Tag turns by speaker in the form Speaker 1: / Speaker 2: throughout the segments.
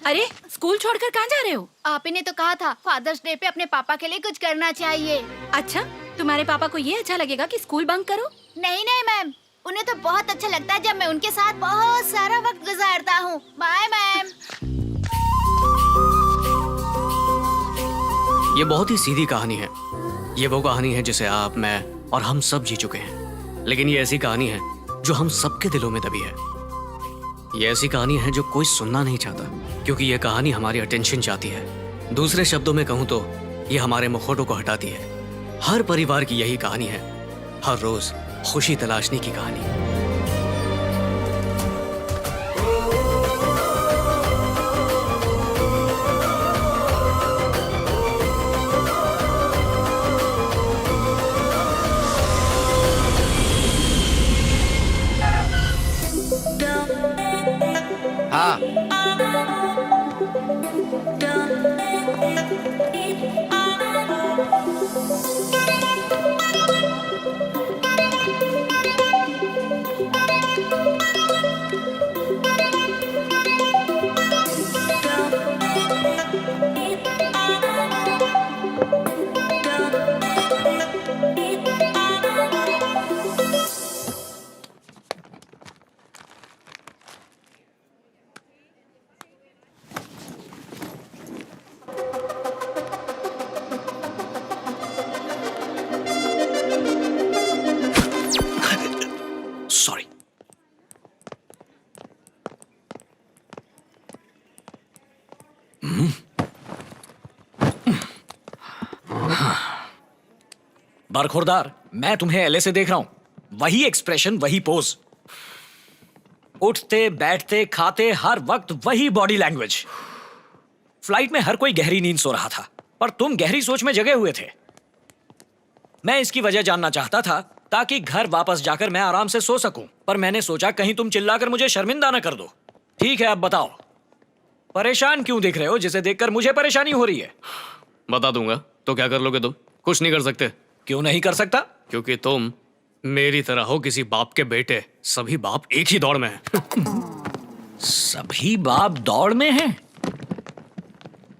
Speaker 1: अरे स्कूल छोड़कर कहाँ जा रहे हो?
Speaker 2: आप ही ने तो कहा था फादर्स डे पे अपने पापा के लिए कुछ करना चाहिए।
Speaker 1: अच्छा, तुम्हारे पापा को ये अच्छा लगेगा कि स्कूल बंक करो?
Speaker 2: नहीं नहीं मैम, उन्हें तो बहुत अच्छा लगता है जब मैं उनके साथ बहुत सारा वक्त गुजारता हूँ। Bye ma'am.
Speaker 3: ये बहुत ही सीधी कहानी है। ये वो कहानी है जिसे आप, मैं और हम सब जी चुके हैं। लेकिन ये ऐसी कहानी है जो हम सबके दिलों में दबी है। ये ऐसी कहानी है जो कोई सुनना नहीं चाहता, क्योंकि ये कहानी हमारी अटेंशन चाहती है। दूसरे शब्दों में कहूँ तो ये हमारे मुखौटों को हटाती है। हर परिवार की यही कहानी है, हर रोज खुशी तलाशने की कहानी।
Speaker 4: हाँ,
Speaker 3: सॉरी।
Speaker 4: बरखुरदार, मैं तुम्हें एलए से देख रहा हूं। वही एक्सप्रेशन, वही पोज, उठते बैठते खाते हर वक्त वही बॉडी लैंग्वेज। फ्लाइट में हर कोई गहरी नींद सो रहा था, पर तुम गहरी सोच में जगे हुए थे। मैं इसकी वजह जानना चाहता था ताकि घर वापस जाकर मैं आराम से सो सकूं, पर मैंने सोचा कहीं तुम चिल्लाकर मुझे शर्मिंदा न कर दो। ठीक है, अब बताओ, परेशान क्यों दिख रहे हो जिसे देखकर मुझे परेशानी हो रही है?
Speaker 3: बता दूंगा तो क्या कर लोगे तुम? कुछ नहीं कर सकते।
Speaker 4: क्यों नहीं कर सकता?
Speaker 3: क्योंकि तुम मेरी तरह हो किसी बाप के बेटे। सभी बाप एक ही दौड़ में हैं।
Speaker 4: सभी बाप दौड़ में हैं?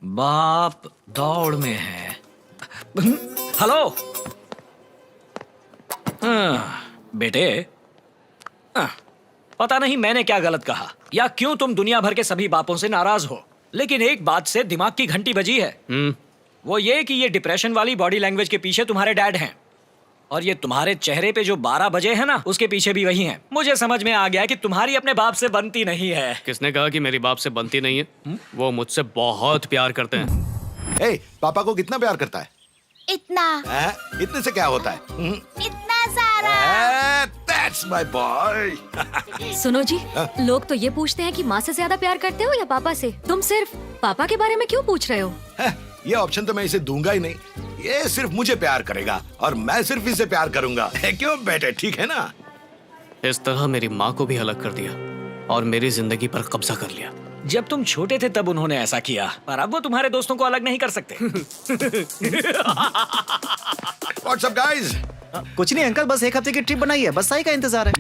Speaker 4: बाप दौड़ में है। हेलो। बेटे, पता नहीं मैंने क्या गलत कहा या क्यों तुम दुनिया भर के सभी बापों से नाराज हो, लेकिन एक बात से दिमाग की घंटी बजी है। वो ये कि ये डिप्रेशन वाली बॉडी लैंग्वेज के पीछे तुम्हारे डैड हैं, और ये तुम्हारे चेहरे पे जो 12 बजे है ना, उसके पीछे भी वही हैं। मुझे समझ में आ गया कि तुम्हारी अपने बाप से बनती नहीं है।
Speaker 3: किसने कहा कि मेरी बाप से बनती नहीं है? वो मुझसे बहुत प्यार करते हैं।
Speaker 5: ए, पापा को कितना प्यार करता है?
Speaker 2: इतना।
Speaker 5: इतने से क्या होता है?
Speaker 2: इतना सारा।
Speaker 5: That's my boy.
Speaker 6: सुनो जी, लोग तो ये पूछते हैं कि माँ से ज्यादा प्यार करते हो या पापा से। तुम सिर्फ पापा के बारे में क्यों पूछ रहे हो?
Speaker 5: ये ऑप्शन तो मैं इसे दूंगा ही नहीं। ये सिर्फ मुझे प्यार करेगा और मैं सिर्फ इसे प्यार करूंगा। क्यों बेटे, ठीक है ना?
Speaker 3: इस तरह मेरी माँ को भी अलग कर दिया और मेरी जिंदगी पर कब्जा कर लिया।
Speaker 4: जब तुम छोटे थे तब उन्होंने ऐसा किया, पर अब वो तुम्हारे दोस्तों को अलग नहीं कर सकते।
Speaker 5: What's up guys?
Speaker 7: कुछ नहीं अंकल, बस एक हफ्ते की ट्रिप बनाई है, बस साई का इंतजार है।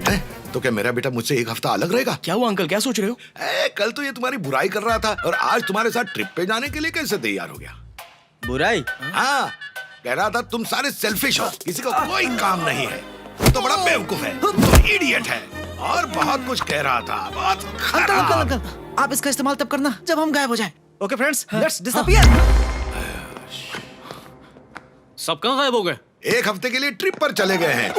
Speaker 5: तो क्या मेरा बेटा मुझसे एक हफ्ता अलग रहेगा?
Speaker 7: क्या हुआ अंकल, क्या सोच रहे हो?
Speaker 5: कल तो ये तुम्हारी बुराई कर रहा था और आज तुम्हारे साथ ट्रिप पे जाने के लिए कैसे तैयार हो गया?
Speaker 7: बुराई?
Speaker 5: हाँ, कह रहा था तुम सारे सेल्फिश हो, किसी को कोई काम नहीं है, तो बड़ा बेवकूफ है, तो इडियट है और बहुत कुछ कह रहा था। बहुत
Speaker 7: अंकल अंकल अंकल, आप इसका इस्तेमाल तब करना जब हम गायब हो जाएं। Okay friends, let's disappear.
Speaker 3: सब कहाँ गायब हो गए?
Speaker 5: एक हफ्ते के लिए ट्रिप पर चले गए हैं।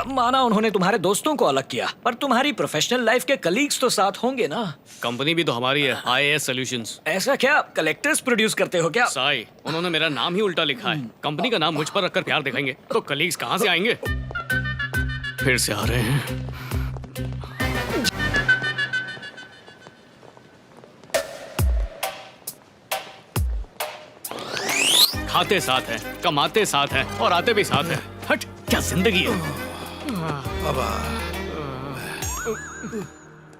Speaker 4: माना उन्होंने तुम्हारे दोस्तों को अलग किया, पर तुम्हारी प्रोफेशनल लाइफ के कलीग्स तो साथ होंगे ना?
Speaker 3: कंपनी भी तो हमारी है, IAS सॉल्यूशंस।
Speaker 4: ऐसा क्या कलेक्टर्स प्रोड्यूस करते हो क्या?
Speaker 3: साई, उन्होंने मेरा नाम ही उल्टा लिखा है। कंपनी का नाम मुझ पर रखकर प्यार दिखाएंगे तो कलीग्स कहाँ से आएंगे? फिर से आ रहे हैं। खाते साथ हैं, कमाते साथ हैं और आते भी साथ हैं। हट, क्या जिंदगी है।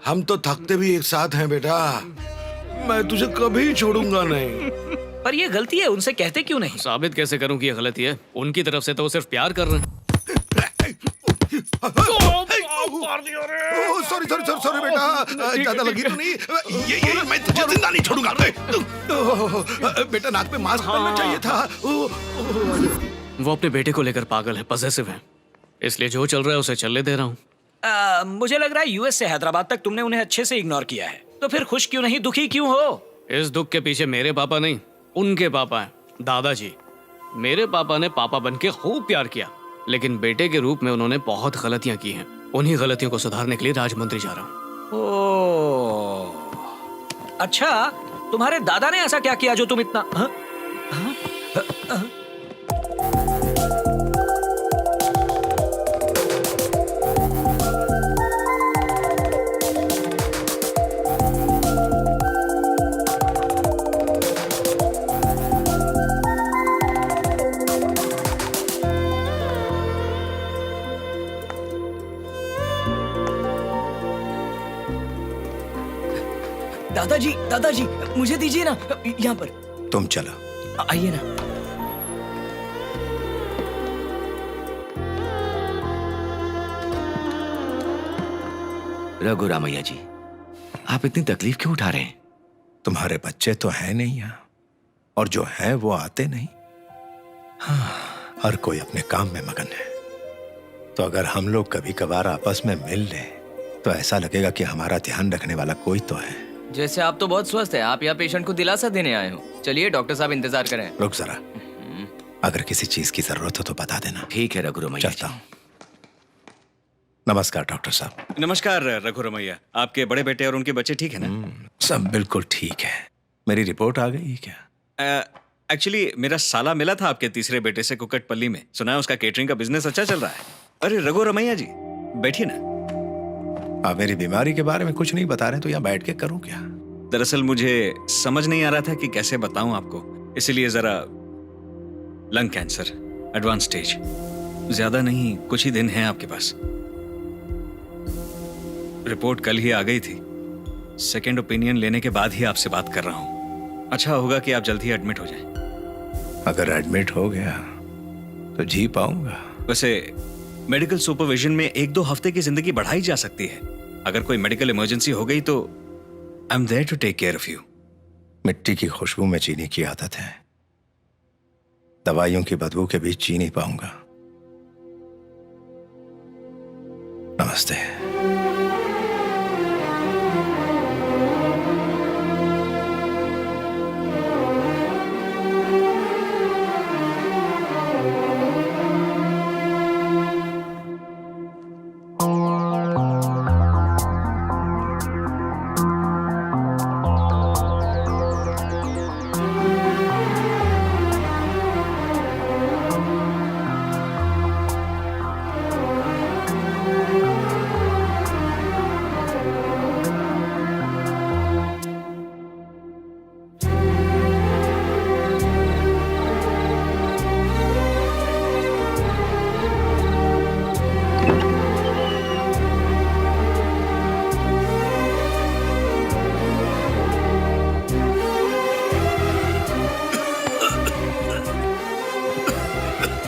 Speaker 5: हम तो थकते भी एक साथ हैं बेटा। मैं तुझे कभी छोड़ूंगा नहीं।
Speaker 4: पर ये गलती है, उनसे कहते क्यों नहीं?
Speaker 3: साबित कैसे करूं कि ये गलती है? उनकी तरफ से तो वो सिर्फ प्यार कर रहे हैं।
Speaker 4: मार दिया रे।
Speaker 5: Oh sorry sorry sorry sorry बेटा, ज्यादा लगी तो नहीं? ये मैं तुझे जिंदा नहीं छोड़ूंगा। बेटा नाक पे मास्क पहनना चाहिए था।
Speaker 3: वो अपने बेटे को लेकर पागल है, पजेसिव है, इसलिए जो चल रहा है उसे चलने दे रहा हूँ।
Speaker 4: मुझे लग रहा है यूएस से हैदराबाद तक तुमने उन्हें अच्छे से इग्नोर किया है, तो फिर खुश क्यों नहीं, दुखी क्यों हो?
Speaker 3: इस दुख के पीछे मेरे पापा नहीं, उनके पापा हैं, दादाजी। मेरे पापा ने पापा बन के खूब प्यार किया, लेकिन बेटे के रूप में उन्होंने बहुत गलतियां की हैं। उन्हीं गलतियों को सुधारने के लिए राजमंत्री जा रहा हूँ।
Speaker 4: ओह, अच्छा, तुम्हारे दादा ने ऐसा क्या किया जो तुम इतना दादाजी, दादाजी, मुझे दीजिए ना, यहाँ पर।
Speaker 5: तुम चलो।
Speaker 4: आइए ना।
Speaker 8: रघु रामैया जी, आप इतनी तकलीफ क्यों उठा रहे हैं?
Speaker 5: तुम्हारे बच्चे तो हैं नहीं यहाँ, और जो हैं वो आते नहीं। हाँ, हर कोई अपने काम में मगन है। तो अगर हम लोग कभी कभार आपस में मिल लें तो ऐसा लगेगा कि हमारा ध्यान रखने वाला कोई तो है।
Speaker 9: जैसे आप तो बहुत स्वस्थ हैं, आप यहाँ पेशेंट को दिलासा देने आए हो। चलिए डॉक्टर साहब इंतजार करें।
Speaker 5: रुक जरा, अगर किसी चीज की जरूरत हो तो बता देना।
Speaker 8: ठीक है रघु रमैया
Speaker 5: चलता हूँ। नमस्कार डॉक्टर साहब।
Speaker 10: नमस्कार रघु रमैया, आपके बड़े बेटे और उनके बच्चे ठीक है ना?
Speaker 5: सब बिल्कुल ठीक है। मेरी रिपोर्ट आ गई क्या?
Speaker 10: एक्चुअली मेरा साला मिला था आपके तीसरे बेटे से कुकटपल्ली में, सुना है उसका केटरिंग का बिजनेस अच्छा चल रहा है। अरे रघु रमैया जी, बैठिए ना।
Speaker 5: आप मेरी बीमारी के बारे में कुछ नहीं बता रहे तो यहाँ बैठ के करूँ क्या?
Speaker 10: दरअसल मुझे समझ नहीं आ रहा था कि कैसे बताऊं आपको, इसीलिए जरा लंग कैंसर एडवांस स्टेज, ज्यादा नहीं, कुछ ही दिन हैं आपके पास। रिपोर्ट कल ही आ गई थी, सेकेंड ओपिनियन लेने के बाद ही आपसे बात कर रहा हूं। अच्छा होगा कि आप जल्द ही एडमिट हो जाएं।
Speaker 5: अगर एडमिट हो गया तो जी पाऊंगा?
Speaker 10: वैसे मेडिकल सुपरविजन में 1-2 हफ्ते की जिंदगी बढ़ाई जा सकती है। अगर कोई मेडिकल इमरजेंसी हो गई तो I am there to take care of you.
Speaker 5: मिट्टी की खुशबू में चीनी की आदत है, दवाइयों की बदबू के बीच जी नहीं पाऊंगा। नमस्ते।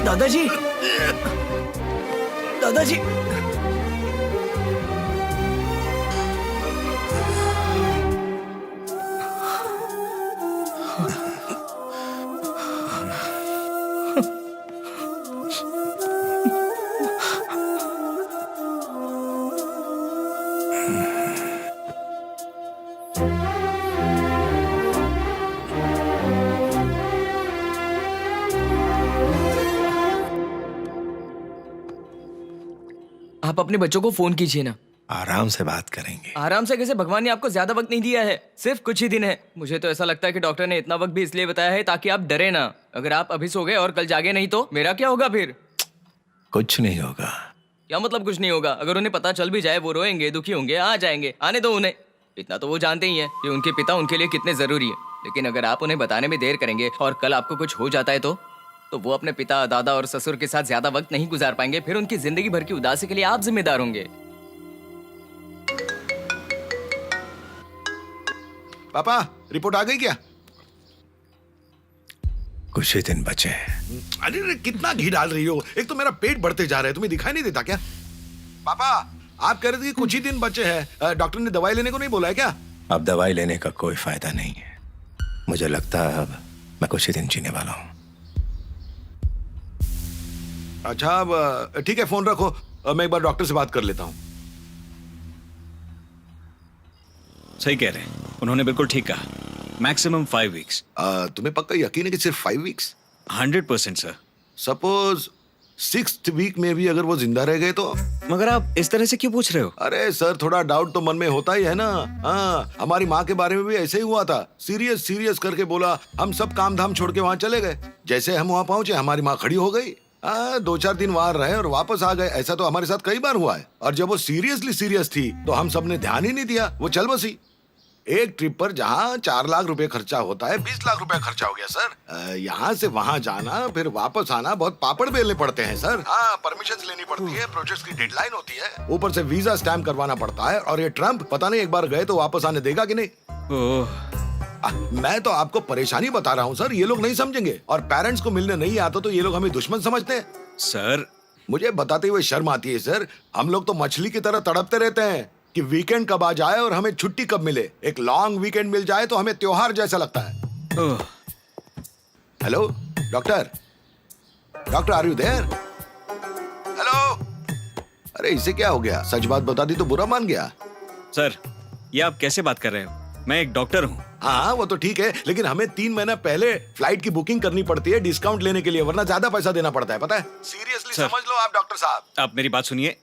Speaker 4: दादाजी, दादाजी,
Speaker 9: आप अपने बच्चों को फोन कीजिए ना।
Speaker 5: आराम से बात करेंगे।
Speaker 9: आराम से कैसे? भगवान ने आपको ज्यादा वक्त नहीं दिया है, सिर्फ कुछ ही दिन है। मुझे तो ऐसा लगता है कि डॉक्टर ने इतना वक्त भी इसलिए बताया है ताकि आप डरे ना। अगर आप अभी सो गए और कल जागे नहीं तो मेरा क्या होगा फिर?
Speaker 5: कुछ नहीं होगा।
Speaker 9: क्या मतलब कुछ नहीं होगा? अगर उन्हें पता चल भी जाए वो रोएंगे, दुखी होंगे, आ जाएंगे, आने दो उन्हें। इतना तो वो जानते ही हैं कि उनके पिता उनके लिए कितने जरूरी है। लेकिन अगर आप उन्हें बताने में देर करेंगे और कल आपको कुछ हो जाता है तो वो अपने पिता, दादा और ससुर के साथ ज्यादा वक्त नहीं गुजार पाएंगे। फिर उनकी जिंदगी भर की उदासी के लिए आप जिम्मेदार होंगे।
Speaker 5: पापा, रिपोर्ट आ गई क्या? कुछ ही दिन बचे हैं। अरे कितना घी डाल रही हो? एक तो मेरा पेट बढ़ते जा रहा है, तुम्हें दिखाई नहीं देता क्या? पापा,
Speaker 11: आप कह रहे थे कि कुछ ही दिन बचे हैं, डॉक्टर ने दवाई लेने को नहीं बोला है क्या?
Speaker 5: अब दवाई लेने का कोई फायदा नहीं है। मुझे लगता है अब मैं कुछ ही दिन जीने वाला हूँ।
Speaker 11: अच्छा अब ठीक है, फोन रखो, मैं एक बार डॉक्टर से बात कर लेता हूँ।
Speaker 10: सही कह रहे हैं, उन्होंने बिल्कुल ठीक कहा। Maximum 5 weeks.
Speaker 11: तुम्हें पक्का यकीन है कि सिर्फ 5 weeks?
Speaker 10: 100% sir.
Speaker 11: Suppose 6th week में भी अगर वो जिंदा रह गए तो?
Speaker 10: मगर आप इस तरह से क्यों पूछ रहे हो?
Speaker 11: अरे सर, थोड़ा डाउट तो मन में होता ही है ना। हाँ, हमारी माँ के बारे में भी ऐसे ही हुआ था। सीरियस सीरियस करके बोला, हम सब काम धाम छोड़ के वहाँ चले गए। जैसे हम वहाँ पहुंचे, हमारी माँ खड़ी हो गई। 2-4 दिन वहाँ रहे और वापस आ गए। ऐसा तो हमारे साथ कई बार हुआ है। और जब वो सीरियसली सीरियस थी तो हम सब ने ध्यान ही नहीं दिया, वो चल बसी। एक ट्रिप पर जहाँ 4 लाख रुपए खर्चा होता है, 20 लाख रुपए खर्चा हो गया सर। यहाँ से वहाँ जाना फिर वापस आना, बहुत पापड़ बेलने पड़ते हैं सर। हाँ, परमिशन लेनी पड़ती है, प्रोजेक्ट की डेडलाइन होती है, ऊपर से वीजा स्टैम्प करवाना पड़ता है। और ये ट्रम्प पता नहीं एक बार गए तो वापस आने देगा कि नहीं। मैं तो आपको परेशानी बता रहा हूँ सर, ये लोग नहीं समझेंगे। और पेरेंट्स को मिलने नहीं आता तो ये लोग हमें दुश्मन समझते हैं।
Speaker 10: सर,
Speaker 11: मुझे बताते हुए शर्म आती है सर। हम लोग तो मछली की तरह तड़पते रहते हैं कि वीकेंड कब आ जाए और हमें छुट्टी कब मिले। एक लॉन्ग वीकेंड मिल जाए तो हमें त्योहार जैसा लगता है। Hello doctor, doctor are you there? Hello. अरे इसे क्या हो गया? सच बात बता दी तो बुरा मान गया।
Speaker 10: सर, ये आप कैसे बात कर रहे हो? मैं एक डॉक्टर हूँ।
Speaker 11: हाँ वो तो ठीक है, लेकिन हमें 3 महीना पहले फ्लाइट की बुकिंग करनी पड़ती है डिस्काउंट लेने के लिए, वरना ज्यादा पैसा देना पड़ता है, पता है? सीरियसली समझ लो आप डॉक्टर साहब।
Speaker 10: आप मेरी बात सुनिए।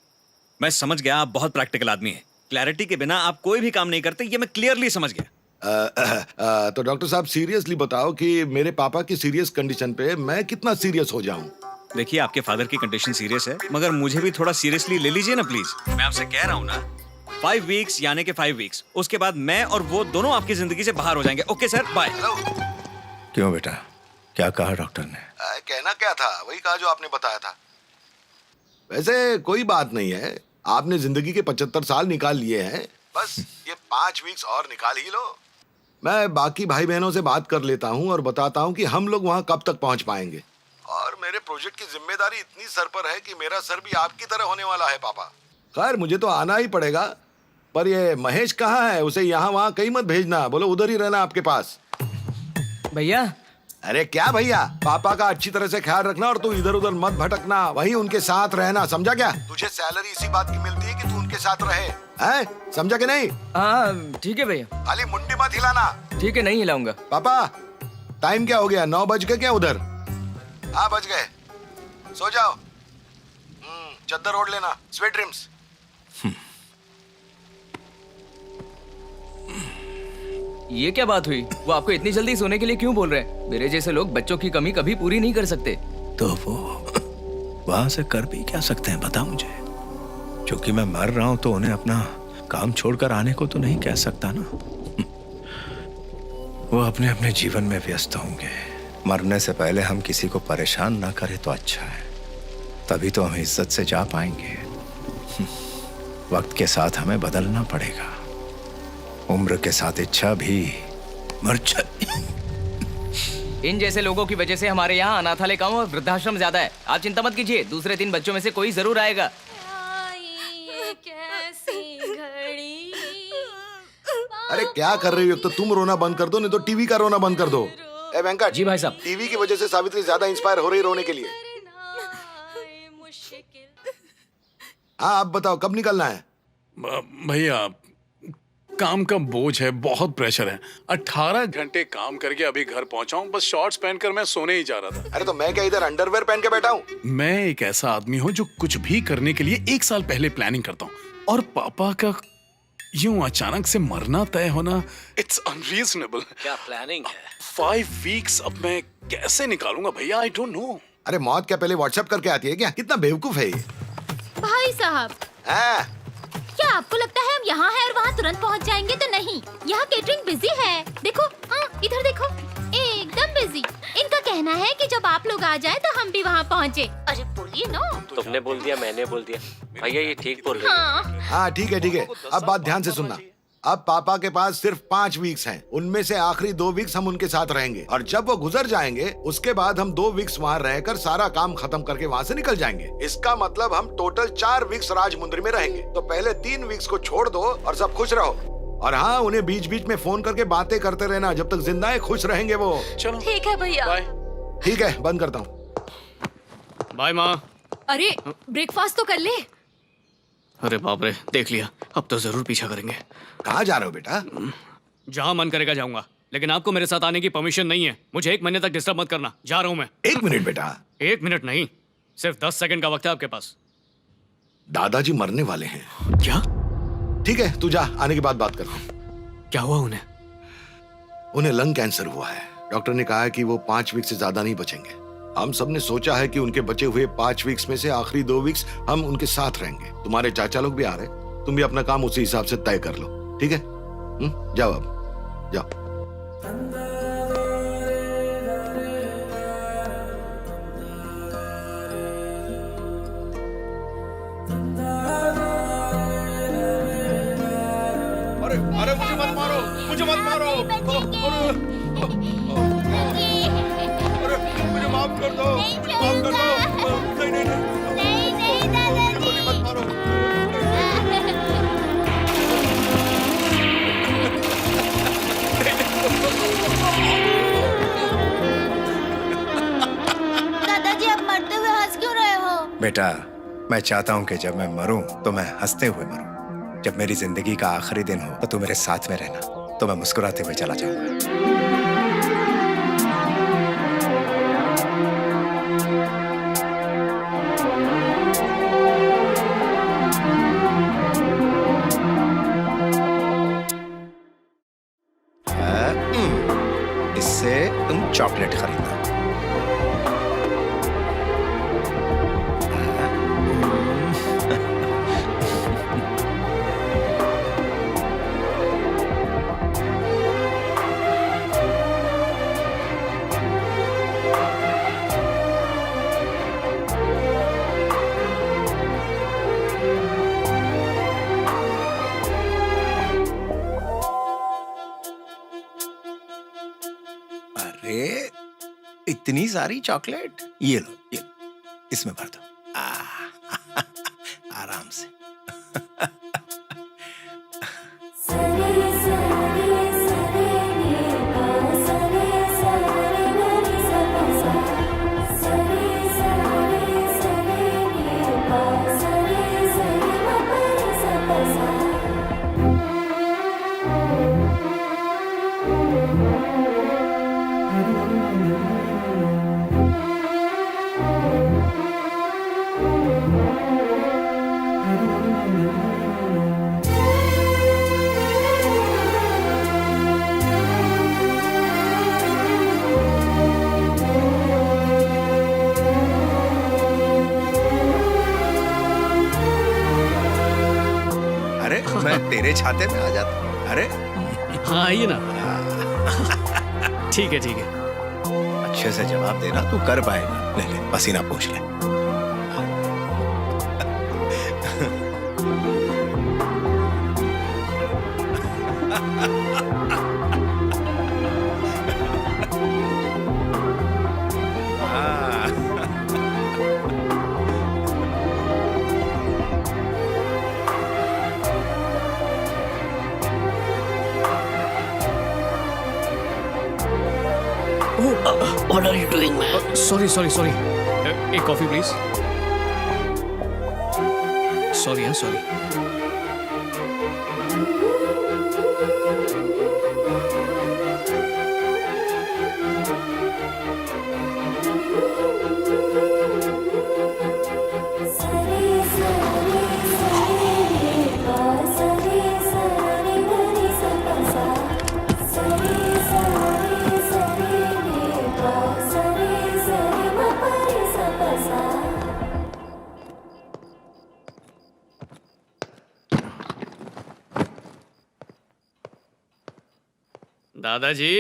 Speaker 10: मैं समझ गया, आप बहुत प्रैक्टिकल आदमी हैं। क्लैरिटी के बिना आप कोई भी काम नहीं करते, ये मैं क्लियरली समझ गया।
Speaker 11: तो डॉक्टर साहब सीरियसली बताओ कि मेरे पापा की सीरियस कंडीशन पे मैं कितना सीरियस हो जाऊं?
Speaker 10: देखिए, आपके फादर की कंडीशन सीरियस है, मगर मुझे भी थोड़ा सीरियसली ले लीजिए ना प्लीज। मैं आपसे कह रहा हूँ ना, 5 वीक्स यानी कि 5 वीक्स, उसके बाद मैं और वो दोनों आपकी जिंदगी से बाहर हो जाएंगे। Okay sir, bye.
Speaker 5: क्यों बेटा, क्या कहा डॉक्टर ने?
Speaker 11: कहना क्या था, वही कहा जो आपने बताया था। वैसे कोई बात नहीं है, आपने जिंदगी के 75 साल निकाल लिए हैं, बस ये 5 वीक्स और निकाल ही लो। मैं बाकी भाई बहनों से बात कर लेता हूँ और बताता हूँ कि हम लोग वहाँ कब तक पहुँच पाएंगे। और मेरे प्रोजेक्ट की जिम्मेदारी इतनी सर पर है कि मेरा सर भी आपकी तरह होने वाला है पापा। खैर मुझे तो आना ही पड़ेगा, पर ये महेश कहाँ है? उसे यहाँ वहाँ कहीं मत भेजना, बोलो उधर ही रहना आपके पास।
Speaker 9: भैया।
Speaker 11: अरे क्या भैया, पापा का अच्छी तरह से ख्याल रखना और तू इधर उधर मत भटकना, वही उनके साथ रहना, समझा क्या? तुझे सैलरी इसी बात की मिलती है कि तू उनके साथ रहे, हैं? समझा कि नहीं?
Speaker 9: हाँ ठीक है भैया।
Speaker 11: खाली मुंडी मत हिलाना।
Speaker 9: ठीक है, नहीं हिलाऊंगा।
Speaker 11: पापा टाइम क्या हो गया? 9 बज गए क्या उधर? हाँ बज गए, सो जाओ। चद्दर ओढ़ लेना, स्वेट ड्रीम्स।
Speaker 9: ये क्या बात हुई? वो आपको इतनी जल्दी सोने के लिए क्यों बोल रहे हैं? मेरे जैसे लोग बच्चों की कमी कभी पूरी नहीं कर सकते।
Speaker 5: तो वो वहां से कर भी क्या सकते हैं, बता मुझे। क्योंकि मैं मर रहा हूं तो उन्हें अपना काम छोड़कर आने को तो नहीं कह सकता ना। वो अपने अपने जीवन में व्यस्त होंगे। मरने से पहले हम किसी को परेशान ना करें तो अच्छा है, तभी तो हम इज्जत से जा पाएंगे। वक्त के साथ हमें बदलना पड़ेगा, उम्र के साथ इच्छा भी मर
Speaker 9: इन जैसे लोगों की वजह से हमारे यहाँ अनाथालय कम और वृद्धाश्रम ज्यादा है। आप चिंता मत कीजिए, दूसरे 3 बच्चों में से कोई जरूर आएगा।
Speaker 11: अरे क्या कर रही हो? तो तुम रोना बंद कर दो, नहीं तो टीवी का रोना बंद कर दो। ए वेंकट
Speaker 9: जी भाई साहब।
Speaker 11: टीवी की वजह से सावित्री ज्यादा इंस्पायर हो रही रोने के लिए। हाँ आप बताओ कब निकलना है?
Speaker 12: भैया काम का बोझ है, बहुत प्रेशर है। 18 घंटे काम करके अभी घर पहुंचा हूँ, बस शॉर्ट्स पहनकर मैं सोने ही जा रहा था।
Speaker 11: अरे तो मैं क्या इधर अंडरवेयर पहन के बैठा हूँ?
Speaker 12: मैं एक ऐसा आदमी हूँ जो कुछ भी करने के लिए 1 साल पहले प्लानिंग करता हूँ, और पापा का यूं अचानक से मरना तय होना, इट्स अनरीजनेबल।
Speaker 3: क्या प्लानिंग है?
Speaker 12: 5 वीक्स अब मैं कैसे निकालूंगा भैया? I don't know.
Speaker 11: अरे मौत क्या पहले व्हाट्सएप करके आती है क्या? कितना बेवकूफ है ये।
Speaker 2: भाई साहब, क्या आपको लगता है हम यहाँ हैं और वहाँ तुरंत पहुँच जाएंगे? तो नहीं, यहाँ केटरिंग बिजी है। देखो, इधर देखो, एकदम बिजी। इनका कहना है कि जब आप लोग आ जाएं तो हम भी वहाँ पहुँचे। अरे बोलिए ना।
Speaker 3: तुमने बोल दिया, मैंने बोल दिया। भैया ये ठीक बोल रहे हैं।
Speaker 11: हाँ ठीक है ठीक है, अब बात ध्यान से सुनना। अब पापा के पास सिर्फ 5 वीक्स हैं। उनमें से आखिरी 2 वीक्स हम उनके साथ रहेंगे और जब वो गुजर जाएंगे उसके बाद हम 2 वीक्स वहाँ रहकर सारा काम खत्म करके वहाँ से निकल जाएंगे। इसका मतलब हम टोटल 4 वीक्स राजमुंद्री में रहेंगे। तो पहले 3 वीक्स को छोड़ दो और सब खुश रहो। और हाँ, उन्हें बीच बीच में फोन करके बातें करते रहना, जब तक जिंदा है खुश रहेंगे वो।
Speaker 12: चलो
Speaker 6: ठीक है भैया।
Speaker 11: ठीक है, बंद करता हूँ।
Speaker 3: बाय माँ।
Speaker 6: अरे ब्रेकफास्ट तो कर ले।
Speaker 3: अरे बाप रे, देख लिया, अब तो जरूर पीछा करेंगे।
Speaker 11: कहाँ जा रहे हो बेटा?
Speaker 3: जहाँ मन करेगा जाऊंगा, लेकिन आपको मेरे साथ आने की परमिशन नहीं है। मुझे 1 महीने तक डिस्टर्ब मत करना। जा रहा हूँ मैं।
Speaker 11: 1 मिनट बेटा।
Speaker 3: 1 मिनट नहीं, सिर्फ 10 सेकंड का वक्त है आपके पास।
Speaker 11: दादाजी मरने वाले हैं।
Speaker 3: क्या?
Speaker 11: ठीक है, तू जा, आने के बाद बात करते हैं।
Speaker 3: क्या हुआ उन्हें?
Speaker 11: उन्हें लंग कैंसर हुआ है। डॉक्टर ने कहा है कि वो 5 वीक से ज्यादा नहीं बचेंगे। हम सब ने सोचा है कि उनके बचे हुए 5 वीक्स में से आखिरी 2 वीक्स हम उनके साथ रहेंगे। तुम्हारे चाचा लोग भी आ रहे हैं, तुम भी अपना काम उसी हिसाब से तय कर लो, ठीक है? जाओ अब, जाओ। अरे अरे, मुझे मत मारो, मुझे मत मारो। मुझे माफ कर दो, मुझे माफ कर दो। नहीं नहीं नहीं, मत मारो।
Speaker 2: दादाजी, आप मरते हुए हंस क्यों रहे हो?
Speaker 5: बेटा, मैं चाहता हूँ कि जब मैं मरूं तो मैं हंसते हुए मरूं। जब मेरी जिंदगी का आखिरी दिन हो तो तू मेरे साथ में रहना, तो मैं मुस्कुराते हुए चला जाऊंगा। इससे तुम चॉकलेट खरीदना। अरे इतनी सारी चॉकलेट, ये लो, इसमें भर दो। आराम से। मैं तेरे छाते में आ जाता। अरे
Speaker 3: हाँ, आइए ना। ठीक है ठीक है।
Speaker 5: अच्छे से जवाब देना, तू कर पाएगा। ले ले, पसीना पूछ ले।
Speaker 3: What are you doing, man? Sorry. एक कॉफी प्लीज। सॉरी। दादाजी।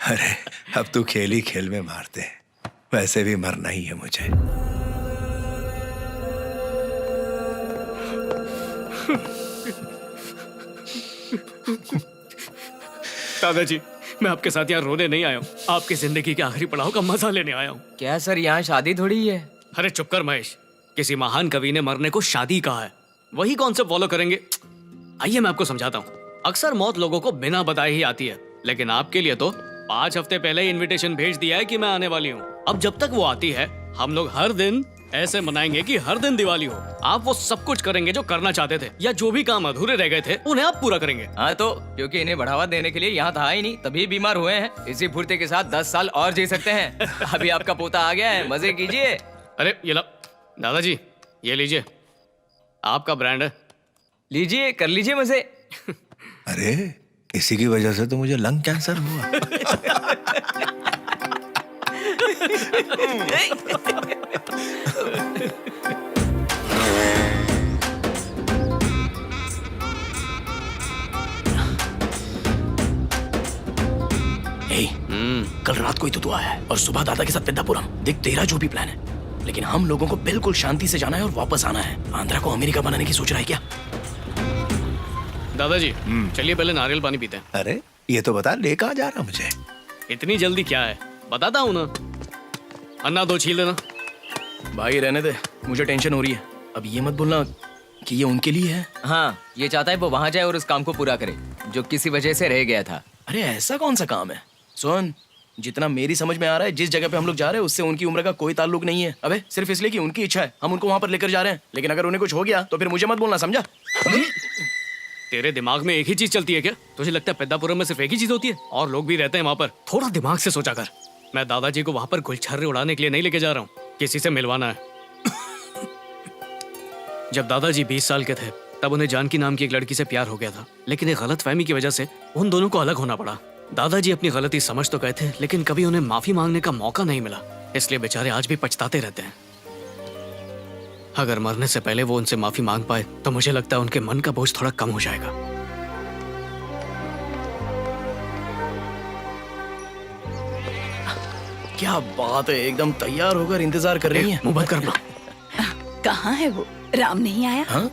Speaker 5: अरे अब तू खेल ही खेल में मारते, वैसे भी मरना ही है मुझे।
Speaker 3: दादाजी, मैं आपके साथ यहाँ रोने नहीं आया हूँ, आपकी जिंदगी के आखिरी पड़ाव का मजा लेने आया हूँ।
Speaker 9: क्या सर, यहाँ शादी थोड़ी है।
Speaker 3: अरे चुप कर महेश, किसी महान कवि ने मरने को शादी कहा है, वही कॉन्सेप्ट फॉलो करेंगे। आइए मैं आपको समझाता हूँ। अक्सर मौत लोगों को बिना बताए ही आती है, लेकिन आपके लिए तो 5 हफ्ते पहले ही इनविटेशन भेज दिया है कि मैं आने वाली हूँ। अब जब तक वो आती है, हम लोग हर दिन ऐसे मनाएंगे कि हर दिन दिवाली हो। आप वो सब कुछ करेंगे जो करना चाहते थे, या जो भी काम अधूरे रह गए थे उन्हें आप पूरा करेंगे।
Speaker 9: हाँ तो क्योंकि इन्हें बढ़ावा देने के लिए यहाँ था ही नहीं, तभी बीमार हुए हैं। इसी फुर्ती के साथ 10 साल और जी सकते हैं। अभी आपका पोता आ गया है, मजे कीजिए।
Speaker 3: अरे ये लो दादाजी, ये लीजिए, आपका ब्रांड है,
Speaker 9: लीजिए, कर लीजिए मजे।
Speaker 5: अरे इसी की वजह से तो मुझे लंग कैंसर हुआ।
Speaker 8: कल रात को ही तो तू आया है और सुबह दादा के साथ पेद्दापुरम। देख, तेरा जो भी प्लान है, लेकिन हम लोगों को बिल्कुल शांति से जाना है और वापस आना है। आंध्रा को अमेरिका बनाने की सोच रहा है क्या?
Speaker 3: दादाजी चलिए पहले नारियल पानी पीते हैं।
Speaker 5: अरे ये तो बता, ले कहाँ जा रहा मुझे?
Speaker 3: इतनी जल्दी क्या है, बताता हूँ ना। अन्ना 2 छील देना।
Speaker 8: भाई रहने दे, मुझे टेंशन हो रही है। अब ये मत बोलना कि ये उनके लिए है।
Speaker 9: हाँ, ये चाहता है वो वहाँ जाए और उस काम को पूरा करे जो किसी वजह से रह गया था।
Speaker 8: अरे ऐसा कौन सा काम है? सुन, जितना मेरी समझ में आ रहा है, जिस जगह पे हम लोग जा रहे हैं उससे उनकी उम्र का कोई ताल्लुक नहीं है। अबे सिर्फ इसलिए कि उनकी इच्छा है हम उनको वहां पर लेकर जा रहे हैं। लेकिन अगर उन्हें कुछ हो गया तो फिर मुझे मत बोलना, समझा?
Speaker 3: तेरे दिमाग में एक ही चीज चलती है क्या? तुझे लगता है पेद्दापुरम में सिर्फ एक ही चीज होती है और लोग भी रहते हैं वहाँ पर? थोड़ा दिमाग से सोचा कर। मैं दादाजी को वहाँ पर गुलछर्रे उड़ाने के लिए नहीं लेके जा रहा हूँ, किसी से मिलवाना है। जब दादाजी 20 साल के थे तब उन्हें जानकी नाम की एक लड़की से प्यार हो गया था, लेकिन एक गलतफहमी की वजह से उन दोनों को अलग होना पड़ा। दादाजी अपनी गलती समझ तो गए थे, लेकिन कभी उन्हें माफी मांगने का मौका नहीं मिला, इसलिए बेचारे आज भी पछताते रहते हैं। अगर मरने से पहले वो उनसे माफी मांग पाए तो मुझे लगता है उनके मन का बोझ थोड़ा कम हो जाएगा।
Speaker 8: क्या बात है, एकदम तैयार होकर इंतजार कर रही है।
Speaker 3: मुंह बंद कर लो।
Speaker 1: कहाँ है वो? राम नहीं आया?
Speaker 8: हाँ?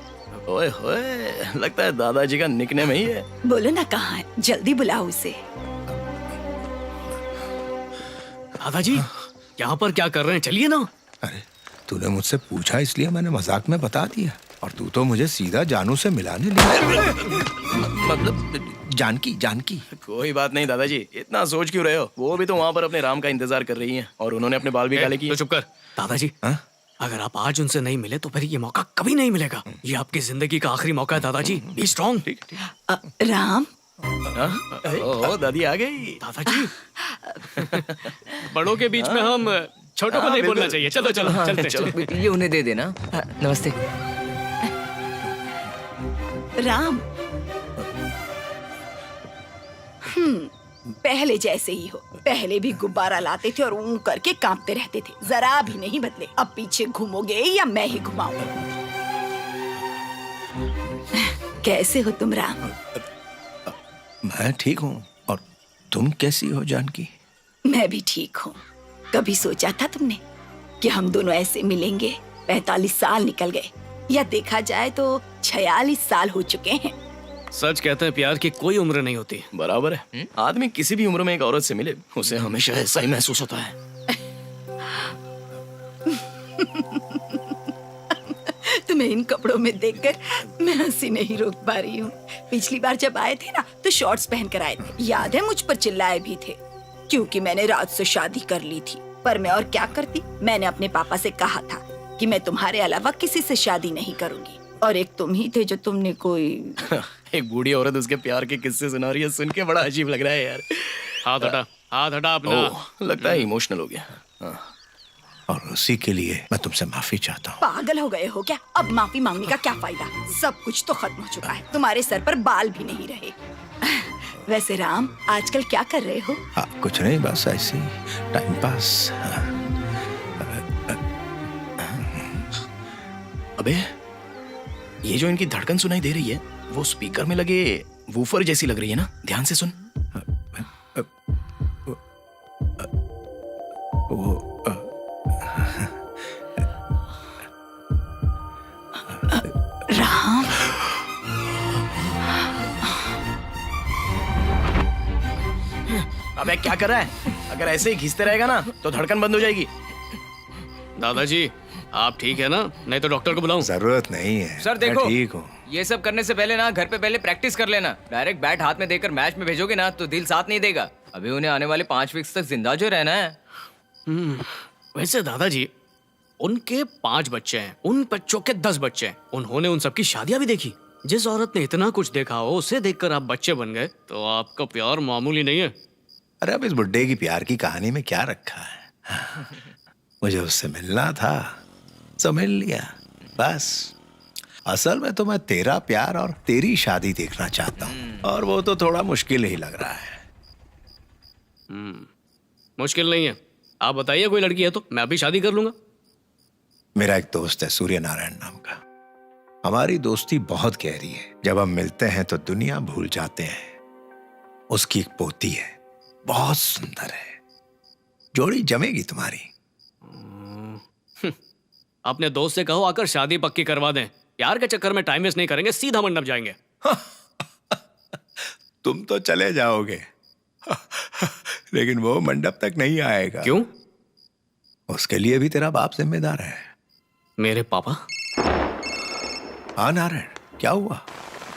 Speaker 8: ओए होए, लगता है दादाजी का निकनेम ही है।
Speaker 1: बोलो ना कहाँ है, जल्दी बुलाओ उसे।
Speaker 3: दादाजी यहाँ पर क्या कर रहे हैं, चलिए ना।
Speaker 5: अरे तूने मुझसे पूछा इसलिए मैंने मजाक में बता दिया, और तू तो मुझे सीधा जानू से मिलाने लिया। मतलब जानकी।
Speaker 8: कोई बात नहीं दादाजी, इतना सोच क्यों रहे हो? वो भी तो वहाँ पर अपने राम का इंतजार कर रही हैं और उन्होंने अपने बाल भी काले किए।
Speaker 3: तो चुप कर। दादाजी अगर आप आज उनसे नहीं मिले तो फिर ये मौका कभी नहीं मिलेगा। ये आपकी जिंदगी का आखिरी मौका है दादाजी, बी स्ट्रॉन्ग।
Speaker 1: राम।
Speaker 8: ओह दादी आ गई।
Speaker 3: दादाजी बड़ों के बीच में हम छोटों को नहीं बोलना चाहिए। चलो चलते
Speaker 9: चलो, ये उन्हें दे देना। नमस्ते।
Speaker 1: राम पहले जैसे ही हो। पहले भी गुब्बारा लाते थे और ऊं करके कांपते रहते थे, जरा भी नहीं बदले। अब पीछे घूमोगे या मैं ही घुमाऊं? कैसे हो तुम राम?
Speaker 5: मैं ठीक हूँ, और तुम कैसी हो जानकी?
Speaker 1: मैं भी ठीक हूँ। कभी सोचा था तुमने कि हम दोनों ऐसे मिलेंगे? 45 साल निकल गए, या देखा जाए तो 46 साल हो चुके हैं।
Speaker 3: सच कहते हैं प्यार की कोई उम्र नहीं होती।
Speaker 8: बराबर है, आदमी किसी भी उम्र में एक औरत से मिले उसे हमेशा ऐसा ही महसूस होता है।
Speaker 1: तुम्हें इन कपड़ों में देखकर मैं हंसी नहीं रोक पा रही हूँ। पिछली बार जब आए थे ना तो शॉर्ट्स पहन कर आए थे, याद है? मुझ पर चिल्लाए भी थे क्योंकि मैंने रात से शादी कर ली थी। पर मैं और क्या करती, मैंने अपने पापा से कहा था कि मैं तुम्हारे अलावा किसी से शादी नहीं करूंगी, और एक तुम ही थे जो तुमने कोई
Speaker 8: एक बूढ़ी औरत उसके प्यार के किस्से सुना रही है, सुन के बड़ा अजीब लग रहा है यार।
Speaker 3: हाथ हटा अपना।
Speaker 8: लगता है इमोशनल हो गया।
Speaker 5: और उसी के लिए मैं तुमसे माफी चाहता हूँ।
Speaker 1: पागल हो गए हो क्या? अब माफी मांगने का क्या फायदा? सब कुछ तो खत्म हो चुका है, तुम्हारे सर पर बाल भी नहीं रहे। वैसे राम आजकल क्या कर रहे हो?
Speaker 5: कुछ नहीं, बस ऐसे टाइम पास।
Speaker 8: अबे ये जो इनकी धड़कन सुनाई दे रही है वो स्पीकर में लगे वूफर जैसी लग रही है ना, ध्यान से सुन।
Speaker 1: राम
Speaker 8: अबे क्या कर रहा है? अगर ऐसे ही घिसते रहेगा ना तो धड़कन बंद हो जाएगी।
Speaker 3: दादाजी आप ठीक है ना? नहीं तो डॉक्टर को बुलाऊं?
Speaker 5: जरूरत नहीं है,
Speaker 9: सर
Speaker 5: मैं
Speaker 9: देखो,
Speaker 5: ठीक हूँ।
Speaker 9: ये सब करने से पहले ना घर पे पहले प्रैक्टिस कर लेना। डायरेक्ट बैट हाथ में देकर मैच में भेजोगे ना तो दिल साथ नहीं देगा। अभी उन्हें आने वाले 5 वीक्स तक जिंदा जो रहना है।
Speaker 3: वैसे दादाजी उनके 5 बच्चे हैं, उन बच्चों के 10 बच्चे हैं। उन्होंने उन सबकी शादियां भी देखी। जिस औरत ने इतना कुछ देखा हो उसे देखकर आप बच्चे बन गए तो आपका प्यार मामूली नहीं है।
Speaker 5: अरे अब इस बुड्ढे की प्यार की कहानी में क्या रखा है? मुझे उससे मिलना था तो मिल लिया, बस। असल में तो मैं तेरा प्यार और तेरी शादी देखना चाहता हूँ, और वो तो थोड़ा मुश्किल ही लग रहा है।
Speaker 3: मुश्किल नहीं है, आप बताइए कोई लड़की है तो मैं अभी शादी कर लूंगा।
Speaker 5: मेरा एक दोस्त है सूर्य नारायण नाम का। हमारी दोस्ती बहुत गहरी है। जब हम मिलते हैं तो दुनिया भूल जाते हैं। उसकी एक पोती है, बहुत सुंदर है। जोड़ी जमेगी तुम्हारी।
Speaker 3: अपने दोस्त से कहो आकर शादी पक्की करवा दें। प्यार के चक्कर में टाइम वेस्ट नहीं करेंगे, सीधा मंडप जाएंगे।
Speaker 5: तुम तो चले जाओगे लेकिन वो मंडप तक नहीं आएगा।
Speaker 3: क्यों?
Speaker 5: उसके लिए भी तेरा बाप जिम्मेदार है।
Speaker 3: मेरे पापा?
Speaker 5: हाँ नारायण, क्या हुआ?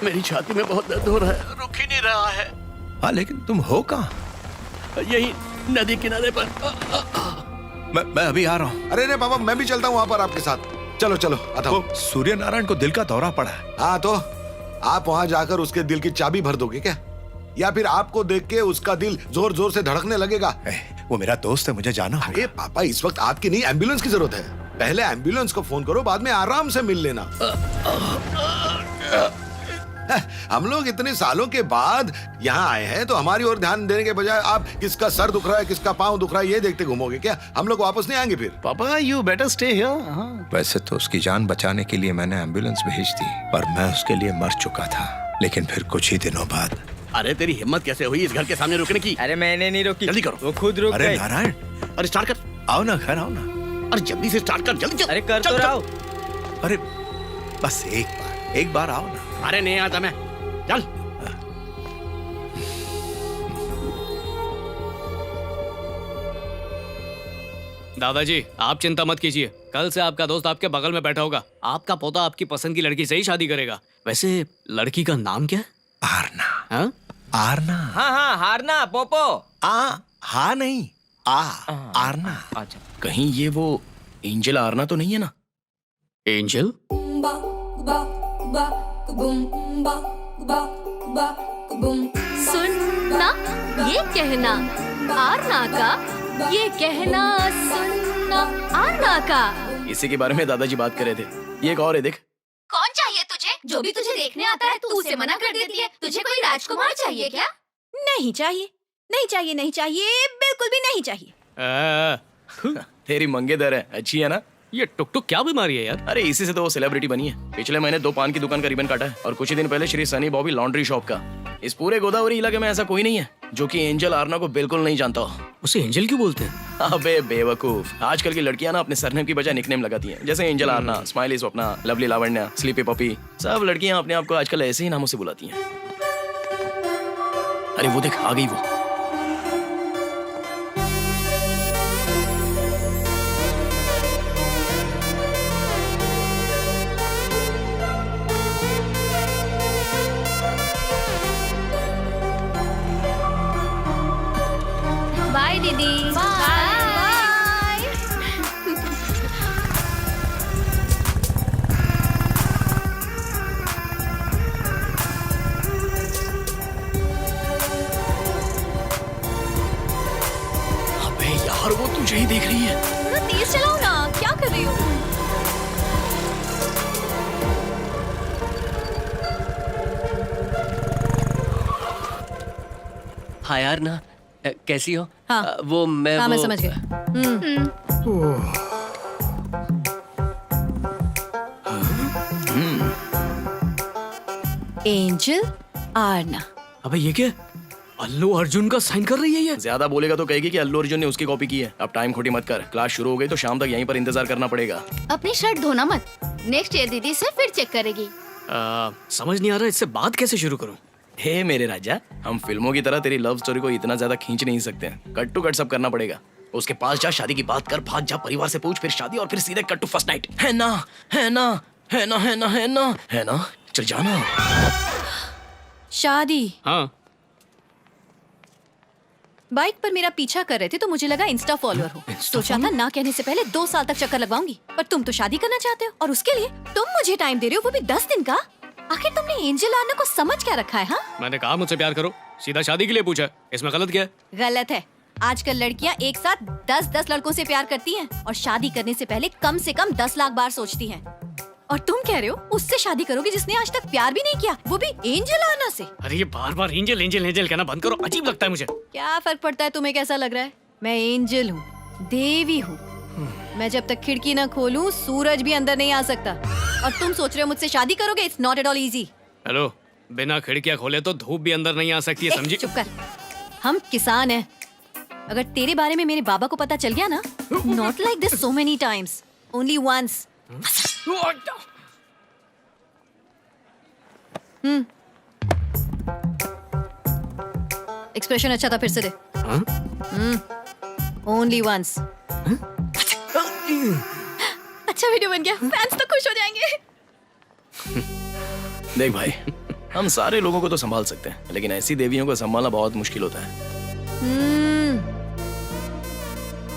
Speaker 11: मेरी छाती में बहुत दर्द हो रहा है, रुक ही नहीं रहा है।
Speaker 5: हाँ लेकिन तुम हो कहाँ?
Speaker 11: यही नदी किनारे पर।
Speaker 5: मैं अभी आ रहा हूँ।
Speaker 11: अरे पापा, मैं भी चलता हूँ वहाँ पर आपके साथ। चलो चलो आता हूँ।
Speaker 5: सूर्य नारायण को दिल का दौरा पड़ा है।
Speaker 11: हाँ तो आप वहाँ जाकर उसके दिल की चाबी भर दोगे क्या? या फिर आपको देख के उसका दिल जोर जोर से धड़कने लगेगा?
Speaker 5: वो मेरा दोस्त है, मुझे जाना होगा।
Speaker 11: अरे पापा, इस वक्त आपकी नहीं एम्बुलेंस की जरूरत है। पहले एम्बुलेंस को फोन करो, बाद में आराम से मिल लेना। हम लोग इतने सालों के बाद यहाँ आए हैं तो हमारी ओर ध्यान देने के बजाय आप किसका सर दुख रहा है, किसका पाँव दुख रहा है, ये देखते घूमोगे क्या? हम लोग वापस नहीं आएंगे फिर।
Speaker 8: पापा यू बेटर स्टे हियर।
Speaker 5: वैसे तो उसकी जान बचाने के लिए मैंने एम्बुलेंस भेज दी, पर मैं उसके लिए मर चुका था। लेकिन फिर कुछ ही दिनों बाद।
Speaker 11: अरे तेरी हिम्मत कैसे हुई इस घर के सामने रुकने की?
Speaker 9: अरे मैंने नहीं रोकी,
Speaker 11: जल्दी करो।
Speaker 9: वो खुद रुक
Speaker 5: अरे
Speaker 9: गए।
Speaker 5: नारायण,
Speaker 11: अरे स्टार्ट कर।
Speaker 5: आओ ना, घर आओ ना।
Speaker 11: अरे जल्दी से स्टार्ट कर, जल्दी चल।
Speaker 9: अरे कर तो रहा हूं।
Speaker 5: अरे बस एक बार आओ ना।
Speaker 11: अरे नहीं आता मैं, चल।
Speaker 3: दादाजी आप चिंता मत कीजिए, कल से आपका दोस्त आपके बगल में बैठा होगा। आपका पोता आपकी पसंद की लड़की से ही शादी करेगा। वैसे लड़की का नाम क्या है?
Speaker 5: आरना।
Speaker 3: हाँ?
Speaker 5: आरना।
Speaker 9: हाँ हाँ, हारना पोपो।
Speaker 5: हाँ नहीं, आरना।
Speaker 9: अच्छा,
Speaker 8: कहीं ये वो एंजल आरना तो नहीं है ना?
Speaker 3: एंजल?
Speaker 6: सुनना ये कहना आरना का, ये कहना सुनना आरना का।
Speaker 8: इसी के बारे में दादाजी बात कर रहे थे। ये एक और है, देख।
Speaker 2: कौन चाहिए तुझे? जो भी तुझे देखने आता है तू उसे मना कर देती है। तुझे कोई राजकुमार चाहिए क्या?
Speaker 1: नहीं चाहिए, नहीं चाहिए, नहीं चाहिए, बिल्कुल भी नहीं चाहिए।
Speaker 8: तेरी मंगेदर है, अच्छी है ना?
Speaker 3: ये टुक टुक क्या बीमारी है यार?
Speaker 8: अरे इसी से तो वो सेलिब्रिटी बनी है। पिछले महीने 2 पान की दुकान का रिबन काटा है, और कुछ ही दिन पहले श्री सनी बॉबी लॉन्ड्री शॉप का। इस पूरे गोदावरी इलाके में ऐसा कोई नहीं है जो कि एंजल आरना को बिल्कुल नहीं जानता हो।
Speaker 3: उसे एंजल क्यों बोलते हैं?
Speaker 8: अबे बेवकूफ, आजकल की लड़कियां ना अपने सरनेम की बजाय निकनेम लगाती हैं, जैसे angel Aarna, smiley Swapna, lovely Lavanya, sleepy puppy. सब लड़कियां अपने आप को आजकल ऐसे ही नामों से बुलाती हैं। अरे वो देख, आ गई वो।
Speaker 6: बाय दीदी। बाय।
Speaker 8: अबे यार, वो तुझे ही देख रही है।
Speaker 6: थोड़ा तेज चलाओ ना, क्या कर रही हो?
Speaker 9: हाँ यार ना, कैसी हो?
Speaker 6: हाँ।
Speaker 9: वो मैं
Speaker 6: हाँ,
Speaker 9: वो...
Speaker 6: मैं समझ गई। एंजल आरना।
Speaker 3: अबे ये क्या? अल्लू अर्जुन का साइन कर रही है ये?
Speaker 8: ज्यादा बोलेगा तो कहेगी कि अल्लू अर्जुन ने उसकी कॉपी की है। अब टाइम खोटी मत कर, क्लास शुरू हो गई तो शाम तक यहीं पर इंतजार करना पड़ेगा।
Speaker 2: अपनी शर्ट धोना मत, नेक्स्ट ईयर दीदी से फिर चेक करेगी।
Speaker 3: समझ नहीं आ रहा इससे बात कैसे शुरू करूं।
Speaker 8: हे मेरे राजा, हम फिल्मों की तरह तेरी लव स्टोरी को इतना ज्यादा खींच नहीं सकते हैं। कट टू कट सब करना पड़ेगा। उसके पास जा, शादी की बात कर, भाग जा, परिवार से पूछ, फिर शादी और फिर सीधे कट टू फर्स्ट नाइट। है ना, है ना, है ना, है ना, है ना, है ना, चल जाना।
Speaker 6: शादी?
Speaker 3: हाँ,
Speaker 6: बाइक पर मेरा पीछा कर रहे थे तो मुझे लगा इंस्टा फॉलोअर हो। सोचा था ना कहने से पहले 2 साल तक चक्कर लगवाऊंगी, पर तुम तो शादी करना चाहते हो और उसके लिए तुम मुझे टाइम दे रहे हो, वो भी 10 दिन का। आखिर तुमने एंजल आना को समझ क्या रखा है? हाँ,
Speaker 3: मैंने कहा मुझसे प्यार करो, सीधा शादी के लिए पूछा, इसमें गलत क्या है?
Speaker 6: गलत है। आजकल लड़कियां एक साथ 10-10 लड़कों से प्यार करती हैं और शादी करने से पहले कम से कम 10 लाख बार सोचती हैं। और तुम कह रहे हो उससे शादी करोगे जिसने आज तक प्यार भी नहीं किया, वो भी एंजल आना से?
Speaker 3: अरे ये बार बार एंजल एंजल एंजल कहना बंद करो, अजीब लगता है मुझे।
Speaker 6: क्या फर्क पड़ता है तुम्हें कैसा लग रहा है? मैं एंजल हूँ, देवी हूँ। मैं जब तक खिड़की न खोलूं सूरज भी अंदर नहीं आ सकता। और तुम सोच रहे हो मुझसे शादी करोगे? It's not at all easy.
Speaker 3: Hello, बिना खिड़कियां खोले तो धूप भी अंदर नहीं आ सकती है, समझी?
Speaker 6: चुप कर। हम किसान हैं। अगर तेरे बारे में मेरे बाबा को पता चल गया ना, not like this so many times, only once. Expression अच्छा था, फिर से दे। Only once. अच्छा वीडियो बन गया, फैंस तो खुश हो जाएंगे।
Speaker 8: देख भाई, हम सारे लोगों को तो संभाल सकते हैं, लेकिन ऐसी देवियों को संभालना बहुत मुश्किल होता है।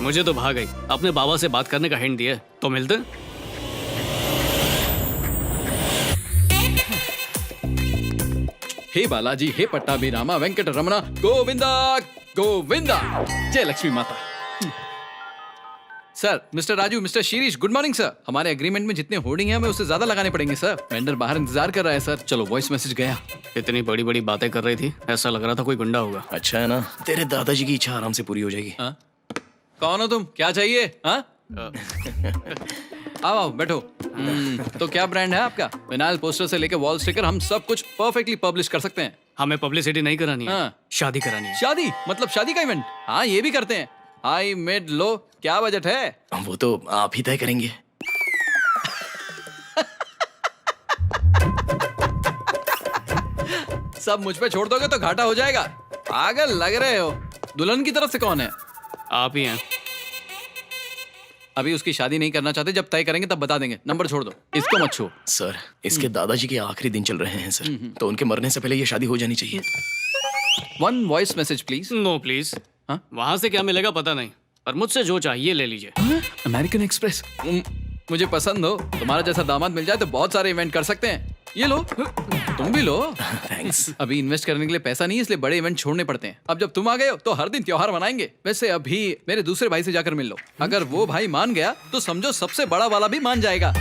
Speaker 3: मुझे तो भाग गई, अपने बाबा से बात करने का हिंट दिया तो मिलते।
Speaker 13: हे बालाजी, हे पट्टाभी रामा वेंकट रमणा गोविंदा गोविंदा, जय लक्ष्मी माता। Sir, mister Raju, mister Shirish, good morning sir. हमारे एग्रीमेंट में जितने होर्डिंग हैं हमें उससे ज्यादा लगाने पड़ेंगे सर। वेंडर बाहर इंतजार कर रहा है सर। चलो, वॉइस मैसेज गया।
Speaker 3: इतनी बड़ी बड़ी बातें कर रही थी, ऐसा लग रहा था कोई गुंडा होगा।
Speaker 8: अच्छा है ना, तेरे दादाजी की इच्छा आराम से पूरी हो जाएगी।
Speaker 13: हाँ? कौन हो तुम? क्या चाहिए? हाँ? आओ आओ बैठो। तो क्या ब्रांड है आपका? विनाइल पोस्टर से लेकर वॉल स्टिकर, हम सब कुछ परफेक्टली पब्लिश कर सकते हैं।
Speaker 3: हमें पब्लिसिटी नहीं करानी है,
Speaker 13: हाँ।
Speaker 3: शादी करानी है।
Speaker 13: शादी मतलब शादी का इवेंट? हाँ, ये भी करते हैं। हाई मिड लो, क्या बजट है?
Speaker 8: वो तो आप ही तय करेंगे।
Speaker 13: सब मुझ पे छोड़ दोगे तो घाटा हो जाएगा। पागल लग रहे हो। दुल्हन की तरफ से कौन है?
Speaker 3: आप ही हैं।
Speaker 13: अभी उसकी शादी नहीं करना चाहते, जब तय करेंगे तब बता देंगे। नंबर छोड़ दो, इसको मत छू।
Speaker 8: सर, इसके दादाजी के आखिरी दिन चल रहे हैं सर, तो उनके मरने से पहले ये शादी हो जानी चाहिए।
Speaker 13: 1 voice message please.
Speaker 3: No please. वहां से क्या मिलेगा पता नहीं, पर मुझसे जो चाहिए ले लीजिए।
Speaker 13: American express. मुझे पसंद हो। तुम्हारा जैसा दामाद मिल जाए तो बहुत सारे इवेंट कर सकते हैं। ये लो, तुम भी लो।
Speaker 8: थैंक्स।
Speaker 13: अभी इन्वेस्ट करने के लिए पैसा नहीं है, इसलिए बड़े इवेंट छोड़ने पड़ते हैं। अब जब तुम आ गए हो तो हर दिन त्योहार मनाएंगे। वैसे अभी मेरे दूसरे भाई से जाकर मिल लो। अगर वो भाई मान गया तो समझो सबसे बड़ा वाला भी मान जाएगा।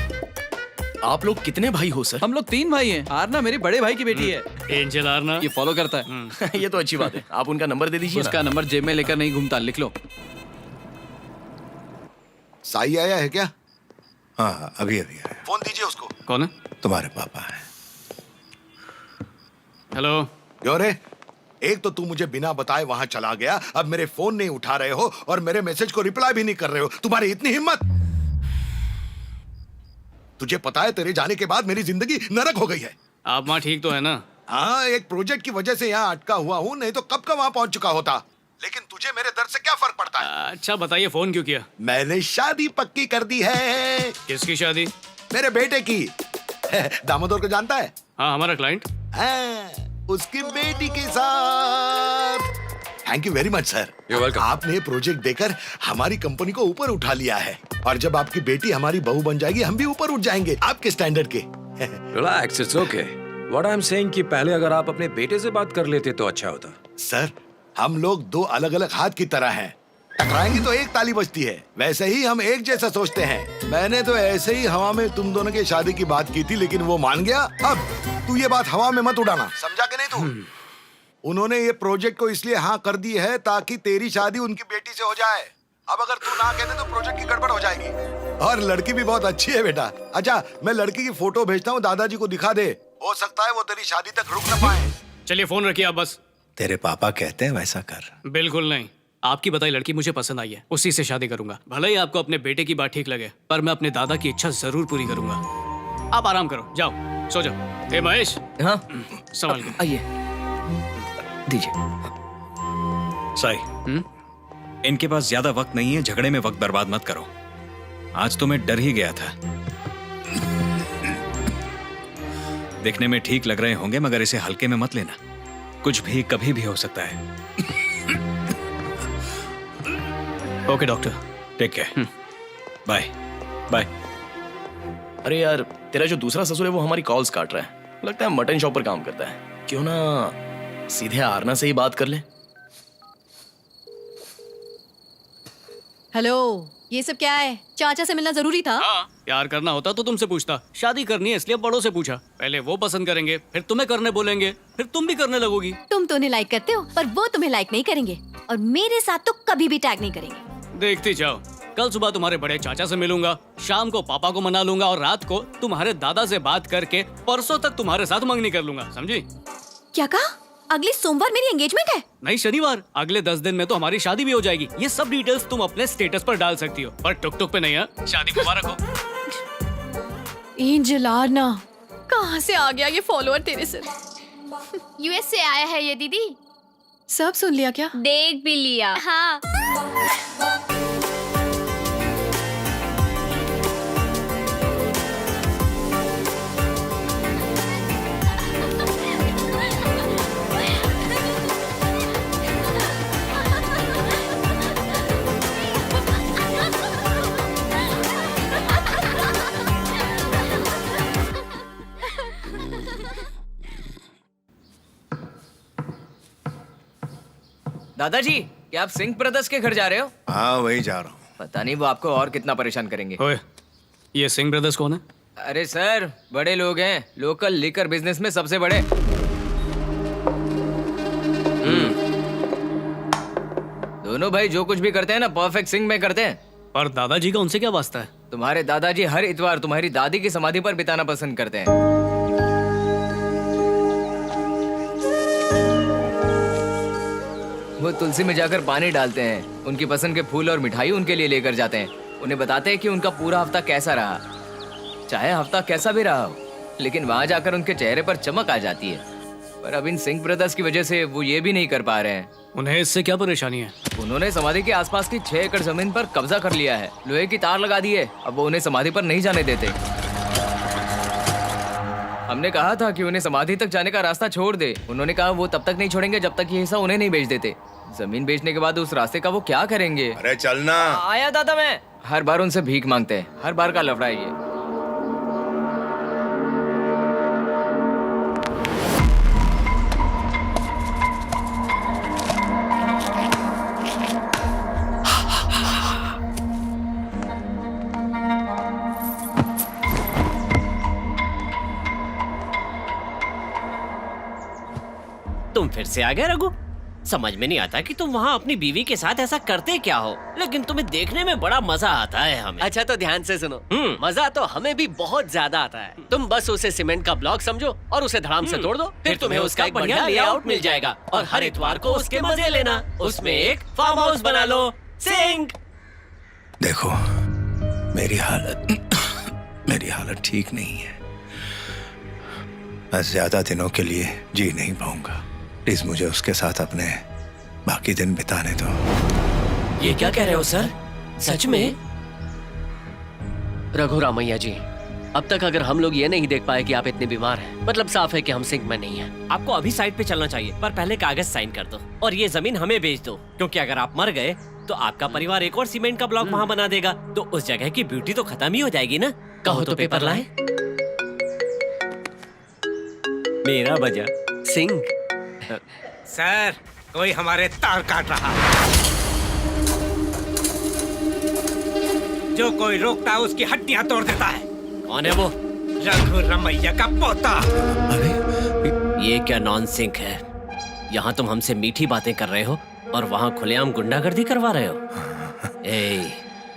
Speaker 8: आप लोग कितने भाई हो सर?
Speaker 13: हम लोग 3 भाई हैं। आरना मेरे बड़े भाई की बेटी है।
Speaker 3: एंजल आरना
Speaker 13: ये फॉलो करता है।
Speaker 8: ये तो अच्छी बात है। आप उनका नंबर दे दीजिए।
Speaker 13: उसका नंबर जेब में लेकर नहीं घूमता, लिख लो।
Speaker 11: साई आया है क्या?
Speaker 5: हाँ, अभी अभी आया।
Speaker 11: फोन दीजिए उसको।
Speaker 3: कौन है?
Speaker 5: तुम्हारे पापा है।
Speaker 3: हेलो।
Speaker 11: क्यों रे? एक तो तू मुझे बिना बताए वहां चला गया, अब मेरे फोन नहीं उठा रहे हो और मेरे मैसेज को रिप्लाई भी नहीं कर रहे हो। तुम्हारी इतनी हिम्मत? तुझे पता है तेरे जाने के बाद मेरी जिंदगी नरक हो गई है।
Speaker 3: आप वहाँ ठीक तो है ना?
Speaker 11: हाँ, एक प्रोजेक्ट की वजह से यहाँ अटका हुआ हूँ, नहीं तो कब का वहाँ पहुंच चुका होता। लेकिन तुझे मेरे दर्द से क्या फर्क पड़ता है?
Speaker 3: अच्छा बताइए, फोन क्यों किया?
Speaker 11: मैंने शादी पक्की कर दी है।
Speaker 3: किसकी शादी?
Speaker 11: मेरे बेटे की। दामोदर को जानता है?
Speaker 3: हाँ, हमारा क्लाइंट।
Speaker 11: उसकी बेटी के साथ। Thank you very much sir. आपने प्रोजेक्ट देकर हमारी कंपनी को ऊपर उठा लिया है, और जब आपकी बेटी हमारी बहू बन जाएगी हम भी ऊपर उठ जाएंगे आपके स्टैंडर्ड के।
Speaker 14: Relax, it's okay. What I am saying कि पहले अगर आप अपने बेटे से बात कर लेते तो अच्छा होता।
Speaker 11: सर, हम लोग 2 अलग अलग हाथ की तरह हैं। टकराएंगे तो एक ताली बजती है, वैसे ही हम एक जैसा सोचते हैं। मैंने तो ऐसे ही हवा में तुम दोनों की शादी की बात की थी, लेकिन वो मान गया। अब तू ये बात हवा में मत उड़ाना, समझा कि नहीं तू? उन्होंने ये प्रोजेक्ट को इसलिए हाँ कर दी है ताकि तेरी शादी उनकी बेटी से हो जाए। अब अगर तू ना कहते तो प्रोजेक्ट की गड़बड़ हो जाएगी। और लड़की भी बहुत अच्छी है बेटा। अच्छा, मैं लड़की की फोटो भेजता हूँ, दादाजी को दिखा दे, हो सकता है वो तेरी शादी तक रुक न पाए।
Speaker 3: चलिए फोन रखिए आप बस।
Speaker 5: तेरे पापा कहते हैं वैसा कर।
Speaker 3: बिल्कुल नहीं। आपकी बताई लड़की मुझे पसंद आई है, उसी से शादी करूंगा। भले ही आपको अपने बेटे की बात ठीक लगे, पर मैं अपने दादा की इच्छा जरूर पूरी करूंगा। आप आराम करो, जाओ सो जाओ। हे महेश।
Speaker 8: हाँ,
Speaker 3: संभाल के
Speaker 8: आइए।
Speaker 9: दीजिए।
Speaker 10: साई, इनके पास ज्यादा वक्त नहीं है, झगड़े में वक्त बर्बाद मत करो। आज तो मैं डर ही गया था। देखने में ठीक लग रहे होंगे मगर इसे हल्के में मत लेना, कुछ भी कभी भी हो सकता है।
Speaker 3: Okay doctor,
Speaker 10: take care, bye bye.
Speaker 8: अरे यार, तेरा जो दूसरा ससुर है वो हमारी कॉल्स काट रहा है, लगता है मटन शॉप पर काम करता है। क्यों ना सीधे आरना से ही बात कर ले।
Speaker 6: हेलो, ये सब क्या है? चाचा से मिलना जरूरी था?
Speaker 3: प्यार करना होता तो तुमसे पूछता, शादी करनी है इसलिए बड़ों से पूछा। पहले वो पसंद करेंगे, फिर तुम्हें करने बोलेंगे, फिर तुम भी करने लगोगी।
Speaker 6: तुम तो उन्हें लाइक करते हो पर वो तुम्हें लाइक नहीं करेंगे, और मेरे साथ तो कभी भी टैग नहीं करेंगे।
Speaker 3: देखती जाओ, कल सुबह तुम्हारे बड़े चाचा से मिलूंगा, शाम को पापा को मना लूंगा और रात को तुम्हारे दादा से बात करके परसों तक तुम्हारे साथ मंगनी कर लूंगा, समझी?
Speaker 6: क्या कहा? अगले सोमवार मेरी एंगेजमेंट है?
Speaker 3: नहीं, शनिवार। अगले 10 दिन में तो हमारी शादी भी हो जाएगी। ये सब डिटेल्स तुम अपने स्टेटस पर डाल सकती हो, पर टुक टुक पे नहीं है। शादी मुबारक हो।
Speaker 6: एंजल आरना, कहाँ से आ गया ये फॉलोअर तेरे सिर?
Speaker 2: यूएस से आया है ये दीदी।
Speaker 6: सब सुन लिया क्या?
Speaker 2: देख भी लिया। हाँ।
Speaker 9: दादाजी, क्या आप सिंह ब्रदर्स के घर जा रहे हो?
Speaker 5: हाँ, वही जा रहा हूँ।
Speaker 9: पता नहीं वो आपको और कितना परेशान करेंगे।
Speaker 3: ओए, ये सिंह ब्रदर्स कौन है?
Speaker 9: अरे सर, बड़े लोग हैं, लोकल लिकर बिजनेस में सबसे बड़े। दोनों भाई जो कुछ भी करते हैं ना, परफेक्ट सिंह में करते हैं।
Speaker 3: पर दादाजी का उनसे क्या वास्ता है?
Speaker 9: तुम्हारे दादाजी हर इतवार तुम्हारी दादी की समाधि पर बिताना पसंद करते हैं। वो तुलसी में जाकर पानी डालते हैं, उनकी पसंद के फूल और मिठाई उनके लिए लेकर जाते हैं, उन्हें बताते हैं कि उनका पूरा हफ्ता कैसा रहा, चाहे हफ्ता कैसा भी रहा हो, लेकिन वहां जाकर उनके चेहरे पर चमक आ जाती है। पर अब इन सिंह ब्रदर्स की वजह से वो ये भी नहीं कर पा रहे हैं।
Speaker 3: उन्हें इससे क्या परेशानी है?
Speaker 9: उन्होंने समाधि के आसपास की 6 एकड़ जमीन पर कब्जा कर लिया है, लोहे की तार लगा दी है, अब वो उन्हें समाधि पर नहीं जाने देते। हमने कहा था कि उन्हें समाधि तक जाने का रास्ता छोड़ दे, उन्होंने कहा वो तब तक नहीं छोड़ेंगे जब तक ये हिस्सा उन्हें नहीं बेच देते। जमीन बेचने के बाद उस रास्ते का वो क्या करेंगे?
Speaker 5: अरे चलना।
Speaker 9: आया दादा मैं। हर बार उनसे भीख मांगते हैं, हर बार का लफड़ा है ये।
Speaker 15: तुम फिर से आ गए रघु। समझ में नहीं आता कि तुम वहाँ अपनी बीवी के साथ ऐसा करते क्या हो, लेकिन तुम्हें देखने में बड़ा मजा आता है हमें।
Speaker 16: अच्छा तो ध्यान से सुनो, मजा तो हमें भी बहुत ज्यादा आता है। तुम बस उसे सीमेंट का ब्लॉक समझो और उसे धड़ाम से तोड़ दो, फिर तुम्हें उसका एक बढ़िया लेआउट मिल जाएगा और हर इतवार को उसके मजे लेना। उसमें एक फार्म हाउस बना लो। सिंह,
Speaker 5: देखो, मेरी हालत ठीक नहीं है। मैं ज्यादा दिनों के लिए जी नहीं पाऊंगा। प्लीज मुझे उसके साथ अपने बाकी दिन बिताने दो।
Speaker 16: ये क्या कह रहे हो सर? सच में? रघुरामैया जी, अब तक अगर हम लोग ये नहीं देख पाए कि आप इतने बीमार हैं, मतलब साफ है कि हम सिंक में नहीं हैं।
Speaker 15: आपको अभी साइट पे चलना चाहिए, पर पहले कागज साइन कर दो और ये जमीन हमें बेच दो, क्योंकि अगर आप मर गए तो आपका परिवार एक और सीमेंट का ब्लॉक वहाँ बना देगा, तो उस जगह की ब्यूटी तो खत्म ही हो जाएगी ना।
Speaker 16: कहो तो पेपर लाए।
Speaker 15: मेरा बजा।
Speaker 16: सिंह
Speaker 17: सर, कोई हमारे तार काट रहा है। जो कोई रोकता है उसकी हड्डियां तोड़ देता है।
Speaker 15: कौन है वो?
Speaker 17: रघुरामैया का पोता।
Speaker 15: ये क्या नॉनसेंस है? यहाँ तुम हमसे मीठी बातें कर रहे हो और वहाँ खुलेआम गुंडागर्दी करवा रहे हो।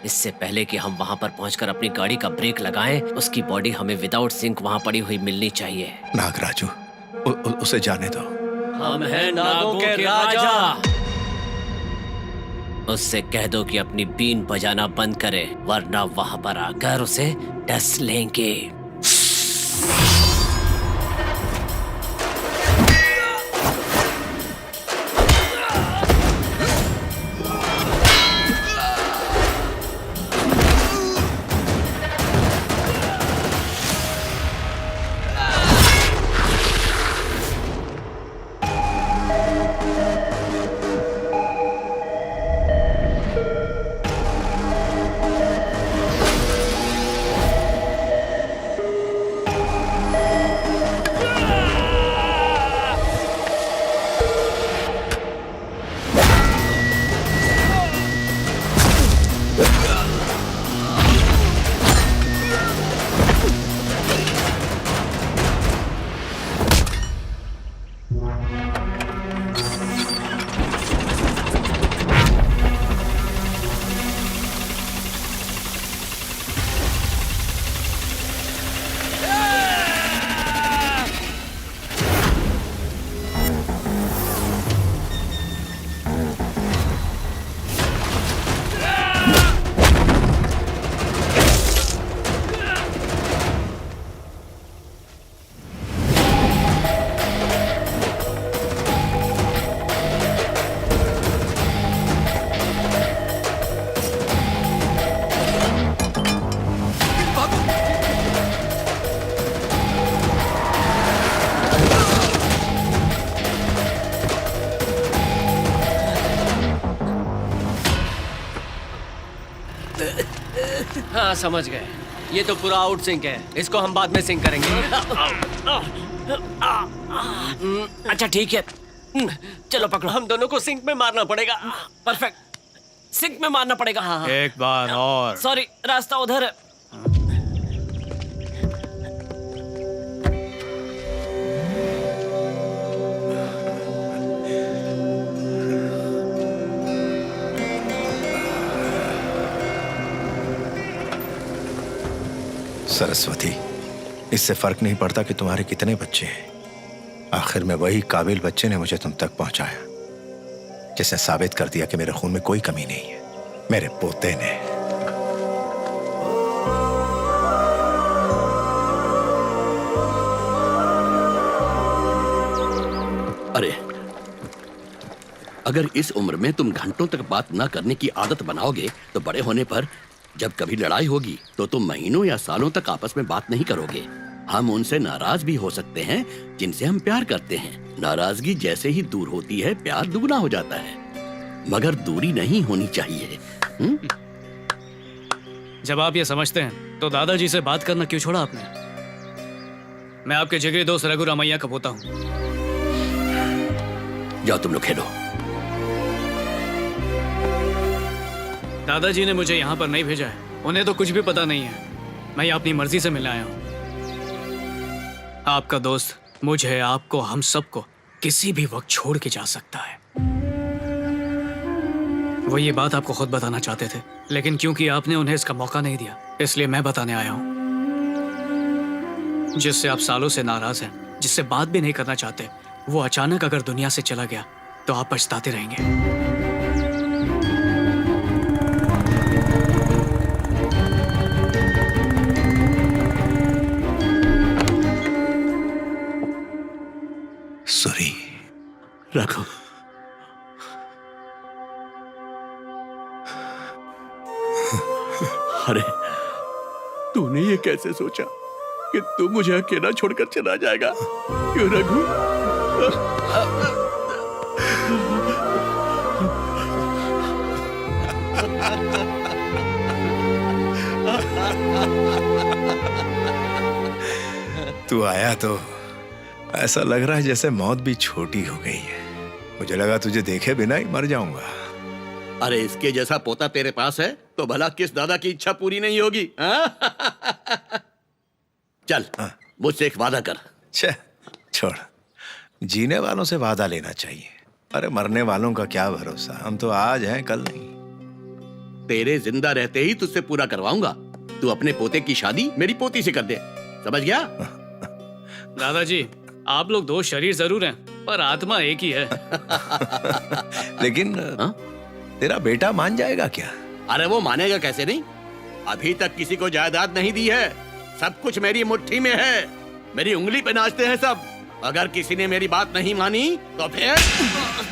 Speaker 15: इससे पहले कि हम वहाँ पर पहुँचकर अपनी गाड़ी का ब्रेक लगाएं, उसकी बॉडी हमें विदाउट सिंक वहाँ पड़ी हुई मिलनी चाहिए।
Speaker 5: नागराजू, उसे जाने दो।
Speaker 15: हम हैं नागों के राजा। उससे कह दो कि अपनी बीन बजाना बंद करे, वरना वहां पर आकर उसे डस लेंगे।
Speaker 16: हाँ समझ गए, ये तो पूरा आउट सिंक है, इसको हम बाद में सिंक करेंगे।
Speaker 15: अच्छा ठीक है,
Speaker 16: चलो पकड़ो, हम दोनों को सिंक में मारना पड़ेगा।
Speaker 15: परफेक्ट, सिंक में मारना पड़ेगा।
Speaker 16: हाँ।
Speaker 3: एक बार और।
Speaker 15: सॉरी, रास्ता उधर है।
Speaker 5: सरस्वती, इससे फर्क नहीं पड़ता कि तुम्हारे कितने बच्चे हैं, आखिर में वही काबिल बच्चे ने मुझे तुम तक पहुंचाया, जिसने साबित कर दिया कि मेरे खून में कोई कमी नहीं है, मेरे पोते ने।
Speaker 18: अरे अगर इस उम्र में तुम घंटों तक बात ना करने की आदत बनाओगे तो बड़े होने पर जब कभी लड़ाई होगी तो तुम महीनों या सालों तक आपस में बात नहीं करोगे। हम उनसे नाराज भी हो सकते हैं जिनसे हम प्यार करते हैं। नाराजगी जैसे ही दूर होती है प्यार दुगना हो जाता है, मगर दूरी नहीं होनी चाहिए।
Speaker 3: जब आप ये समझते हैं तो दादाजी से बात करना क्यों छोड़ा आपने? मैं आपके जिगरी दोस्त रघु रामैया का पोता हूँ।
Speaker 18: जाओ तुम लोग खेलो।
Speaker 3: दादाजी ने मुझे यहाँ पर नहीं भेजा है, उन्हें तो कुछ भी पता नहीं है। मैं अपनी मर्जी से मिलने आया हूँ। आपका दोस्त मुझे, आपको, हम सबको किसी भी वक्त छोड़ के जा सकता है। वो ये बात आपको खुद बताना चाहते थे, लेकिन क्योंकि आपने उन्हें इसका मौका नहीं दिया, इसलिए मैं बताने आया हूँ। जिससे आप सालों से नाराज हैं, जिससे बात भी नहीं करना चाहते, वो अचानक अगर दुनिया से चला गया तो आप पछताते रहेंगे।
Speaker 5: सूरी,
Speaker 18: रखो। अरे तूने ये कैसे सोचा कि तू मुझे अकेला छोड़कर चला जाएगा? क्यों रघु?
Speaker 5: तू आया तो ऐसा लग रहा है जैसे मौत भी छोटी हो गई है। मुझे लगा तुझे देखे बिना ही मर जाऊंगा।
Speaker 18: अरे इसके जैसा पोता तेरे पास है तो भला किस दादा की इच्छा पूरी नहीं होगी? चल मुझसे एक वादा कर।
Speaker 5: छोड़, जीने वालों से वादा लेना चाहिए। अरे मरने वालों का क्या भरोसा, हम तो आज हैं कल नहीं।
Speaker 18: तेरे जिंदा रहते ही तुझसे पूरा करवाऊंगा। तू अपने पोते की शादी मेरी पोती से कर दे, समझ गया?
Speaker 3: दादाजी, आप लोग दो शरीर जरूर हैं, पर आत्मा एक ही है।
Speaker 5: लेकिन तेरा बेटा मान जाएगा क्या?
Speaker 18: अरे वो मानेगा कैसे नहीं? अभी तक किसी को जायदाद नहीं दी है, सब कुछ मेरी मुट्ठी में है। मेरी उंगली पे नाचते हैं सब। अगर किसी ने मेरी बात नहीं मानी तो फिर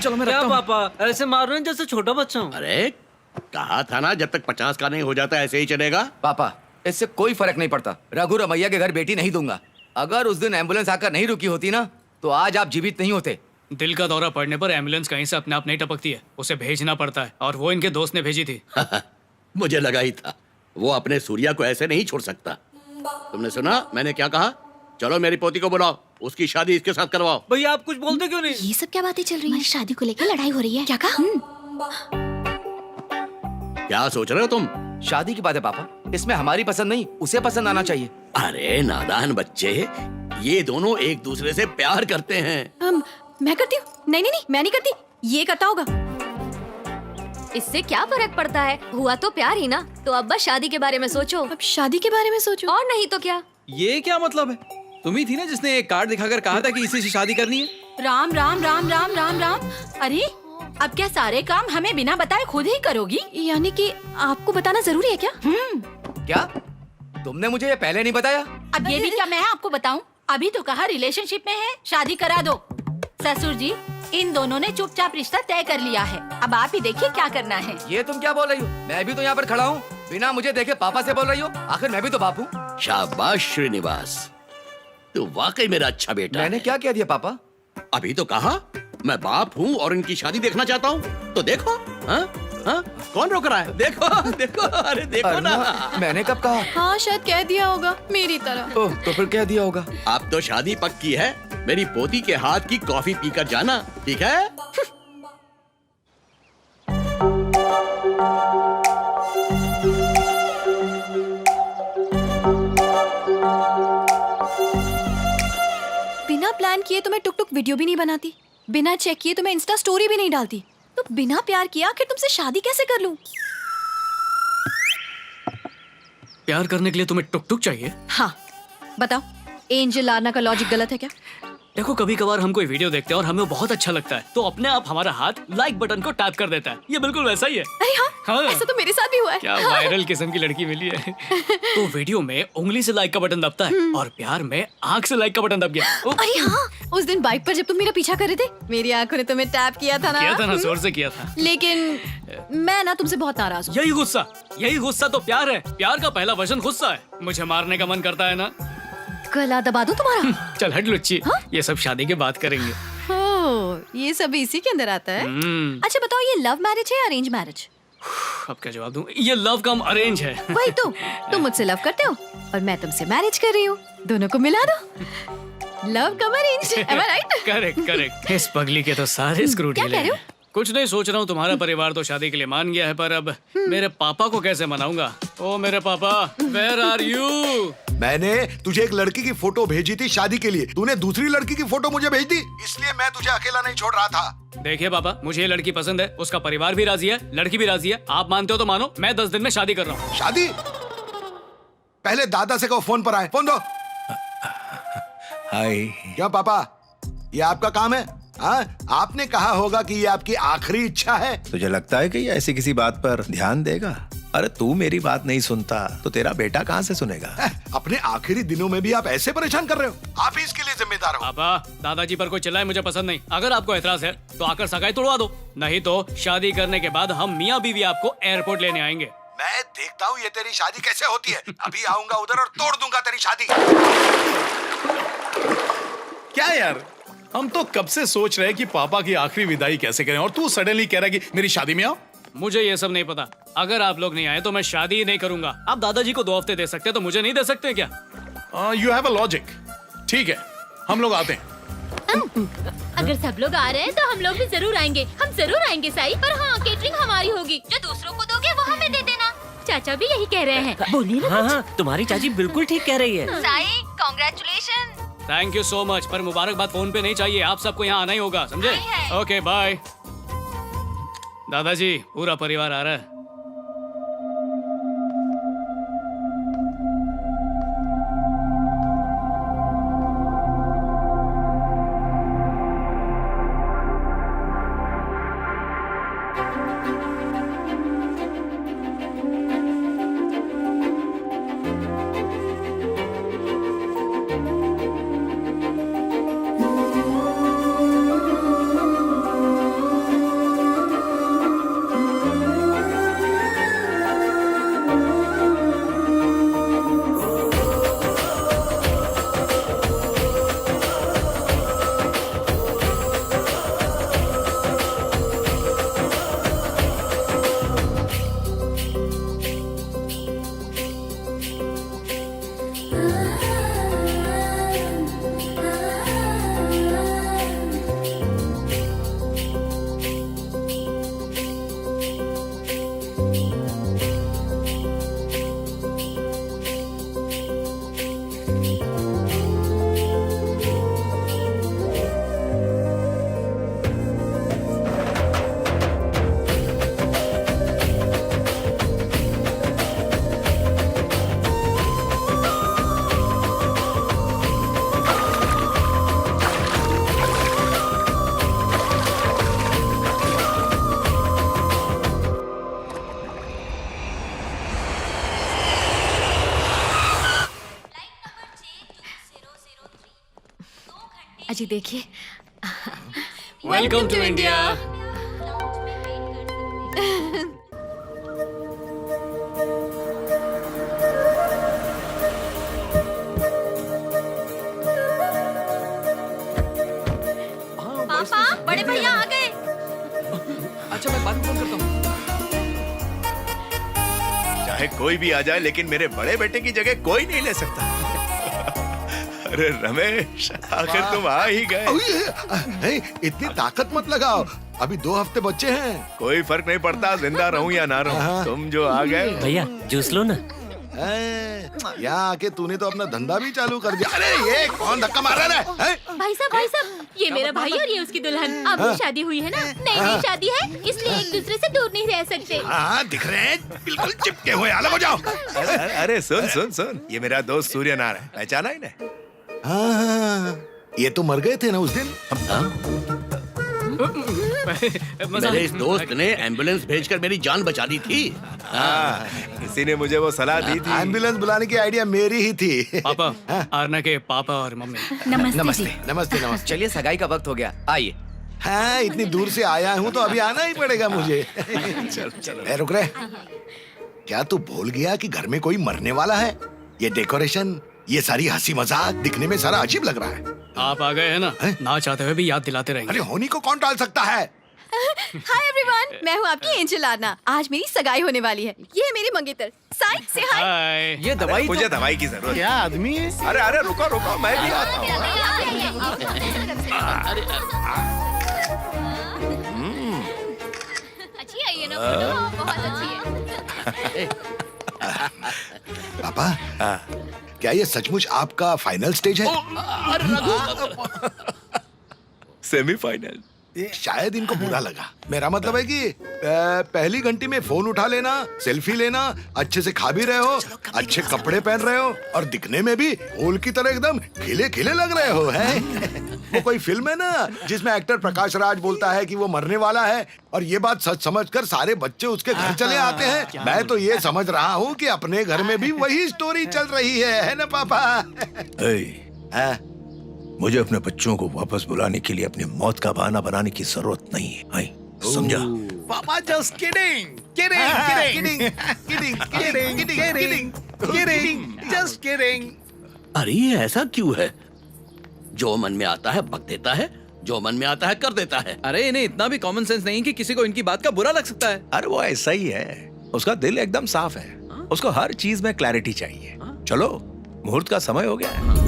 Speaker 9: चलो मैं रखता हूं। पापा ऐसे मार रहे हैं जैसे छोटा बच्चा हूं।
Speaker 18: अरे कहा था ना, जब तक 50 का नहीं हो जाता ऐसे ही चलेगा।
Speaker 9: पापा इससे कोई फर्क नहीं पड़ता, रघु रमैया के घर बेटी नहीं दूंगा। अगर उस दिन एम्बुलेंस आकर नहीं रुकी होती ना तो आज आप जीवित नहीं होते।
Speaker 3: दिल का दौरा पड़ने पर एम्बुलेंस कहीं से अपने आप नहीं टपकती है, उसे भेजना पड़ता है, और वो इनके दोस्त ने भेजी थी।
Speaker 18: मुझे लगा ही था, वो अपने सूर्या को ऐसे नहीं छोड़ सकता। तुमने सुना मैंने क्या कहा? चलो मेरी पोती को बुलाओ, उसकी शादी इसके साथ करवाओ।
Speaker 9: भैया आप कुछ बोलते क्यों नहीं?
Speaker 6: ये सब क्या बातें चल रही हैं? शादी को लेकर लड़ाई हो रही है। क्या कहा?
Speaker 18: क्या सोच रहे हो तुम?
Speaker 9: शादी की बात है पापा, इसमें हमारी पसंद नहीं उसे पसंद आना चाहिए।
Speaker 18: अरे नादान बच्चे, ये दोनों एक दूसरे से प्यार करते हैं।
Speaker 6: मैं करती हूँ? नहीं नहीं नहीं, मैं नहीं करती, ये करता होगा। इससे क्या फर्क पड़ता है, हुआ तो प्यार ही ना। तो अब बस शादी के बारे में सोचो। अब शादी के बारे में सोचो, और नहीं तो क्या।
Speaker 13: ये क्या मतलब है? तुम ही थी ना जिसने एक कार्ड दिखाकर कहा था कि इसी से शादी करनी है।
Speaker 1: राम राम राम राम राम राम। अरे अब क्या सारे काम हमें बिना बताए खुद ही करोगी?
Speaker 6: यानी कि आपको बताना जरूरी है क्या?
Speaker 9: क्या तुमने मुझे ये पहले नहीं बताया?
Speaker 1: अब ये भी क्या मैं आपको बताऊं? अभी तो कहा रिलेशनशिप में है, शादी करा दो। ससुर जी, इन दोनों ने चुपचाप रिश्ता तय कर लिया है, अब आप ही देखिए क्या करना है।
Speaker 9: ये तुम क्या बोल रही हो? मैं भी तो यहाँ पर खड़ा हूँ, बिना मुझे देखे पापा से बोल रही हो। आखिर मैं भी तो बाप हूँ।
Speaker 18: शाबाश श्रीनिवास, तू वाकई मेरा अच्छा बेटा।
Speaker 9: मैंने क्या कह दिया पापा?
Speaker 18: अभी तो कहा मैं बाप हूँ और इनकी शादी देखना चाहता हूँ, तो देखो। हाँ? कौन रोक रहा है? देखो देखो, अरे देखो ना।
Speaker 7: मैंने कब कहा?
Speaker 6: हाँ शायद कह दिया होगा मेरी तरह।
Speaker 7: ओह, तो फिर क्या दिया होगा?
Speaker 18: अब तो शादी पक्की है। मेरी पोती के हाथ की कॉफी पीकर जाना, ठीक है?
Speaker 6: बिना प्लान किए तो मैं टुक टुक वीडियो भी नहीं बनाती, बिना चेक किए तो मैं इंस्टा स्टोरी भी नहीं डालती, तो बिना प्यार किए आखिर तुमसे शादी कैसे कर लूं?
Speaker 3: प्यार करने के लिए तुम्हें टुक टुक चाहिए?
Speaker 6: हाँ बताओ, एंजल लाना का लॉजिक गलत है क्या?
Speaker 3: देखो कभी कभार हम कोई वीडियो देखते हैं और हमें बहुत अच्छा लगता है तो अपने आप हमारा हाथ लाइक बटन को टैप कर देता है। ये बिल्कुल वैसा ही है।
Speaker 6: अरे हाँ, ऐसा तो मेरे साथ भी हुआ है।
Speaker 3: क्या वायरल किस्म की लड़की मिली है। तो वीडियो में उंगली से लाइक का बटन दबता है और प्यार में आंख से लाइक का बटन दब गया।
Speaker 6: अरे हाँ, उस दिन बाइक पर जब तुम मेरा पीछा कर रहे थे, मेरी आंखों ने तुम्हें टैप किया था ना?
Speaker 3: जोर से किया था।
Speaker 6: लेकिन मैं ना तुमसे बहुत नाराज हूँ।
Speaker 3: यही गुस्सा तो प्यार है। प्यार का पहला वर्जन गुस्सा है। मुझे मारने का मन करता है ना।
Speaker 6: गला दबा दूं तुम्हारा?
Speaker 3: चल हट लुच्ची। ये सब शादी के बाद करेंगे।
Speaker 6: ये सब इसी के अंदर आता है। अच्छा बताओ, ये लव मैरिज है या अरेंज मैरिज?
Speaker 3: अब क्या जवाब दूं? ये लव कम अरेंज है।
Speaker 6: वही तो, तुम मुझसे लव करते हो और मैं तुमसे मैरिज कर रही हूँ, दोनों को मिला दो। Love come arrange, am I right?
Speaker 3: Correct. इस पगली के तो सारे स्क्रू ढीले हैं। कुछ नहीं, सोच रहा हूँ तुम्हारा परिवार तो शादी के लिए मान गया है, पर अब मेरे पापा को कैसे मनाऊंगा? ओ मेरे पापा, वेयर आर यू?
Speaker 11: मैंने तुझे एक लड़की की फोटो भेजी थी शादी के लिए, तूने दूसरी लड़की की फोटो मुझे भेज दी, इसलिए मैं तुझे अकेला नहीं छोड़ रहा था।
Speaker 3: देखिए पापा, मुझे ये लड़की पसंद है, उसका परिवार भी राजी है, लड़की भी राजी है। आप मानते हो तो मानो, मैं 10 दिन में शादी कर रहा हूँ।
Speaker 11: शादी? पहले दादा से कहो फोन पर आए। फोन दो।
Speaker 5: हाय।
Speaker 11: क्यों पापा, ये आपका काम है? हाँ, आपने कहा होगा कि ये आपकी आखिरी इच्छा है।
Speaker 5: तुझे लगता है कि ये ऐसी किसी बात पर ध्यान देगा? अरे तू मेरी बात नहीं सुनता तो तेरा बेटा कहाँ से सुनेगा?
Speaker 11: अपने आखिरी दिनों में भी आप ऐसे परेशान कर रहे हो? आप ही इसके लिए जिम्मेदार हो।
Speaker 3: पापा, दादाजी पर कोई चिल्लाए मुझे पसंद नहीं। अगर आपको एतराज है तो आकर सगाई तोड़वा दो, नहीं तो शादी करने के बाद हम मियाँ बीवी आपको एयरपोर्ट लेने आएंगे।
Speaker 11: मैं देखता हूँ ये तेरी शादी कैसे होती है। अभी आऊंगा उधर और तोड़ दूंगा तेरी शादी।
Speaker 12: क्या यार, हम तो कब से सोच रहे हैं कि पापा की आखिरी विदाई कैसे करें और तू सडनली कह रहा है कि मेरी शादी में आओ।
Speaker 3: मुझे ये सब नहीं पता। अगर आप लोग नहीं आए तो मैं शादी ही नहीं करूंगा। आप दादाजी को 2 हफ्ते दे सकते हैं तो मुझे नहीं दे सकते क्या?
Speaker 12: You have a logic. ठीक है, हम लोग आते हैं।
Speaker 2: अगर सब लोग आ रहे हैं तो हम लोग भी जरूर आएंगे। हम जरूर आएंगे साई, पर हाँ केटरिंग हमारी होगी। जो दूसरों को दोगे वो हमें दे देना। चाचा भी यही कह रहे हैं। बोलिए ना।
Speaker 15: हाँ, तुम्हारी चाची बिल्कुल ठीक कह रही है।
Speaker 6: Sai, congratulation.
Speaker 3: Thank you so much, पर मुबारकबाद फोन पे नहीं चाहिए। आप सबको यहाँ आना ही होगा, समझे? Okay bye. दादाजी, पूरा परिवार आ रहा है।
Speaker 6: अजी देखिए,
Speaker 3: वेलकम टू इंडिया।
Speaker 6: पापा, बड़े भैया आ गए।
Speaker 13: अच्छा मैं बाद में फोन करता हूँ।
Speaker 5: चाहे कोई भी आ जाए, लेकिन मेरे बड़े बेटे की जगह कोई नहीं ले सकता। अरे रमेश, आखिर तुम आ ही गए।
Speaker 11: इतनी ताकत मत लगाओ, अभी 2 हफ्ते बच्चे हैं।
Speaker 5: कोई फर्क नहीं पड़ता जिंदा रहूं या ना रहूं, तुम जो आ गए।
Speaker 15: भैया जूस लो ना।
Speaker 11: यहाँ आके तूने तो अपना धंधा भी चालू कर दिया। अरे ये कौन धक्का मार रहा है?
Speaker 2: भाई साहब, ये मेरा भाई और ये उसकी दुल्हन। अब शादी हुई है ना, नई शादी है, इसलिए एक दूसरे से दूर नहीं रह सकते।
Speaker 5: हाँ दिख रहे हैं, बिल्कुल चिपके हुए। अलग हो जाओ। अरे सुन सुन सुन, ये मेरा दोस्त सूर्य नारायण, पहचाना इन्हें?
Speaker 11: हाँ, ये तो मर गए थे ना उस दिन।
Speaker 18: मेरे इस दोस्त ने एम्बुलेंस भेजकर मेरी जान बचा दी थी।
Speaker 5: हाँ, किसी ने मुझे वो सलाह दी थी।
Speaker 11: एम्बुलेंस बुलाने की आइडिया मेरी ही थी।
Speaker 3: पापा, आरना के पापा और मम्मी।
Speaker 1: नमस्ते
Speaker 11: नमस्ते नमस्ते नमस्ते।
Speaker 9: चलिए सगाई का वक्त हो गया, आइए।
Speaker 11: हाँ, इतनी दूर से आया हूँ तो अभी आना ही पड़ेगा मुझे।
Speaker 5: चल चलो।
Speaker 11: रुक रहे, क्या तू भूल गया कि घर में कोई मरने वाला है? ये डेकोरेशन, ये सारी हंसी मजाक दिखने में सारा अजीब लग रहा है।
Speaker 3: आप आ गए हैं ना चाहते हुए भी याद दिलाते रहेंगे।
Speaker 11: अरे होनी को कौन टाल सकता है?
Speaker 6: हाय एवरीवन, मैं हूँ आपकी एंजल आरना। आज मेरी सगाई होने वाली है। ये है मेरी मंगेतर। साई से हाय।
Speaker 9: ये दवाई
Speaker 5: मुझे दवाई की जरूरत।
Speaker 7: क्या आदमी है?
Speaker 5: अरे अरे रुको रुको, मैं भी आता हूँ।
Speaker 2: अच्छी आई है ना फोटो, बहुत अच्छी है।
Speaker 11: पापा, क्या ये सचमुच आपका फाइनल स्टेज है?
Speaker 5: सेमीफाइनल।
Speaker 11: शायद इनको बुरा लगा। मेरा मतलब है कि पहली घंटी में फोन उठा लेना, सेल्फी लेना, अच्छे से खा भी रहे हो, अच्छे कपड़े पहन रहे हो और दिखने में भी फूल की तरह एकदम खिले खिले लग रहे हो, हैं? वो कोई फिल्म है ना जिसमें एक्टर प्रकाश राज बोलता है कि वो मरने वाला है और ये बात सच समझकर सारे बच्चे उसके घर चले आते हैं। मैं तो ये समझ रहा हूँ कि अपने घर में भी वही स्टोरी चल रही है ना पापा?
Speaker 5: मुझे अपने बच्चों को वापस बुलाने के लिए अपनी मौत का बहाना बनाने की जरूरत नहीं है। समझा?
Speaker 7: पापा just kidding, kidding, just kidding.
Speaker 18: अरे ये ऐसा क्यों है? जो मन में आता है बक देता है, जो मन में आता है कर देता है।
Speaker 13: अरे इन्हें इतना भी कॉमन सेंस नहीं कि किसी को इनकी बात का बुरा लग सकता है।
Speaker 5: अरे वो ऐसा ही है, उसका दिल एकदम साफ है, उसको हर चीज में क्लैरिटी चाहिए। चलो मुहूर्त का समय हो गया है।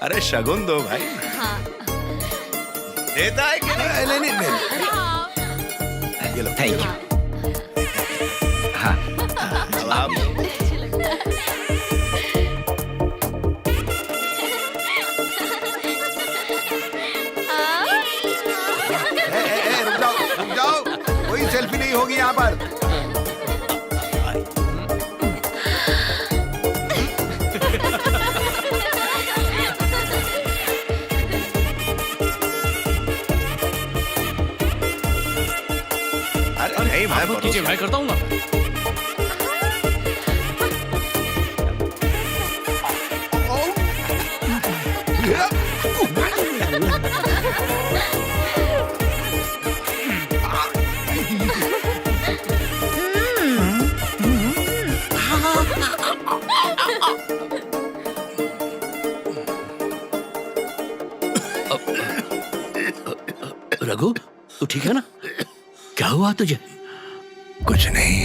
Speaker 5: अरे शगुन दो भाई। देता है कि नहीं? नहीं। ये लो।
Speaker 9: Thank you. हाँ,
Speaker 5: आप
Speaker 11: रुक जाओ, कोई सेल्फी नहीं होगी यहाँ पर।
Speaker 5: अरे नहीं भाई,
Speaker 3: कीजिए, मैं करता हूँ ना।
Speaker 18: रघु, तू ठीक है ना? क्या हुआ तुझे?
Speaker 5: कुछ नहीं।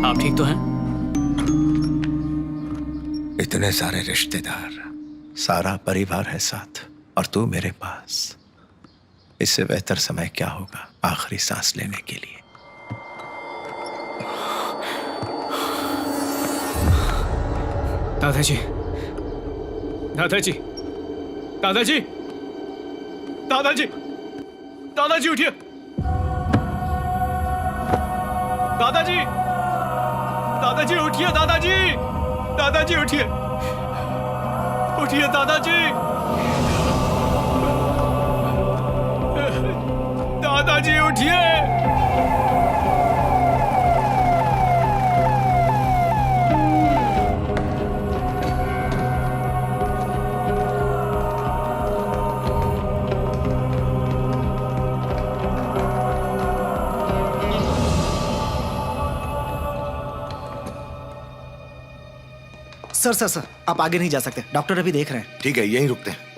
Speaker 3: आप ठीक तो हैं?
Speaker 5: इतने सारे रिश्तेदार, सारा परिवार है साथ और तू मेरे पास। इससे बेहतर समय क्या होगा आखिरी सांस लेने के लिए?
Speaker 3: दादाजी, दादाजी, दादाजी, दादाजी, दादाजी उठिए। दादाजी, दादाजी उठिए। दादाजी, दादाजी उठिए, उठिए दादाजी, दादाजी उठिए।
Speaker 7: सर आप आगे नहीं जा सकते, डॉक्टर अभी देख रहे हैं।
Speaker 11: ठीक है, यहीं रुकते हैं।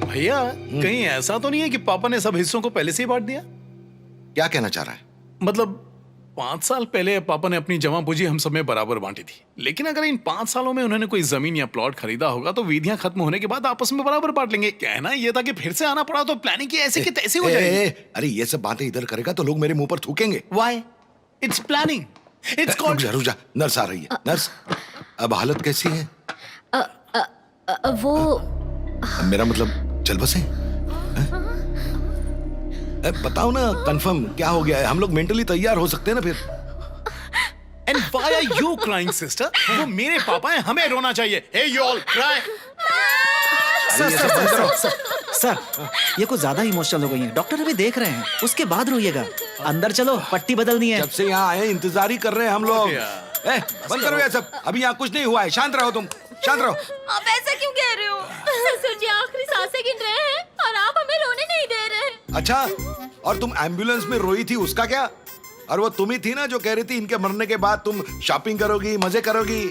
Speaker 12: भैया कहीं ऐसा तो नहीं है कि पापा ने सब हिस्सों को पहले से ही बांट दिया?
Speaker 11: क्या कहना चाह रहा है?
Speaker 12: मतलब 5 साल पहले पापा ने अपनी जमा पूंजी हम सब में बराबर बांटी थी, लेकिन अगर इन 5 सालों में उन्होंने कोई जमीन या प्लॉट खरीदा होगा तो विधियां खत्म होने के बाद आपस में बराबर बांट लेंगे। कहना ये था कि फिर से आना पड़ा तो प्लानिंग की ऐसे की तैसे हो जाएगी।
Speaker 11: अरे ये सब बातें इधर करेगा तो लोग मेरे मुंह पर थूकेंगे।
Speaker 12: Why? It's planning, it's called.
Speaker 11: रुक जा, नर्स आ रही है। नर्स, अब हालत कैसी है?
Speaker 6: वो
Speaker 11: मेरा मतलब चल बसे। बताओ ना कंफर्म क्या हो गया है, हम लोग मेंटली तैयार हो सकते हैं ना फिर।
Speaker 12: And why are you crying, sister? वो मेरे पापा हैं, हमें रोना चाहिए। Hey, you all cry.
Speaker 7: Sir ये कुछ ज्यादा इमोशनल हो गई हैं। डॉक्टर अभी देख रहे हैं, उसके बाद रोइएगा। अंदर चलो, पट्टी बदलनी है।
Speaker 11: जब से यहाँ आए इंतजार ही कर रहे हैं हम लोग। बंद करो ये सब, अभी यहाँ कुछ नहीं हुआ है। शांत रहो तुम, शांत रहो।
Speaker 2: आप ऐसा क्यों कह रहे हो? ससुर जी आखिरी सांसें गिन रहे हैं और आप हमें रोने नहीं दे रहे।
Speaker 11: अच्छा, और तुम एम्बुलेंस में रोई थी, उसका क्या? और वो तुम ही थी ना जो कह रही थी इनके मरने के बाद तुम शॉपिंग करोगी, मजे करोगी।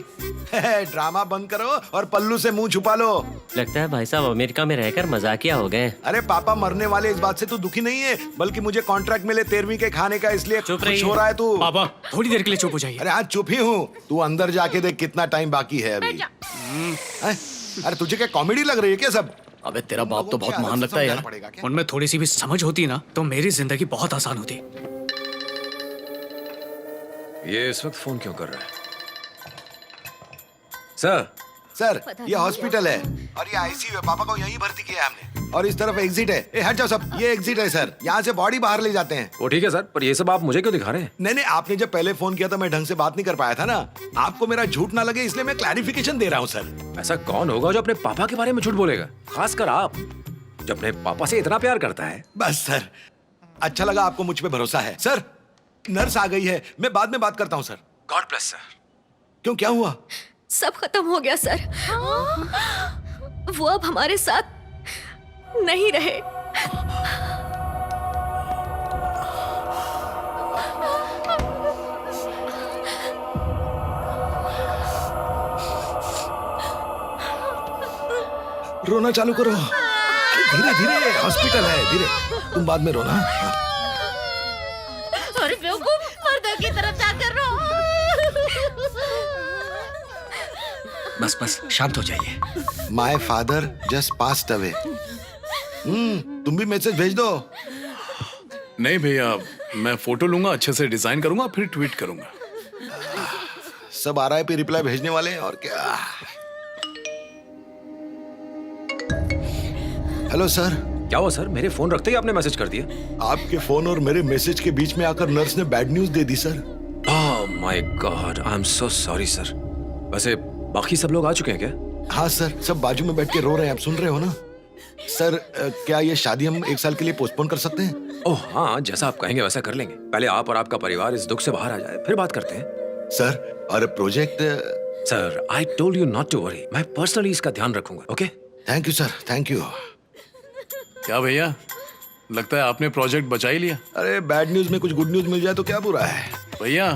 Speaker 11: ड्रामा बंद करो और पल्लू से मुंह छुपा लो।
Speaker 15: लगता है भाई साहब अमेरिका में रहकर मजाकिया हो गए।
Speaker 11: अरे पापा मरने वाले, इस बात से तू दुखी नहीं है, बल्कि मुझे कॉन्ट्रैक्ट मिले 13वीं के खाने का, इसलिए खुश हो रहा है तू।
Speaker 3: पापा थोड़ी देर के लिए चुप हो जाइए।
Speaker 11: अरे आज चुप ही हूँ, तू अंदर जाके देख कितना टाइम बाकी है अभी। अरे तुझे क्या कॉमेडी लग रही है क्या सब?
Speaker 8: अबे तेरा बाप तो बहुत महान लगता है यार।
Speaker 3: उनमें थोड़ी सी भी समझ होती ना तो मेरी जिंदगी बहुत आसान होती।
Speaker 14: ये इस वक्त फोन क्यों कर रहा है? सर,
Speaker 11: ये हॉस्पिटल है और ये आईसीयू है। पापा को यहीं भर्ती किया है हमने, और इस तरफ एग्जिट है। हट जाओ सब, ये एग्जिट है सर, यहाँ से बॉडी बाहर ले जाते हैं।
Speaker 14: वो ठीक है सर, पर ये सब आप मुझे क्यों दिखा रहे हैं?
Speaker 11: नहीं, आपने जब पहले फोन किया था मैं ढंग से बात नहीं कर पाया था ना, आपको मेरा झूठ ना लगे इसलिए मैं क्लैरिफिकेशन दे रहा हूँ सर।
Speaker 14: ऐसा कौन होगा जो अपने पापा के बारे में झूठ बोलेगा, खासकर आप जो अपने पापा से इतना प्यार करता है।
Speaker 11: बस सर, अच्छा लगा आपको मुझ पे भरोसा है। सर, नर्स आ गई है, मैं बाद में बात करता हूँ सर।
Speaker 14: God bless sir.
Speaker 11: क्यों, क्या हुआ?
Speaker 6: सब खत्म हो गया सर। वो अब हमारे साथ नहीं रहे।
Speaker 11: रोना चालू करो, धीरे धीरे, हॉस्पिटल है, धीरे। तुम बाद में रोना।
Speaker 2: अरे बेवकूफ, मर्दों की तरफ जाकर रो।
Speaker 3: बस बस शांत हो जाइए।
Speaker 11: My father just passed away. तुम भी मैसेज भेज दो।
Speaker 12: नहीं भैया, मैं फोटो लूंगा, अच्छे से डिजाइन करूंगा, फिर ट्वीट करूंगा।
Speaker 11: सब आ रहा है, फिर रिप्लाई भेजने वाले हैं, और क्या। Hello sir.
Speaker 14: क्या हुआ सर, मेरे फोन रखते ही आपने मैसेज कर दिया?
Speaker 11: आपके फोन और मेरे मैसेज के बीच में आकर नर्स ने bad news they the sir.
Speaker 14: Oh my God, I am so sorry sir. वैसे बाकी सब लोग आ चुके हैं क्या?
Speaker 11: हाँ सर, सब बाजू में बैठ के रो रहे हैं, आप सुन रहे हो ना? सर, क्या ये शादी हम 1 साल के लिए पोस्टपोन कर सकते हैं?
Speaker 14: ओह हाँ, जैसा आप कहेंगे वैसा कर लेंगे। पहले आप और आपका परिवार इस दुख से बाहर आ जाए, फिर बात करते हैं।
Speaker 11: सर, और project?
Speaker 14: Sir, I told you not to worry, मैं पर्सनली इसका ध्यान रखूंगा। Okay?
Speaker 11: Thank you sir, thank you.
Speaker 12: क्या भैया, लगता है आपने प्रोजेक्ट बचा ही लिया।
Speaker 11: अरे बैड न्यूज में कुछ गुड न्यूज मिल जाए तो क्या बुरा है।
Speaker 12: भैया,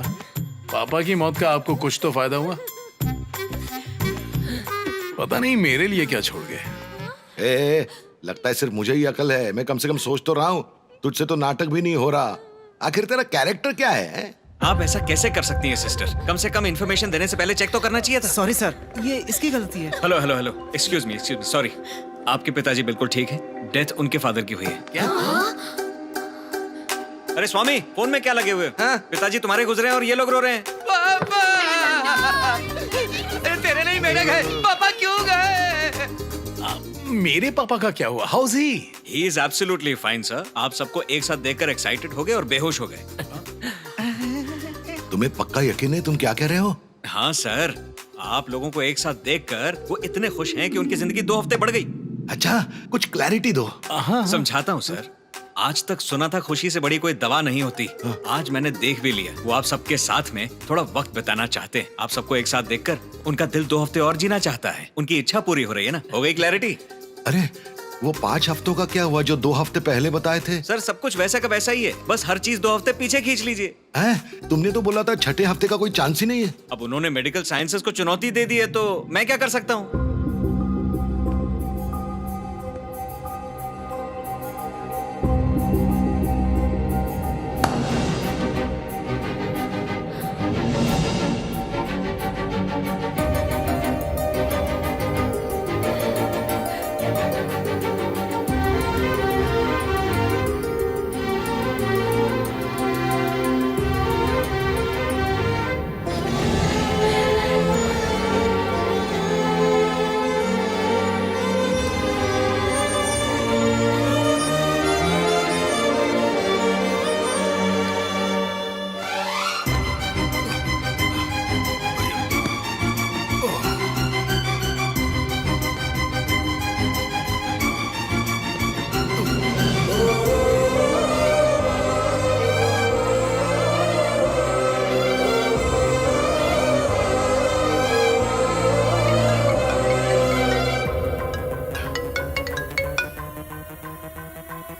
Speaker 12: पापा की मौत का आपको कुछ तो फायदा हुआ। पता नहीं मेरे लिए क्या छोड़ गए।
Speaker 11: लगता है सिर्फ मुझे ही अकल है, मैं कम से कम सोच तो रहा हूँ। तुझसे तो नाटक भी नहीं हो रहा। आखिर तेरा कैरेक्टर क्या है?
Speaker 3: आप ऐसा कैसे कर सकती हैं सिस्टर? कम से कम इन्फॉर्मेशन देने से पहले चेक तो करना चाहिए था।
Speaker 7: सॉरी सर, ये इसकी गलती है।
Speaker 3: Hello hello hello, excuse me, sorry. आपके पिताजी बिल्कुल ठीक है, डेथ उनके फादर की हुई है। क्या? अरे स्वामी, फोन में क्या लगे हुए? पिताजी तुम्हारे गुजरे हैं और ये लोग रो रहे हैं।
Speaker 9: पापा! तेरे नहीं मेरे गए, पापा क्यों गए?
Speaker 12: मेरे पापा का क्या हुआ? How is he?
Speaker 3: He is absolutely fine sir. आप सबको एक साथ देखकर एक्साइटेड हो गए और बेहोश हो गए।
Speaker 11: तुम्हें पक्का यकीन है तुम क्या कह रहे हो?
Speaker 3: हाँ सर, आप लोगों को एक साथ देखकर वो इतने खुश हैं कि उनकी जिंदगी 2 हफ्ते बढ़ गई।
Speaker 11: अच्छा, कुछ क्लैरिटी दो।
Speaker 3: समझाता हूँ सर। आज तक सुना था खुशी से बड़ी कोई दवा नहीं होती। आज मैंने देख भी लिया। वो आप सबके साथ में थोड़ा वक्त बिताना चाहते हैं। आप सबको एक साथ देखकर उनका दिल 2 हफ्ते और जीना चाहता है। उनकी इच्छा पूरी हो रही है ना। हो गई क्लैरिटी?
Speaker 11: अरे वो 5 हफ्तों का क्या हुआ जो 2 हफ्ते पहले बताए थे?
Speaker 10: सर सब कुछ वैसा का वैसा ही है, बस हर चीज 2 हफ्ते पीछे खींच लीजिए।
Speaker 11: हैं? तुमने तो बोला था 6ठे हफ्ते का कोई चांस ही नहीं है।
Speaker 10: अब उन्होंने मेडिकल साइंसेस को चुनौती दे दी है तो मैं क्या कर सकता हूँ?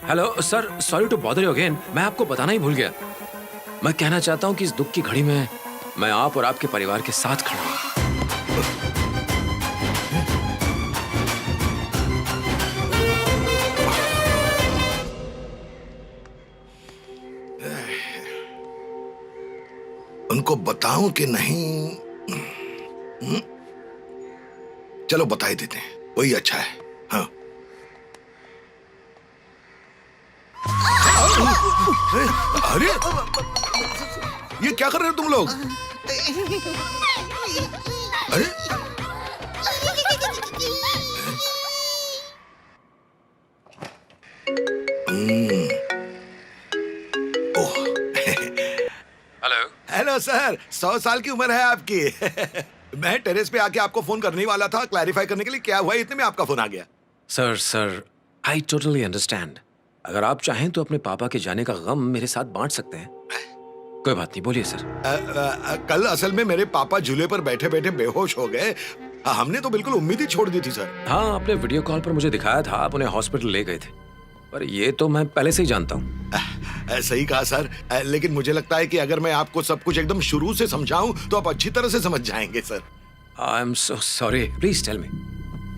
Speaker 14: Hello sir, sorry to bother you again. मैं आपको बताना ही भूल गया। मैं कहना चाहता हूँ कि इस दुख की घड़ी में मैं आप और आपके परिवार के साथ खड़ा हूँ।
Speaker 11: उनको बताऊं कि नहीं? चलो बता ही देते हैं, वही अच्छा है। हाँ। अरे ये क्या कर रहे हो तुम लोग? अरे
Speaker 14: हेलो
Speaker 11: हेलो सर, 100 साल की उम्र है आपकी। मैं टेरेस पे आके आपको फोन करने ही वाला था, क्लैरिफाई करने के लिए क्या हुआ इतने में आपका फोन आ गया।
Speaker 14: Sir I totally understand. अगर आप चाहें तो अपने पापा के जाने का गम मेरे साथ बांट सकते हैं। कोई बात नहीं, बोलिए सर।
Speaker 11: कल असल में मेरे पापा झूले पर बैठे बैठे बेहोश हो गए। हमने तो बिल्कुल उम्मीद ही छोड़ दी थी सर।
Speaker 14: हाँ, आपने वीडियो कॉल पर मुझे दिखाया था, आप उन्हें हॉस्पिटल ले गए थे, पर ये तो मैं पहले से ही जानता हूँ।
Speaker 11: सही कहा सर, लेकिन मुझे लगता है कि अगर मैं आपको सब कुछ एकदम शुरू से समझाऊं तो आप अच्छी तरह से समझ जाएंगे sir.
Speaker 14: I am so sorry, please tell me,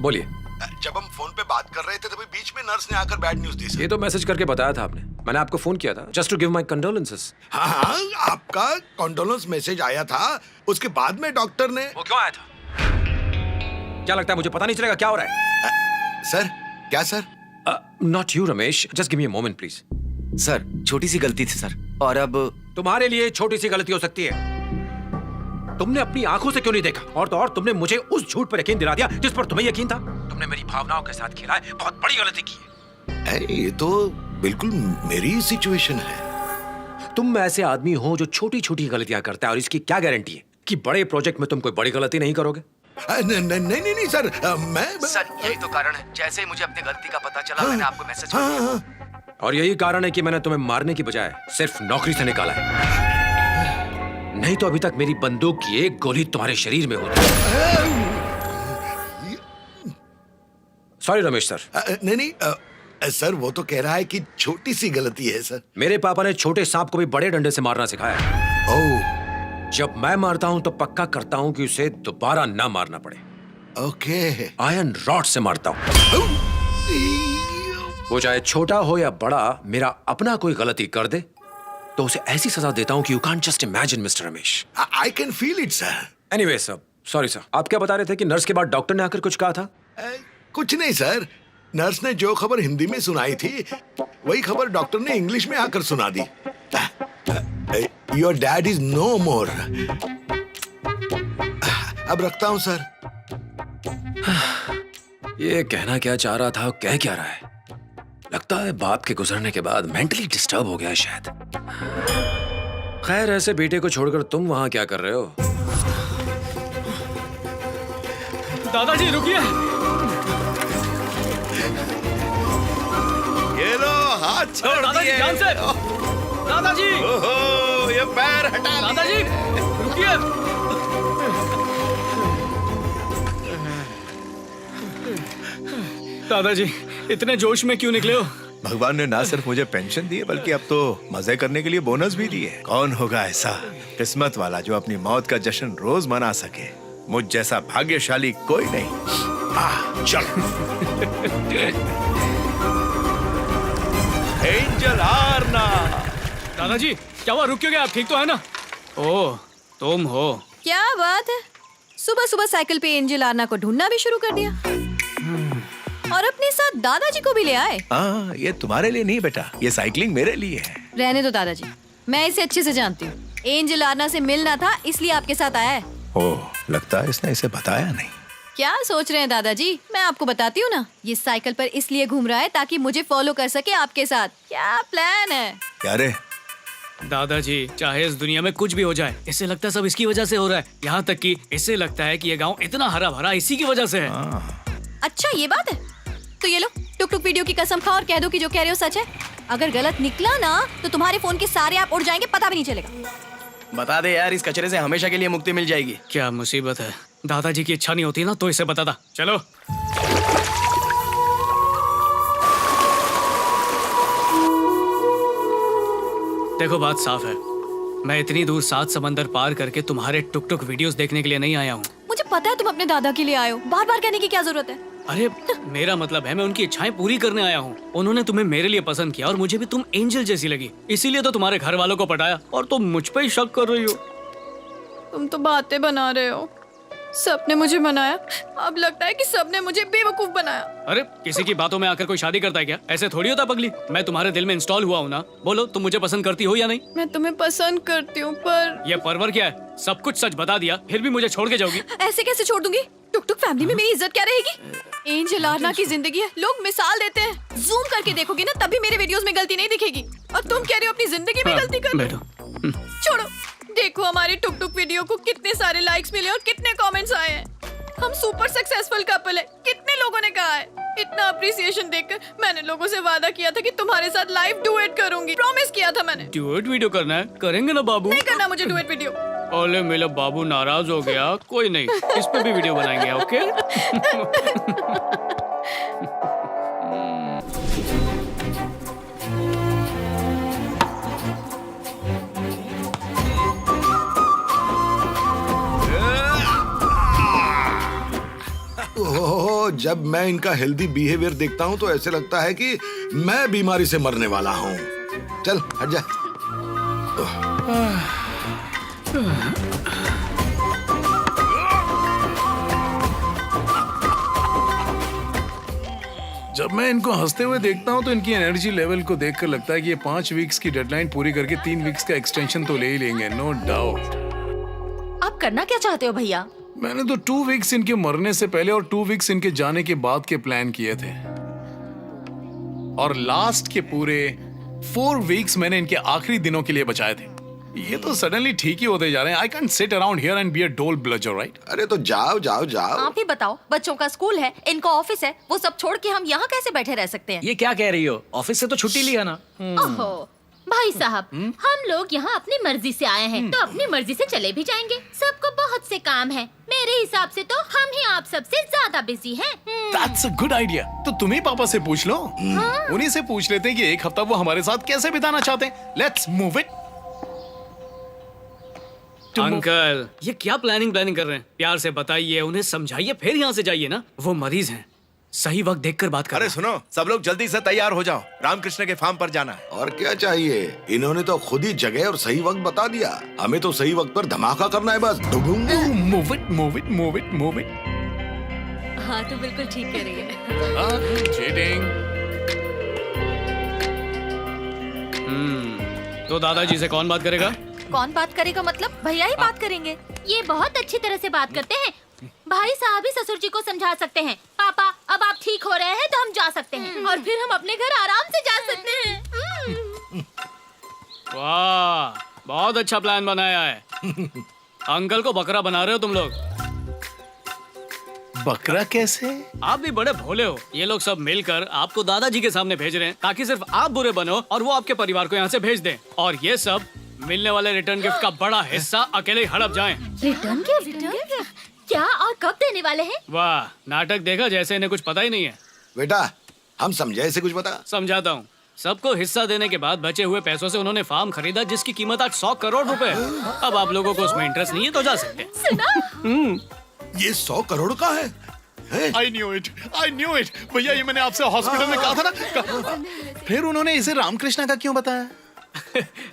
Speaker 14: बोलिए।
Speaker 11: जब हम फोन पे बात कर रहे थे तभी बीच में नर्स ने आकर बैड न्यूज दी सर।
Speaker 14: ये तो मैसेज करके बताया था आपने। मैंने आपको फोन किया था just to give my condolences.
Speaker 11: हाँ, आपका कंडोलेंस मैसेज आया था, उसके बाद में डॉक्टर ने।
Speaker 14: वो क्यों आया था? क्या लगता है मुझे पता नहीं चलेगा क्या हो रहा है?
Speaker 11: सर क्या sir?
Speaker 14: Not you Ramesh, just give me a moment please.
Speaker 9: Sir छोटी सी गलती थी सर, और अब
Speaker 14: तुम्हारे लिए छोटी सी गलती हो सकती है। तुमने अपनी आंखों से क्यों नहीं देखा? और तो और तुमने मुझे उस झूठ पर यकीन दिला दिया जिस पर तुम्हें यकीन था। तुमने मेरी भावनाओं के साथ खेला है, बहुत बड़ी गलती की है।
Speaker 11: ये तो बिल्कुल मेरी सिचुएशन है।
Speaker 14: तुम ऐसे आदमी हो जो छोटी छोटी गलतियां करता है, और इसकी क्या गारंटी है कि बड़े प्रोजेक्ट में तुम कोई बड़ी गलती नहीं करोगे?
Speaker 11: नहीं सर, मैं
Speaker 9: सर यही तो कारण है, जैसे ही मुझे अपनी गलती का पता चला मैंने आपको मैसेज कर दिया।
Speaker 14: और यही कारण है कि मैंने तुम्हें मारने की बजाय सिर्फ नौकरी से निकाला है। नहीं तो अभी तक मेरी बंदूक की एक गोली तुम्हारे शरीर में होती। Sorry Ramesh sir.
Speaker 11: नहीं सर, वो तो कह रहा है कि छोटी सी गलती है सर।
Speaker 14: मेरे पापा ने छोटे सांप को भी बड़े डंडे से मारना सिखाया है।
Speaker 11: ओह।
Speaker 14: जब मैं मारता हूं तो पक्का करता हूं कि उसे दोबारा ना मारना पड़े।
Speaker 11: ओके।
Speaker 14: आयरन रॉड से मारता हूं। वो चाहे छोटा हो या बड़ा, मेरा अपना कोई गलती कर दे तो उसे ऐसी सजा देता हूं कि you can't just imagine mister Ramesh.
Speaker 11: I can feel it sir.
Speaker 14: Anyway sir, sorry sir. आप क्या बता रहे थे कि नर्स के बाद डॉक्टर ने आकर कुछ कहा था?
Speaker 11: कुछ नहीं सर, नर्स ने जो खबर हिंदी में सुनाई थी वही खबर डॉक्टर ने इंग्लिश में आकर सुना दी। योर डैड इज नो मोर। अब रखता हूं सर।
Speaker 14: ये कहना क्या चाह रहा था, कह क्या रहा है? लगता है बाप के गुजरने के बाद मेंटली डिस्टर्ब हो गया शायद। खैर, ऐसे बेटे को छोड़कर तुम वहां क्या कर रहे हो?
Speaker 4: दादाजी रुकिए।
Speaker 11: ये लो, हाथ छोड़
Speaker 4: दादाजी
Speaker 11: दिए।
Speaker 4: ध्यान से। दादाजी।
Speaker 11: ओहो, ये पैर हटा।
Speaker 4: दादाजी रुकिए। दादाजी
Speaker 3: इतने जोश में क्यों निकले हो?
Speaker 5: भगवान ने ना सिर्फ मुझे पेंशन दी है बल्कि अब तो मजे करने के लिए बोनस भी दिए। कौन होगा ऐसा किस्मत वाला जो अपनी मौत का जश्न रोज मना सके? मुझ जैसा भाग्यशाली कोई नहीं। चलो। एंजल आरना।
Speaker 3: दादाजी क्या हुआ, रुक क्यों गए आप? ठीक तो है ना? ओह तुम हो।
Speaker 6: क्या बात है, सुबह सुबह साइकिल पे एंजल आरना को ढूंढना भी शुरू कर दिया और अपने साथ दादाजी को भी ले आए।
Speaker 5: हाँ, ये तुम्हारे लिए नहीं बेटा, ये साइकिलिंग मेरे लिए है।
Speaker 6: रहने दो दादाजी, मैं इसे अच्छे से जानती हूँ। एंजल आरना से मिलना था इसलिए आपके साथ आया है।
Speaker 5: ओह, लगता है इसने इसे बताया नहीं।
Speaker 6: क्या सोच रहे हैं दादाजी, मैं आपको बताती हूँ ना। ये साइकिल पर इसलिए घूम रहा है ताकि मुझे फॉलो कर सके आपके साथ। क्या प्लान है?
Speaker 5: क्या रे?
Speaker 3: दादाजी चाहे इस दुनिया में कुछ भी हो जाए, इससे लगता है सब इसकी वजह से हो रहा है। यहाँ तक कि इससे लगता है कि ये गांव इतना हरा भरा इसी की वजह से है।
Speaker 6: अच्छा ये बात है, तो ये लो टुक टुक वीडियो की कसम खाओ और कह दो कि जो कह रहे हो सच है। अगर गलत निकला ना तो तुम्हारे फोन के सारे ऐप उड़ जाएंगे, पता भी नहीं चलेगा।
Speaker 8: बता दे यार, इस कचरे से हमेशा के लिए मुक्ति मिल जाएगी।
Speaker 3: क्या मुसीबत है, दादाजी की इच्छा नहीं होती ना तो इसे बताता। चलो देखो बात साफ है, मैं इतनी दूर 7 समंदर पार करके तुम्हारे टुक टुक वीडियोस देखने के लिए नहीं आया हूँ।
Speaker 6: मुझे पता है तुम अपने दादा के लिए आए हो, बार बार कहने की क्या जरूरत है?
Speaker 3: अरे मेरा मतलब है मैं उनकी इच्छाएं पूरी करने आया हूँ। उन्होंने तुम्हें मेरे लिए पसंद किया और मुझे भी तुम एंजल जैसी लगी, इसीलिए तो तुम्हारे घर वालों को पटाया और तुम मुझ पे ही शक कर रही हो।
Speaker 6: तुम तो बातें बना रहे हो। सबने मुझे मनाया, अब लगता है कि सबने मुझे बेवकूफ बनाया।
Speaker 3: अरे किसी की बातों में आकर कोई शादी करता है क्या? ऐसे थोड़ी होता पगली। मैं तुम्हारे दिल में इंस्टॉल हुआ हूँ ना। बोलो तुम मुझे पसंद करती हो या नहीं?
Speaker 6: मैं तुम्हें पसंद करती हूँ पर
Speaker 3: ये परवर क्या है? सब कुछ सच बता दिया फिर भी मुझे छोड़ के जाओगी?
Speaker 6: ऐसे कैसे छोड़ दूंगी? टुक टुक फैमिली में मेरी इज्जत क्या रहेगी? एंजल आरना की जिंदगी है, लोग मिसाल देते हैं। जूम करके देखोगे ना तभी मेरे वीडियोस में गलती नहीं दिखेगी। और तुम कह रहे हो अपनी जिंदगी में गलती कर रहे हो। छोड़ो, देखो हमारे टुक टुक वीडियो को कितने सारे लाइक्स मिले और कितने कमेंट्स आए हैं। हम सुपर सक्सेसफुल कपल है, कितने लोगों ने कहा है। इतना अप्रिसिएशन देखकर मैंने लोगों से वादा किया था कि तुम्हारे साथ लाइव डुएट करूंगी। प्रॉमिस किया था मैंने।
Speaker 3: डुएट वीडियो करना है? करेंगे ना बाबू।
Speaker 6: नहीं करना मुझे डुएट वीडियो।
Speaker 3: ओले मेरा बाबू नाराज हो गया, कोई नहीं, इस पे भी वीडियो बनाएंगे। ओके
Speaker 11: ओह, जब मैं इनका हेल्दी बिहेवियर देखता हूँ तो ऐसे लगता है कि मैं बीमारी से मरने वाला हूँ। चल हट जा।
Speaker 12: जब मैं इनको हंसते हुए देखता हूँ तो इनकी एनर्जी लेवल को देखकर लगता है कि ये 5 वीक्स की डेडलाइन पूरी करके 3 वीक्स का एक्सटेंशन तो ले ही लेंगे, नो डाउट।
Speaker 19: आप करना क्या चाहते हो भैया?
Speaker 12: मैंने तो 2 वीक्स इनके मरने से पहले और 2 वीक्स इनके जाने के बाद के प्लान किए थे, और लास्ट के पूरे 4 वीक्स मैंने इनके आखिरी दिनों के लिए बचाए थे। ये तो सडनली ठीक ही होते जा रहे हैं। I can't seat around here and be a डोल ब्लजर, राइट?
Speaker 11: अरे तो जाओ जाओ जाओ।
Speaker 19: आप ही बताओ, बच्चों का स्कूल है, इनका ऑफिस है, वो सब छोड़ के हम यहाँ कैसे बैठे रह सकते हैं?
Speaker 4: ये क्या कह रही हो? ऑफिस से तो छुट्टी लिया ना।
Speaker 2: ओहो भाई साहब, हम लोग यहाँ अपनी मर्जी से आए हैं तो अपनी मर्जी से चले भी जाएंगे। सबको बहुत से काम है, मेरे हिसाब से तो हम ही आप सबसे ज्यादा बिजी हैं।
Speaker 12: That's a good idea। तो तुम ही पापा से पूछ लो। उन्हीं से पूछ लेते हैं कि एक हफ्ता वो हमारे साथ कैसे बिताना चाहते हैं। Let's move it।
Speaker 3: अंकल ये क्या प्लानिंग कर रहे हैं? प्यार से बताइए, उन्हें समझाइए, फिर यहाँ से जाइए ना। वो मरीज हैं, सही वक्त देखकर बात करो।
Speaker 5: अरे सुनो, सब लोग जल्दी से तैयार हो जाओ, रामकृष्ण के फार्म पर जाना है।
Speaker 11: और क्या चाहिए, इन्होंने तो खुद ही जगह और सही वक्त बता दिया। हमें तो सही वक्त पर धमाका करना है बस।
Speaker 12: Move it, move it, move it, move it।
Speaker 6: हाँ तो बिल्कुल ठीक कह रही है।
Speaker 12: Cheating।
Speaker 3: तो दादाजी से कौन बात करेगा?
Speaker 19: कौन बात करेगा मतलब? भैया ही बात करेंगे।
Speaker 2: ये बहुत अच्छी तरह से बात करते हैं। भाई साहब ही ससुर जी को समझा सकते हैं। पापा अब आप ठीक हो रहे हैं तो हम जा सकते हैं और फिर हम अपने घर आराम से जा सकते हैं।
Speaker 3: वाह, बहुत अच्छा प्लान बनाया है। अंकल को बकरा बना रहे हो तुम लोग।
Speaker 12: बकरा कैसे?
Speaker 3: आप भी बड़े भोले हो। ये लोग सब मिलकर आपको दादाजी के सामने भेज रहे हैं ताकि सिर्फ आप बुरे बनो और वो आपके परिवार को यहाँ से भेज दें। और ये सब मिलने वाले रिटर्न गिफ्ट का बड़ा हिस्सा अकेले ही हड़प जाएं।
Speaker 2: रिटर्न गिफ्ट क्या और कब देने वाले हैं?
Speaker 3: वाह, नाटक देखा जैसे इन्हें कुछ पता ही नहीं है।
Speaker 11: बेटा हम समझे ऐसे कुछ बता।
Speaker 3: समझाता हूँ। सबको हिस्सा देने के बाद बचे हुए पैसों से उन्होंने फार्म खरीदा जिसकी कीमत आज 100 करोड़ रुपए है। अब आप लोगों को उसमें इंटरेस्ट नहीं है तो जा सकते हैं।
Speaker 11: ये 100 करोड़ का है?
Speaker 12: I knew it. भैया ये मैंने आपसे हॉस्पिटल में कहा था ना। फिर उन्होंने इसे रामकृष्णा का क्यों बताया?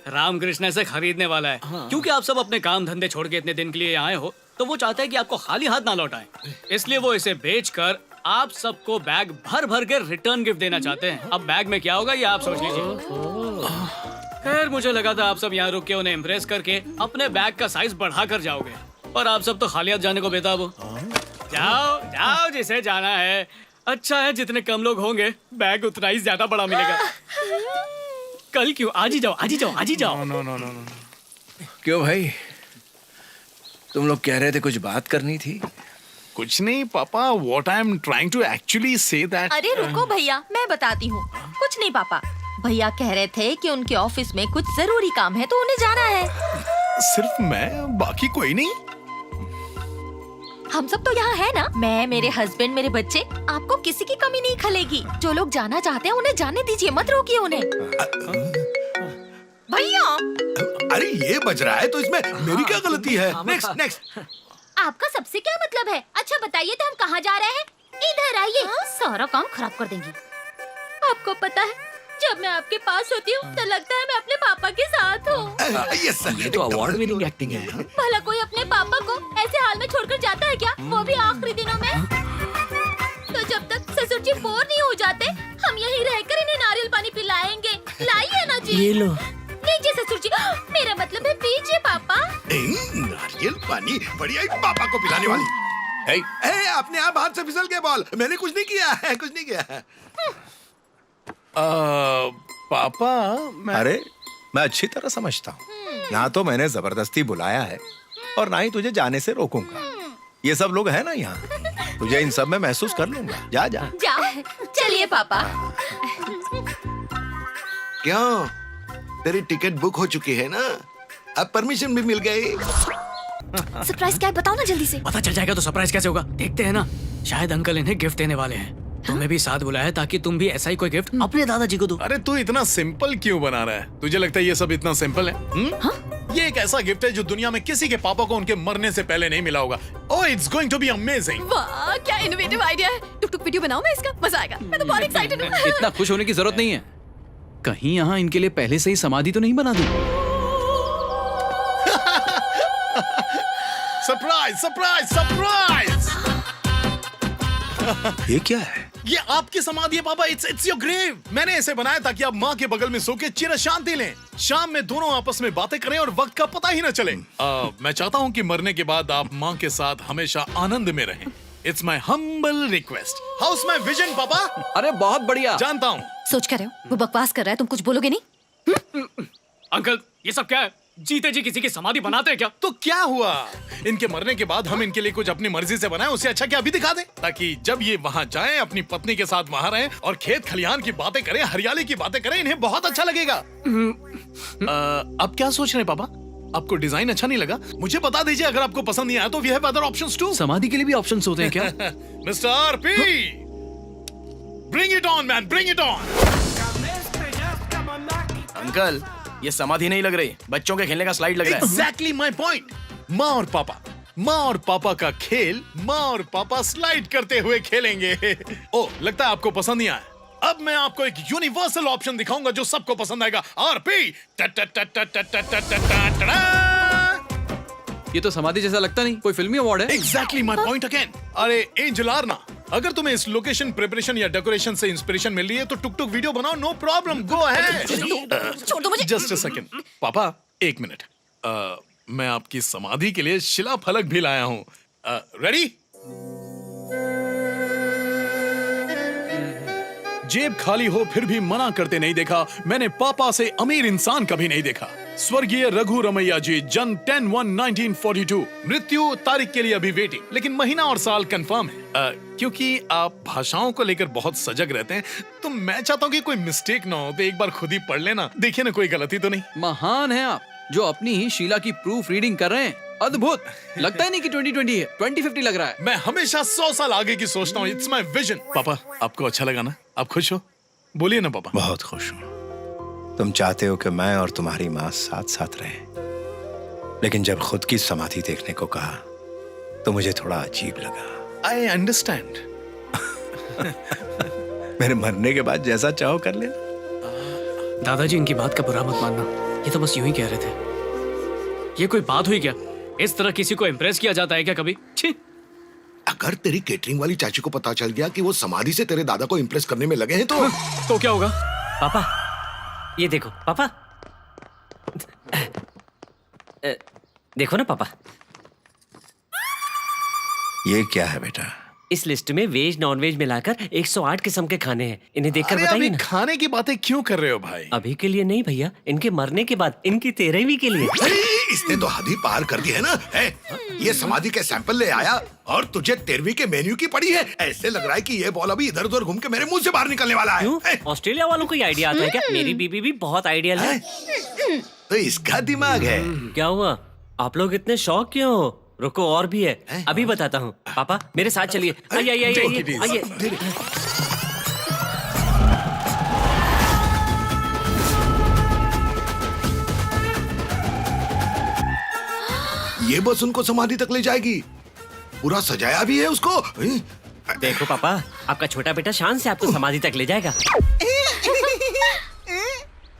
Speaker 3: रामकृष्ण से खरीदने वाला है। क्योंकि आप सब अपने काम धंधे छोड़ के इतने दिन के लिए यहाँ आए हो, तो वो चाहता है कि आपको खाली हाथ ना लौटाएं। इसलिए वो इसे बेचकर आप सबको बैग भर भर के रिटर्न गिफ्ट देना चाहते हैं। अब बैग में क्या होगा ये आप सोच लीजिए। खैर मुझे लगा था आप सब यहाँ रुक के उन्हें इम्प्रेस करके अपने बैग का साइज बढ़ा कर जाओगे, पर आप सब तो खाली हाथ जाने को बेताब हो। जाओ जाओ जिसे जाना है। अच्छा है जितने कम लोग होंगे बैग उतना ही ज्यादा बड़ा मिलेगा। कल क्यों? आज ही जाओ, आज ही जाओ, आज ही जाओ।
Speaker 8: नो। क्यों भाई, तुम लोग कह रहे थे कुछ बात करनी थी?
Speaker 12: कुछ नहीं पापा, what I am trying to actually say that।
Speaker 19: अरे रुको भैया, मैं बताती हूँ। कुछ नहीं पापा, भैया कह रहे थे कि उनके ऑफिस में कुछ जरूरी काम है तो उन्हें जाना है।
Speaker 12: सिर्फ मैं, बाकी कोई नहीं?
Speaker 19: हम सब तो यहाँ है ना, मैं, मेरे हस्बैंड, मेरे बच्चे, आपको किसी की कमी नहीं खलेगी। जो लोग जाना चाहते हैं उन्हें जाने दीजिए, मत रोकिए उन्हें। भैया
Speaker 11: अरे ये बज रहा है तो इसमें मेरी क्या गलती है? नेक्स्ट।
Speaker 2: आपका सबसे क्या मतलब है? अच्छा बताइए तो हम कहाँ जा रहे हैं? इधर आइए। सारा काम खराब कर देंगी। आपको पता है जब मैं आपके पास होती हूँ तो लगता है मैं अपने पापा के साथ हूँ।
Speaker 8: ये तो अवार्ड विनिंग एक्टिंग है।
Speaker 2: भला कोई अपने पापा को ऐसे हाल में छोड़कर जाता है क्या, वो भी आखिरी दिनों में? तो जब तक ससुर जी बोर नहीं हो जाते हम यहीं रहकर इन्हें नारियल पानी पिलाएंगे। लाइए ना जी।
Speaker 11: ये लो।
Speaker 2: लीजिए ससुर जी। मेरा मतलब है पीजिए पापा।
Speaker 11: नारियल पानी बढ़िया ही पापा को पिलाने वाली। अपने आप हाथ से फिसल के बॉल, मैंने कुछ नहीं किया है, कुछ नहीं किया है।
Speaker 12: पापा
Speaker 5: अरे मैं अच्छी तरह समझता हूँ, ना तो मैंने जबरदस्ती बुलाया है और ना ही तुझे जाने से रोकूंगा। ये सब लोग हैं ना यहाँ, तुझे इन सब में महसूस कर लूंगा। जा जा
Speaker 19: जाओ। चलिए पापा।
Speaker 11: क्यों, तेरी टिकट बुक हो चुकी है ना, अब परमिशन भी मिल गई।
Speaker 6: सरप्राइज क्या है बताओ ना जल्दी से।
Speaker 3: पता चल जाएगा तो सरप्राइज कैसे होगा? देखते हैं ना, शायद अंकल इन्हें गिफ्ट देने वाले हैं। तुम्हें भी साथ बुलाया ताकि तुम भी ऐसा ही कोई गिफ्ट अपने दादाजी को दो।
Speaker 12: अरे तू इतना सिंपल क्यों बना रहा है? तुझे लगता है ये सब इतना सिंपल है? ये एक ऐसा गिफ्ट है जो दुनिया में किसी के पापा को उनके मरने से पहले नहीं मिला होगा। Oh, it's going to be amazing.
Speaker 6: वाह क्या इनोवेटिव आइडिया है। टुक टुक वीडियो बनाओ मैं इसका, मजा आएगा। मैं तो बहुत एक्साइटेड हूँ।
Speaker 13: इतना खुश होने की जरूरत नहीं है। कहीं यहाँ इनके लिए पहले से ही समाधि तो नहीं बना दूं?
Speaker 12: Surprise surprise surprise.
Speaker 5: ये क्या है?
Speaker 12: ये आपकी समाधि है पापा। It's your grave. मैंने इसे बनाया ताकि आप माँ के बगल में सो के चिर शांति लें, शाम में दोनों आपस में बातें करें और वक्त का पता ही न चले। मैं चाहता हूँ कि मरने के बाद आप माँ के साथ हमेशा आनंद में रहें। It's my humble request. House my vision पापा।
Speaker 13: अरे बहुत बढ़िया।
Speaker 12: जानता हूँ
Speaker 6: सोच कर रहे हो, वो बकवास कर रहा है, तुम कुछ बोलोगे नहीं?
Speaker 3: अंकल ये सब क्या है? जीते जी किसी की समाधि बनाते हैं क्या?
Speaker 12: तो क्या हुआ? इनके मरने के बाद हम इनके लिए कुछ अपनी मर्जी से बनाएं, उससे अच्छा क्या अभी दिखा दें, ताकि जब ये वहाँ जाएं अपनी पत्नी के साथ वहाँ रहें और खेत खलिहान की बातें करें, हरियाली की बातें करें, इन्हें बहुत अच्छा लगेगा। अब क्या सोच रहे हैं पापा? आपको डिजाइन अच्छा नहीं लगा? मुझे बता दीजिए, अगर आपको पसंद नहीं आया तो we have other options too.
Speaker 13: समाधि के लिए भी ऑप्शंस होते हैं क्या?
Speaker 12: Mister RP, bring it on man, bring it on.
Speaker 8: Uncle ये समाधि नहीं लग रही, बच्चों के खेलने का स्लाइड लग रहा है।
Speaker 12: Exactly my point. माँ और पापा का खेल माँ और पापा स्लाइड करते हुए खेलेंगे। ओ, लगता है आपको पसंद नहीं आया। अब मैं आपको एक यूनिवर्सल ऑप्शन दिखाऊंगा जो सबको पसंद आएगा। आरपी।
Speaker 13: ये तो समाधि जैसा लगता नहीं, कोई फिल्मी अवार्ड है।
Speaker 12: Exactly my point again. अरे एंजल आर्ना, अगर तुम्हें इस लोकेशन प्रिपरेशन या डेकोरेशन से इंस्पिरेशन मिल रही है तो टुक टुक वीडियो बनाओ, नो प्रॉब्लम, गो अहेड।
Speaker 6: छोड़ दो मुझे।
Speaker 12: जस्ट अ सेकंड पापा, एक मिनट। मैं आपकी समाधि के लिए शिला फलक भी लाया हूँ। रेडी? जेब खाली हो फिर भी मना करते नहीं देखा मैंने पापा से अमीर इंसान कभी नहीं देखा। स्वर्गीय रघु रमैया जी, जन्म 10/1/1942, मृत्यु तारीख के लिए अभी वेटिंग, लेकिन महीना और साल कंफर्म है। क्योंकि आप भाषाओं को लेकर बहुत सजग रहते हैं तो मैं चाहता हूँ कि कोई मिस्टेक ना हो, तो एक बार खुद ही पढ़ लेना, देखिए ना कोई गलती तो नहीं।
Speaker 13: महान है आप जो अपनी ही शीला की प्रूफ रीडिंग कर रहे हैं अद्भुत, लगता ही नहीं कि 2020 है, 2050 लग रहा है।
Speaker 12: मैं हमेशा 100 साल आगे की सोचता हूँ। It's my vision. पापा, आपको अच्छा लगा ना? आप खुश हो? बोलिए ना पापा।
Speaker 5: बहुत खुश हूँ। तुम चाहते हो कि मैं और तुम्हारी माँ साथ साथ रहें, लेकिन जब खुद की समाधि देखने को कहा तो मुझे थोड़ा अजीब लगा।
Speaker 12: I understand.
Speaker 5: मेरे मरने के बाद जैसा चाहो कर लेना।
Speaker 3: दादाजी, इनकी बात का बुरा मत मानना, ये तो बस यूं ही कह रहे थे। ये कोई बात हुई क्या? इस तरह किसी को इम्प्रेस किया जाता है क्या कभी? छी!
Speaker 11: अगर तेरी केटरिंग वाली चाची को पता चल गया कि वो समाधि से तेरे दादा को इम्प्रेस करने में लगे हैं तो
Speaker 3: क्या होगा?
Speaker 15: पापा, ये देखो पापा, देखो ना पापा,
Speaker 5: ये क्या है बेटा?
Speaker 15: इस लिस्ट में वेज नॉन वेज मिलाकर 108 किस्म के खाने हैं। इन्हें देखकर
Speaker 12: अरे
Speaker 15: बताइए
Speaker 12: अभी
Speaker 15: ना।
Speaker 12: खाने की बातें क्यों कर रहे हो भाई?
Speaker 15: अभी के लिए नहीं भैया, इनके मरने के बाद, इनकी 13वीं के लिए।
Speaker 11: इसने तो हद ही पार कर दी है ना। है? ये समाधि के सैंपल ले आया और तुझे 13वीं के मेन्यू की पड़ी है। ऐसे लग रहा है कि ये बॉल अभी इधर उधर घूम के मेरे मुंह से बाहर निकलने वाला है।
Speaker 15: क्यों? ऑस्ट्रेलिया वालों को ये आइडिया आता है क्या? मेरी बीबी भी बहुत आइडियल है।
Speaker 11: तो इसका दिमाग है।
Speaker 15: क्या हुआ? आप लोग इतने शौक क्यों हो? रुको, और भी है, अभी बताता हूँ। पापा मेरे साथ चलिए। आइए आइए आइए आइए।
Speaker 11: ये बस उनको समाधि तक ले जाएगी। पूरा सजाया भी है उसको।
Speaker 15: देखो पापा, आपका छोटा बेटा शान से आपको समाधि तक ले जाएगा।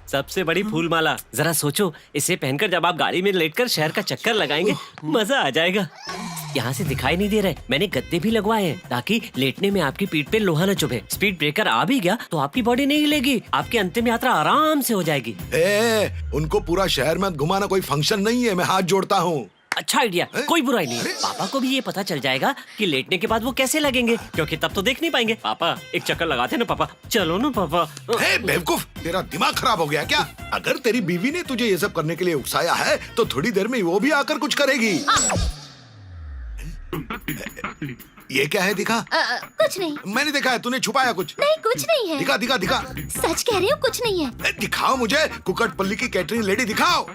Speaker 15: सबसे बड़ी फूल माला, जरा सोचो, इसे पहनकर जब आप गाड़ी में लेटकर शहर का चक्कर लगाएंगे, मजा आ जाएगा। यहाँ से दिखाई नहीं दे रहे, मैंने गद्दे भी लगवाए हैं ताकि लेटने में आपकी पीठ पे लोहा न चुभे। स्पीड ब्रेकर आ भी गया तो आपकी बॉडी नहीं हिलेगी, आपकी अंतिम यात्रा आराम से हो जाएगी।
Speaker 11: उनको पूरा शहर में घुमाना कोई फंक्शन नहीं है, मैं हाथ जोड़ता हूँ।
Speaker 15: अच्छा आइडिया, कोई बुराई नहीं है। पापा को भी ये पता चल जाएगा कि लेटने के बाद वो कैसे लगेंगे, क्योंकि तब तो देख नहीं पाएंगे। पापा एक चक्कर लगाते ना पापा, चलो ना पापा।
Speaker 11: बेवकूफ, तेरा दिमाग खराब हो गया क्या? अगर तेरी बीवी ने तुझे ये सब करने के लिए उकसाया है तो थोड़ी देर में वो भी आकर कुछ करेगी। ये क्या है? दिखा।
Speaker 2: कुछ नहीं।
Speaker 11: मैंने देखा है, तूने छुपाया कुछ?
Speaker 2: नहीं, कुछ नहीं है।
Speaker 11: दिखा दिखा दिखा।
Speaker 2: सच कह रही हूँ, कुछ नहीं है।
Speaker 11: दिखाओ मुझे, कुकटपल्ली की कैटरिंग लेडी दिखाओ।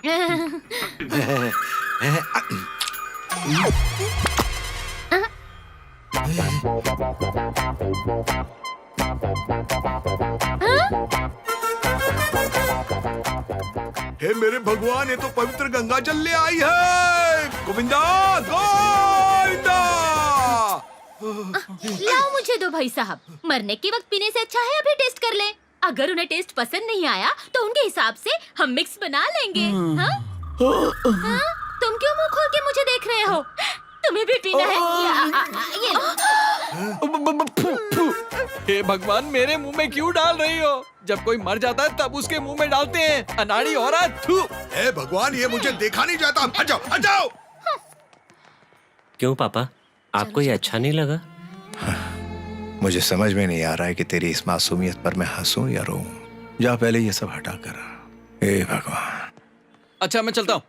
Speaker 11: हे मेरे भगवान, ये तो पवित्र गंगा जल ले आई है। गोविंदा गोविंदा।
Speaker 2: लाओ मुझे दो भाई साहब, मरने के वक्त पीने से अच्छा है अभी टेस्ट कर लें। अगर उन्हें टेस्ट पसंद नहीं आया तो उनके हिसाब से हम मिक्स बना लेंगे। हाँ? हाँ? तुम क्यों मुंह खोल के मुझे देख रहे हो? तुम्हें भी पीना है? ये
Speaker 13: हे भगवान, मेरे मुंह में क्यों डाल रही हो? जब कोई मर जाता है तब उसके मुंह में डालते हैं, अनाड़ी औरत।
Speaker 11: हे भगवान, ये मुझे देखा नहीं जाता। हट जाओ, हट जाओ।
Speaker 15: क्यों पापा, आपको ये अच्छा नहीं लगा?
Speaker 5: मुझे समझ में नहीं आ रहा है कि तेरी इस मासूमियत पर मैं हंसूं या रोऊं। जा पहले ये सब हटा कर। हे भगवान।
Speaker 13: अच्छा मैं चलता हूँ।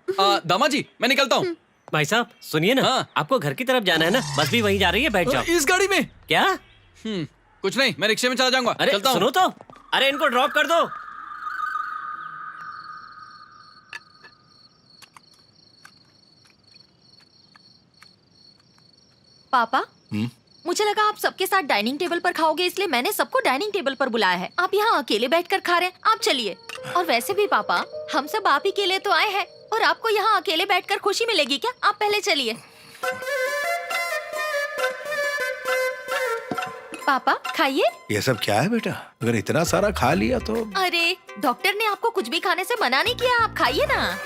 Speaker 13: दामाद जी, मैं निकलता हूँ।
Speaker 15: भाई साहब सुनिए ना। हाँ। आपको घर की तरफ जाना है ना, बस भी वहीं जा रही है, बैठ जाओ।
Speaker 13: इस गाड़ी में?
Speaker 15: क्या?
Speaker 13: कुछ नहीं, मैं रिक्शे में चला जाऊंगा।
Speaker 15: अरे
Speaker 13: चलता
Speaker 15: सुनो तो, अरे इनको ड्रॉप कर दो।
Speaker 19: पापा, मुझे लगा आप सबके साथ डाइनिंग टेबल पर खाओगे, इसलिए मैंने सबको डाइनिंग टेबल पर बुलाया है। आप यहाँ अकेले बैठकर खा रहे हैं, आप चलिए। और वैसे भी पापा, हम सब आप ही के लिए तो आए हैं, और आपको यहाँ अकेले बैठकर खुशी मिलेगी क्या? आप पहले चलिए। पापा खाइए।
Speaker 5: ये सब क्या है बेटा? अगर इतना सारा खा लिया तो?
Speaker 19: अरे डॉक्टर ने आपको कुछ भी खाने से मना नहीं किया, आप खाइए ना।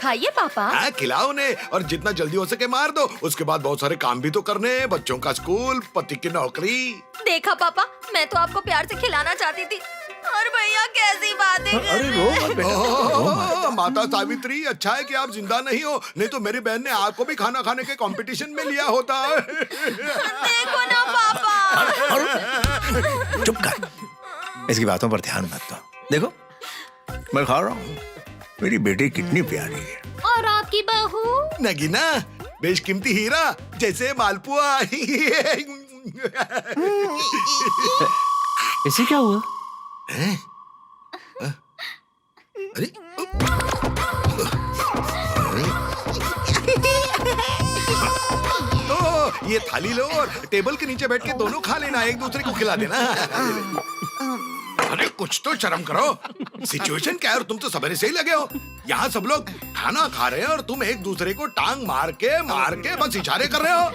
Speaker 19: खाइए पापा।
Speaker 11: हाँ, खिलाओ उन्हें, और जितना जल्दी हो सके मार दो। उसके बाद बहुत सारे काम भी तो करने हैं, बच्चों का स्कूल, पति की नौकरी।
Speaker 19: देखा पापा, मैं तो आपको प्यार से खिलाना चाहती थी, और भैया कैसी बातें कर रहे हैं।
Speaker 11: माता सावित्री, अच्छा है कि आप जिंदा नहीं हो, नहीं तो मेरी बहन ने आपको भी खाना खाने के कंपटीशन में लिया होता है।
Speaker 19: देखो ना पापा।
Speaker 5: चुप कर, इसकी बातों पर ध्यान मत दो। देखो मैं खा रहा हूँ, मेरी बेटी कितनी प्यारी है।
Speaker 2: और आपकी बहू?
Speaker 11: नगीना, बेशकीमती हीरा जैसे मालपुआ।
Speaker 15: इसे क्या हुआ?
Speaker 11: अरे ये थाली लो और टेबल के नीचे बैठ के दोनों खा लेना, एक दूसरे को खिला देना। अरे कुछ तो शर्म करो। सिचुएशन क्या है और तुम तो सवेरे से ही लगे हो। यहाँ सब लोग खाना खा रहे हैं और तुम एक दूसरे को टांग मार के बस इशारे कर रहे हो।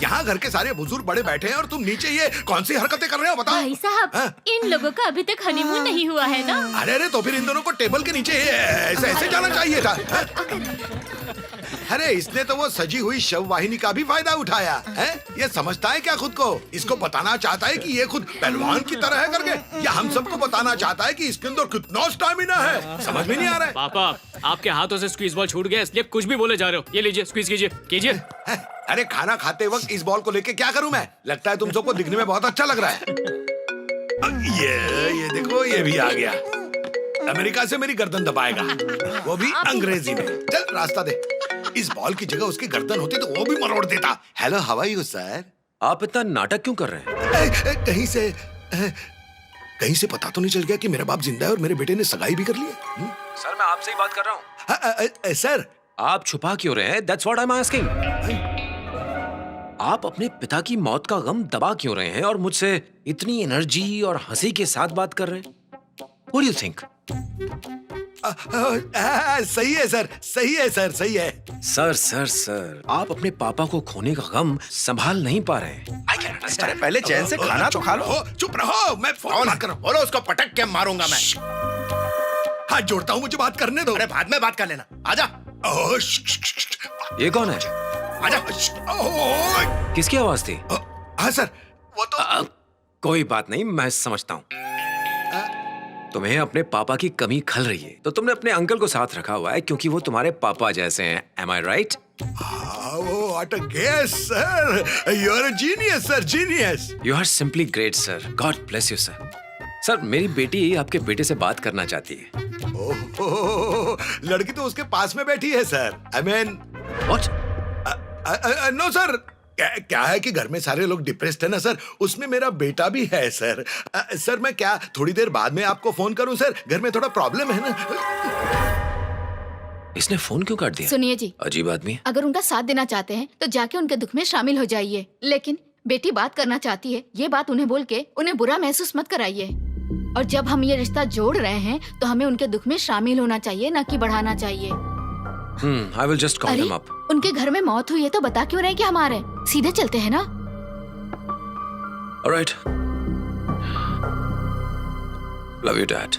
Speaker 11: यहाँ घर के सारे बुजुर्ग बड़े बैठे हैं और तुम नीचे ये कौन सी हरकतें कर रहे हो बताओ।
Speaker 2: भाई साहब, इन लोगों का अभी तक हनीमून नहीं हुआ है ना।
Speaker 11: अरे तो फिर इन दोनों को टेबल के नीचे ऐसे जाना चाहिए था। अरे इसने तो वो सजी हुई शव वाहिनी का भी फायदा उठाया है। ये समझता है क्या खुद को? इसको बताना चाहता है कि ये खुद पहलवान की तरह है करके, या हम सबको बताना चाहता है कि इसके अंदर कितना स्टैमिना है? समझ में नहीं आ रहा है।
Speaker 3: पापा, आपके हाथों से स्क्वीज बॉल छूट गया इसलिए कुछ भी बोले जा रहे हो। ये लीजिए, स्क्वीज कीजिए।
Speaker 11: अरे खाना खाते वक्त इस बॉल को लेके क्या करूं मैं? लगता है तुम सबको दिखने में बहुत अच्छा लग रहा है। ये देखो, ये भी आ गया। अमेरिका से मेरी गर्दन दबाएगा, वो भी अंग्रेजी में। चल रास्ता दे। इस बॉल की जगह उसकी गर्दन होती तो वो भी मरोड़ देता। Hello, how are you sir?
Speaker 14: आप इतना नाटक क्यों कर रहे हैं?
Speaker 11: कहीं से पता तो नहीं चल गया कि मेरा बाप जिंदा है और मेरे बेटे ने सगाई भी कर ली है?
Speaker 14: सर मैं आपसे ही बात कर रहा हूँ।
Speaker 11: सर
Speaker 14: आप छुपा क्यों रहे हैं? That's what I'm asking. आप अपने पिता की मौत का गम दबा क्यों रहे हैं और मुझसे इतनी एनर्जी और हंसी के साथ बात कर रहे हैं? What do you think?
Speaker 11: सही है सर, सही है सर, सही है।
Speaker 14: सर, आप अपने पापा को खोने का गम संभाल नहीं पा रहे हैं। I can understand.
Speaker 5: अरे पहले चैन से खाना तो खा लो।
Speaker 11: चुप रहो, मैं फोन बात कर रहा हूँ। बोलो, उसको पटक के मारूंगा मैं। हाथ जोड़ता हूँ, मुझे बात करने दो। अरे बाद में बात कर लेना, आजा।
Speaker 14: ये कौन है?
Speaker 11: आजा।
Speaker 14: किसकी आवाज थी?
Speaker 11: हाँ सर, वो तो
Speaker 14: कोई बात नहीं, मैं समझता हूँ। तुम्हें अपने पापा की कमी खल रही है तो तुमने अपने अंकल को साथ रखा हुआ है क्योंकि वो तुम्हारे पापा जैसे हैं। Am I right?
Speaker 11: What a guess, sir. You are a genius, sir. Genius.
Speaker 14: You are simply great, sir. God bless you, sir. Sir, मेरी बेटी आपके बेटे से बात करना चाहती है।
Speaker 11: लड़की तो उसके पास में बैठी है sir. I mean,
Speaker 14: what?
Speaker 11: No sir, क्या है कि घर में सारे लोग डिप्रेस्ड है ना सर, उसमें मेरा बेटा भी है सर। सर मैं क्या थोड़ी देर बाद में आपको फोन करूं सर? घर में थोड़ा प्रॉब्लम है ना।
Speaker 14: इसने फोन क्यों काट दिया?
Speaker 2: सुनिए जी,
Speaker 14: अजीब आदमी।
Speaker 2: अगर उनका साथ देना चाहते हैं तो जाके उनके दुख में शामिल हो जाइए, लेकिन बेटी बात करना चाहती है, ये बात उन्हें बोल के उन्हें बुरा महसूस मत कराइए। और जब हम ये रिश्ता जोड़ रहे हैं तो हमें उनके दुख में शामिल होना चाहिए, न कि बढ़ाना चाहिए।
Speaker 14: I will just call him up.
Speaker 2: उनके घर में मौत हुई है तो बता क्यों रहे कि हमारे? सीधे चलते हैं ना।
Speaker 14: All right. Love you, Dad.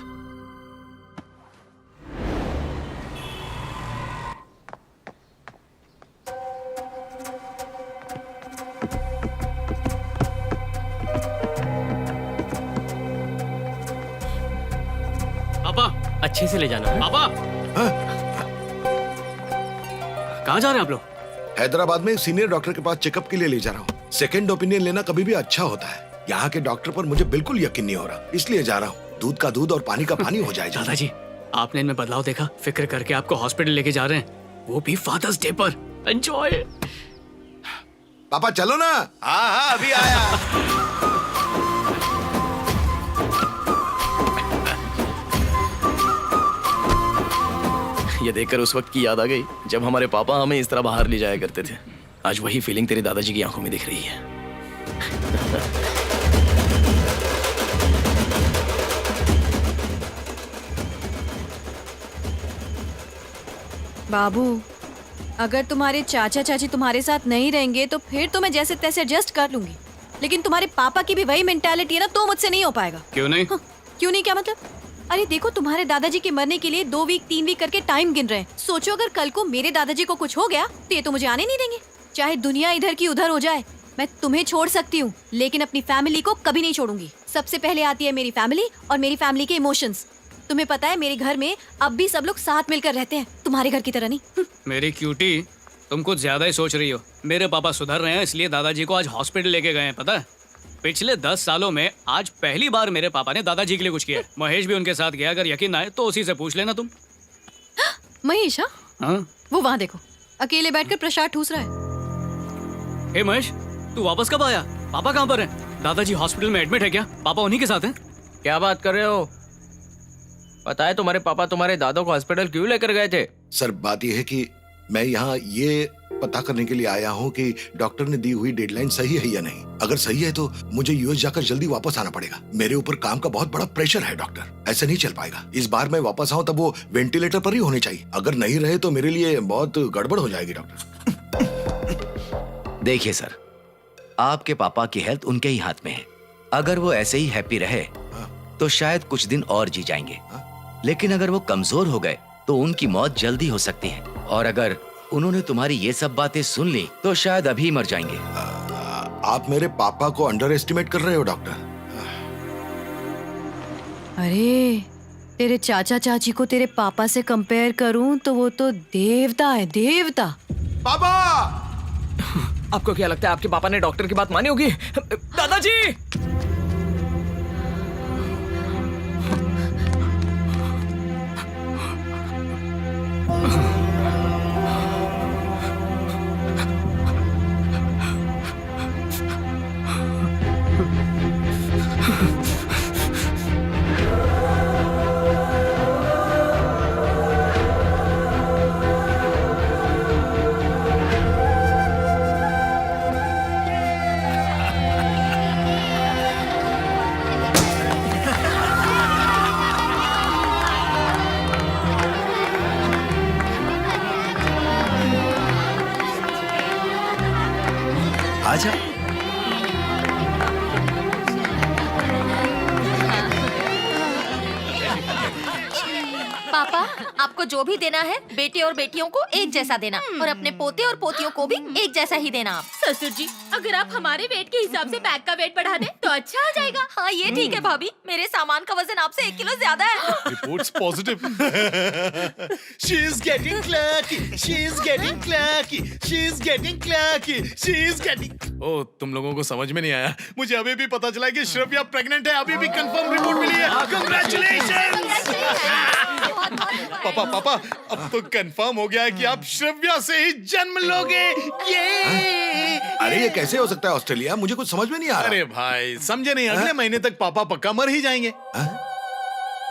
Speaker 3: पापा, अच्छे से ले जाना। पापा, कहाँ जा रहे हैं आप लोग?
Speaker 11: हैदराबाद में सीनियर डॉक्टर के पास चेकअप के लिए ले जा रहा हूँ। सेकंड ओपिनियन लेना कभी भी अच्छा होता है। यहाँ के डॉक्टर पर मुझे बिल्कुल यकीन नहीं हो रहा, इसलिए जा रहा हूँ। दूध का दूध और पानी का पानी हो जाए।
Speaker 3: दादाजी, आपने इनमें बदलाव देखा? फिक्र करके आपको हॉस्पिटल लेके जा रहे हैं, वो भी फादर्स डे पर। एंजॉय।
Speaker 11: पापा चलो ना। हाँ अभी आया।
Speaker 8: ये देखकर उस वक्त की याद आ गई जब हमारे पापा हमें इस तरह बाहर ले जाया करते थे। आज वही फीलिंग तेरे दादाजी की आंखों में दिख रही है।
Speaker 6: बाबू, अगर तुम्हारे चाचा चाची तुम्हारे साथ नहीं रहेंगे तो फिर तो मैं जैसे तैसे एडजस्ट कर लूंगी, लेकिन तुम्हारे पापा की भी वही मेंटालिटी है ना, तो मुझसे नहीं हो पाएगा।
Speaker 3: क्यों नहीं?
Speaker 6: क्यों नहीं क्या मतलब? अरे देखो, तुम्हारे दादाजी के मरने के लिए 2 वीक 3 वीक करके टाइम गिन रहे हैं। सोचो अगर कल को मेरे दादाजी को कुछ हो गया तो ये तो मुझे आने नहीं देंगे। चाहे दुनिया इधर की उधर हो जाए, मैं तुम्हें छोड़ सकती हूँ लेकिन अपनी फैमिली को कभी नहीं छोड़ूंगी। सबसे पहले आती है मेरी फैमिली और मेरी फैमिली के इमोशंस। तुम्हें पता है मेरे घर में अब भी सब लोग साथ मिलकर रहते हैं, तुम्हारे घर की तरह नहीं।
Speaker 3: मेरी क्यूटी, तुम कुछ ज्यादा ही सोच रही हो। मेरे पापा सुधर रहे हैं इसलिए दादाजी को आज हॉस्पिटल लेके गए हैं, पता है? पिछले 10 सालों में आज पहली बार मेरे पापा ने दादाजी के लिए कुछ किया है। महेश भी उनके साथ गया, अगर यकीन ना आए तो उसी से पूछ लेना तुम।
Speaker 6: महेश?
Speaker 3: हाँ?
Speaker 6: वो वहाँ देखो, अकेले बैठकर प्रसाद ठूस रहा है।
Speaker 3: हे महेश, तू वापस कब आया? पापा कहाँ पर हैं? दादाजी हॉस्पिटल में एडमिट है क्या? पापा उन्हीं के साथ हैं?
Speaker 9: क्या बात कर रहे हो? पता है तुम्हारे पापा तुम्हारे दादा को हॉस्पिटल क्यों लेकर गए थे?
Speaker 11: सर बात यह है कि मैं यहाँ ये पता करने के लिए आया हूँ कि डॉक्टर ने दी हुई डेडलाइन सही है या नहीं। अगर सही है तो मुझे यूएस जाकर जल्दी वापस आना पड़ेगा। मेरे ऊपर काम का बहुत बड़ा प्रेशर है डॉक्टर, ऐसे नहीं चल पाएगा। इस बार मैं वापस आऊँ तब वो वेंटिलेटर पर ही होने चाहिए। अगर नहीं रहे तो मेरे लिए बहुत गड़बड़ हो जाएगी डॉक्टर।
Speaker 20: देखिए सर, आपके पापा की हेल्थ उनके ही हाथ में है। अगर वो ऐसे ही हैप्पी रहे तो शायद कुछ दिन और जी जाएंगे, लेकिन अगर वो कमजोर हो गए तो उनकी मौत जल्दी हो सकती है। और अगर उन्होंने तुम्हारी ये सब बातें सुन ली तो शायद अभी मर जाएंगे।
Speaker 11: आप मेरे पापा को अंडर एस्टिमेट कर रहे हो डॉक्टर।
Speaker 6: अरे तेरे चाचा चाची को तेरे पापा से कंपेयर करूं तो वो तो देवता है, देवता।
Speaker 11: पापा!
Speaker 9: आपको क्या लगता है आपके पापा ने डॉक्टर की बात मानी होगी? दादाजी!
Speaker 20: आजा।
Speaker 19: पापा, आपको जो भी देना है बेटे और बेटियों को एक जैसा देना, और अपने पोते और पोतियों को भी एक जैसा ही देना। आप
Speaker 2: ससुर जी, अगर आप हमारे वेट के हिसाब से बैग का वेट बढ़ा दें तो अच्छा हो जाएगा।
Speaker 19: हाँ, ये ठीक है भाभी। मेरे सामान का वजन आपसे 1 किलो ज्यादा है।
Speaker 12: Reports positive. She is getting clucky. She is getting clucky. She is getting clucky. She is getting. ओ, तुम लोगों को समझ में नहीं आया। मुझे अभी भी पता चला कि श्रव्या प्रेग्नेंट है। अभी भी कंफर्म रिपोर्ट मिली है। Congratulations! पापा, अब तो कंफर्म हो गया है कि आप श्रव्या से ही जन्म लोगे। ये!
Speaker 11: अरे ये कैसे हो सकता है ऑस्ट्रेलिया? मुझे कुछ समझ में नहीं आ रहा।
Speaker 12: अरे भाई, समझे नहीं? अगले महीने तक पापा पक्का मर ही जाएंगे।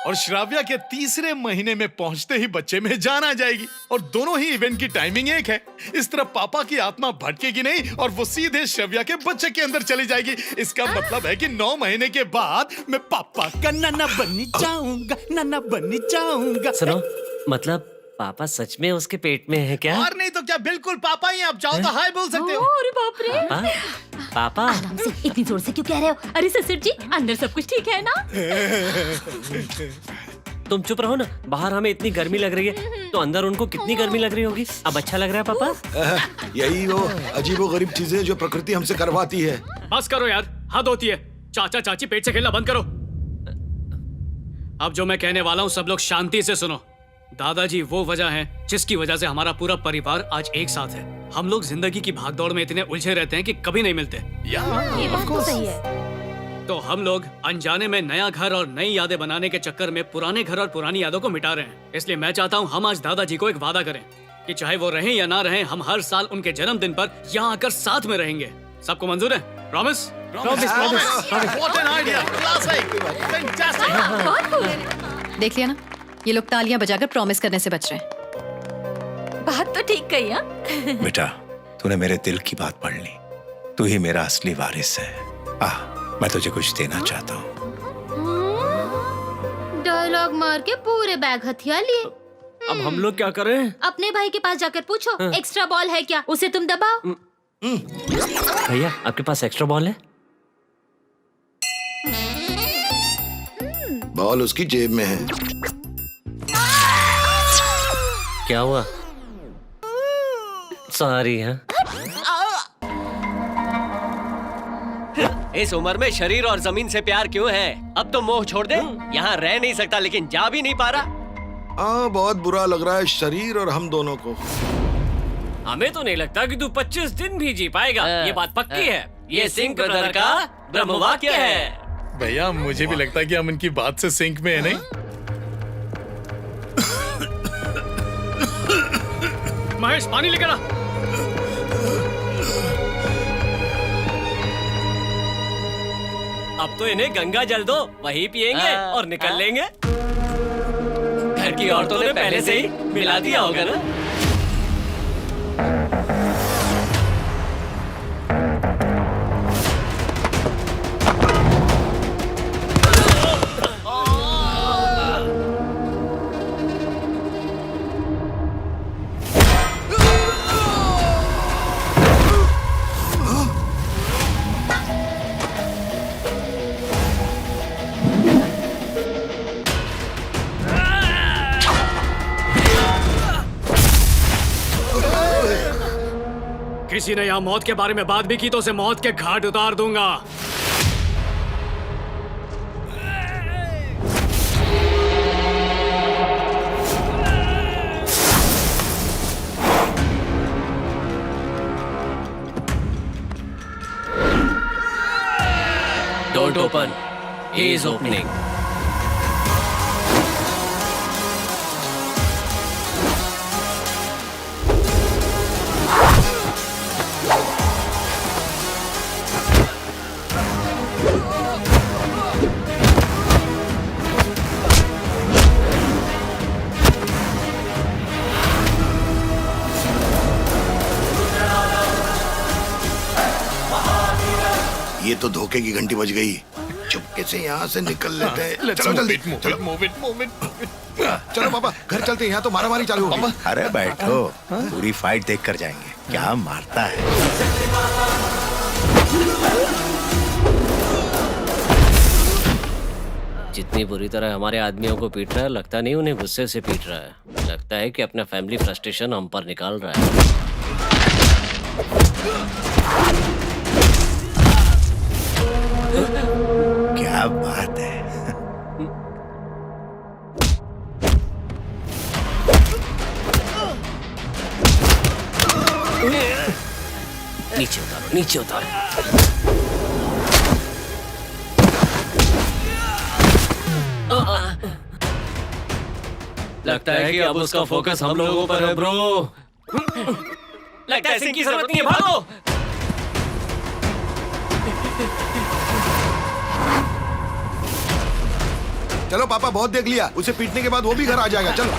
Speaker 12: और श्राव्या के 3रे महीने में पहुंचते ही बच्चे में जान आ जाएगी। और दोनों ही इवेंट की टाइमिंग एक है। इस तरह पापा की आत्मा भटकेगी नहीं और वो सीधे श्राव्या के बच्चे के अंदर चली जाएगी। इसका मतलब है कि 9 महीने के बाद मैं पापा का नाना बन जाऊंगा, नाना बन जाऊंगा।
Speaker 15: सुनो, मतलब पापा सच में उसके पेट में है क्या?
Speaker 12: और नहीं तो क्या, बिल्कुल पापा ही। आप चाहो तो हाय बोल सकते हो।
Speaker 2: अरे बाप रे!
Speaker 15: पापा
Speaker 2: आराम से, इतनी जोर से क्यों कह रहे हो? अरे ससुर जी, अंदर सब कुछ ठीक है ना?
Speaker 15: तुम चुप रहो ना। बाहर हमें इतनी गर्मी लग रही है तो अंदर उनको कितनी गर्मी लग रही होगी। अब अच्छा लग रहा है पापा?
Speaker 11: यही वो अजीबोगरीब चीजें जो प्रकृति हमसे करवाती है।
Speaker 3: बस करो यार, हद होती है। चाचा चाची पेट से खेलना बंद करो। अब जो मैं कहने वाला हूँ सब लोग शांति से सुनो। दादाजी वो वजह है जिसकी वजह से हमारा पूरा परिवार आज एक साथ है। हम लोग जिंदगी की भागदौड़ में इतने उलझे रहते हैं कि कभी नहीं मिलते।
Speaker 19: ये बात तो सही है।
Speaker 3: तो हम लोग अनजाने में नया घर और नई यादें बनाने के चक्कर में पुराने घर और पुरानी यादों को मिटा रहे हैं। इसलिए मैं चाहता हूँ हम आज दादाजी को एक वादा करें कि चाहे वो रहें या ना रहें, हम हर साल उनके जन्मदिन पर यहाँ आकर साथ में रहेंगे। सबको मंजूर है? प्रॉमिस?
Speaker 6: देख लिया ना, ये लोग तालियां बजाकर प्रॉमिस करने से बच रहे हैं।
Speaker 19: बात तो ठीक कही। हाँ
Speaker 5: बेटा, तूने मेरे दिल की बात पढ़ ली। तू ही मेरा असली वारिस है। मैं तुझे कुछ देना चाहता हूँ।
Speaker 2: डायलॉग मार के पूरे बैग हथियार लिए।
Speaker 15: अब हम लोग क्या करें?
Speaker 2: अपने भाई के पास जाकर पूछो, एक्स्ट्रा बॉल है क्या? उसे तुम दबाओ।
Speaker 15: भैया, आपके पास एक्स्ट्रा बॉल है?
Speaker 11: बॉल उसकी जेब में है।
Speaker 15: क्या हुआ? सॉरी। हाँ,
Speaker 16: इस उम्र में शरीर और जमीन से प्यार क्यों है? अब तो मोह छोड़ दे। यहाँ रह नहीं सकता लेकिन जा भी नहीं पा रहा।
Speaker 11: बहुत बुरा लग रहा है शरीर और हम दोनों को।
Speaker 15: हमें तो नहीं लगता कि तू 25 दिन भी जी पाएगा। ये बात पक्की है।
Speaker 16: ये सिंह ब्रदर का ब्रह्मवाक्य है।
Speaker 12: भैया, मुझे भी लगता है कि हम इनकी बात से सिंक में है। नहीं,
Speaker 3: महेश, पानी लेकर आ।
Speaker 15: अब तो इन्हें गंगा जल दो, वही पिएंगे और निकल लेंगे।
Speaker 16: घर की औरतों ने पहले से ही मिला दिया होगा ना।
Speaker 3: किसी ने यहाँ मौत के बारे में बात भी की तो उसे मौत के घाट उतार दूंगा।
Speaker 15: Don't open. He is opening.
Speaker 11: ये तो धोखे की घंटी बज गई। चुपके से यहाँ से निकल लेते हैं। चलो जल्दी चलो पापा, घर चलते हैं। यहाँ तो मारामारी चालू होगी।
Speaker 5: अरे बैठो, पूरी फाइट देख कर जाएंगे। क्या मारता है।
Speaker 15: जितनी बुरी तरह हमारे आदमियों को पीट रहा है, लगता नहीं उन्हें गुस्से से पीट रहा है। लगता है कि अपना फैमिली फ्रस्ट्रेशन हम पर निकाल रहा है।
Speaker 5: क्या बात है।
Speaker 15: नीचे उतारो, नीचे उतारो। लगता है कि अब उसका फोकस हम लोगों पर है, ब्रो। लगता है सिंह की जरूरत नहीं है, भागो।
Speaker 11: चलो पापा, बहुत देख लिया। उसे पीटने के बाद वो भी घर आ जाएगा। चलो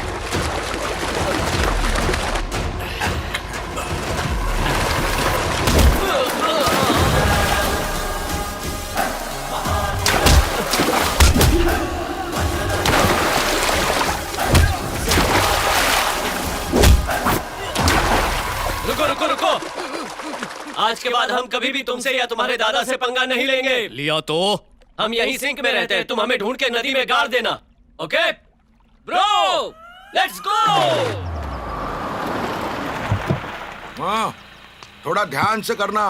Speaker 15: रुको रुको रुको। आज के बाद हम कभी भी तुमसे या तुम्हारे दादा से पंगा नहीं लेंगे।
Speaker 3: लिया तो
Speaker 15: हम यही सिंक में रहते हैं। तुम हमें ढूंढ के नदी में गाड़ देना। Okay bro, let's go.
Speaker 11: हाँ, थोड़ा ध्यान से करना।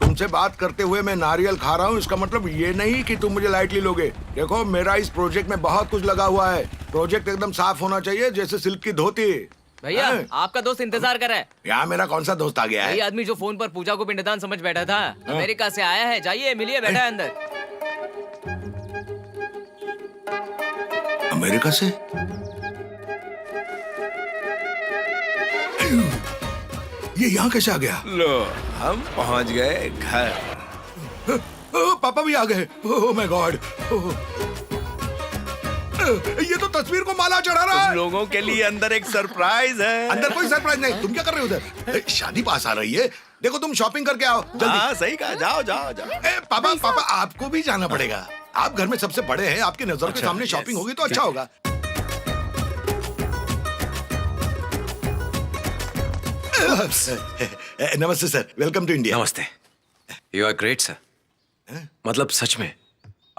Speaker 11: तुमसे बात करते हुए मैं नारियल खा रहा हूँ, इसका मतलब ये नहीं कि तुम मुझे लाइटली लोगे। देखो, मेरा इस प्रोजेक्ट में बहुत कुछ लगा हुआ है। प्रोजेक्ट एकदम साफ होना चाहिए, जैसे सिल्क की धोती।
Speaker 9: भैया, आपका दोस्त इंतजार कर रहा है।
Speaker 11: यहाँ मेरा कौन सा दोस्त आ गया है?
Speaker 9: वही आदमी जो फोन पर पूजा को पिंडदान समझ बैठा था। अमेरिका से आया है। जाइए मिलिए, बैठा है अंदर।
Speaker 11: अमेरिका से? ये यहाँ कैसे आ गया?
Speaker 5: लो, हम पहुंच गए घर।
Speaker 11: पापा भी आ गए। Oh my God. ये तो तस्वीर को माला चढ़ा रहा है।
Speaker 5: लोगों के लिए अंदर एक सरप्राइज है।
Speaker 11: अंदर कोई सरप्राइज नहीं। तुम क्या कर रहे हो उधर? शादी पास आ रही है। देखो, तुम शॉपिंग करके आओ जल्दी।
Speaker 5: हाँ, सही कहा। जाओ जाओ जाओ।
Speaker 11: पापा पापा, आपको भी जाना पड़ेगा। आप घर में सबसे बड़े हैं, आपकी नजर के सामने शॉपिंग होगी तो अच्छा होगा। नमस्ते सर, वेलकम टू इंडिया।
Speaker 14: नमस्ते। You are great sir. मतलब सच में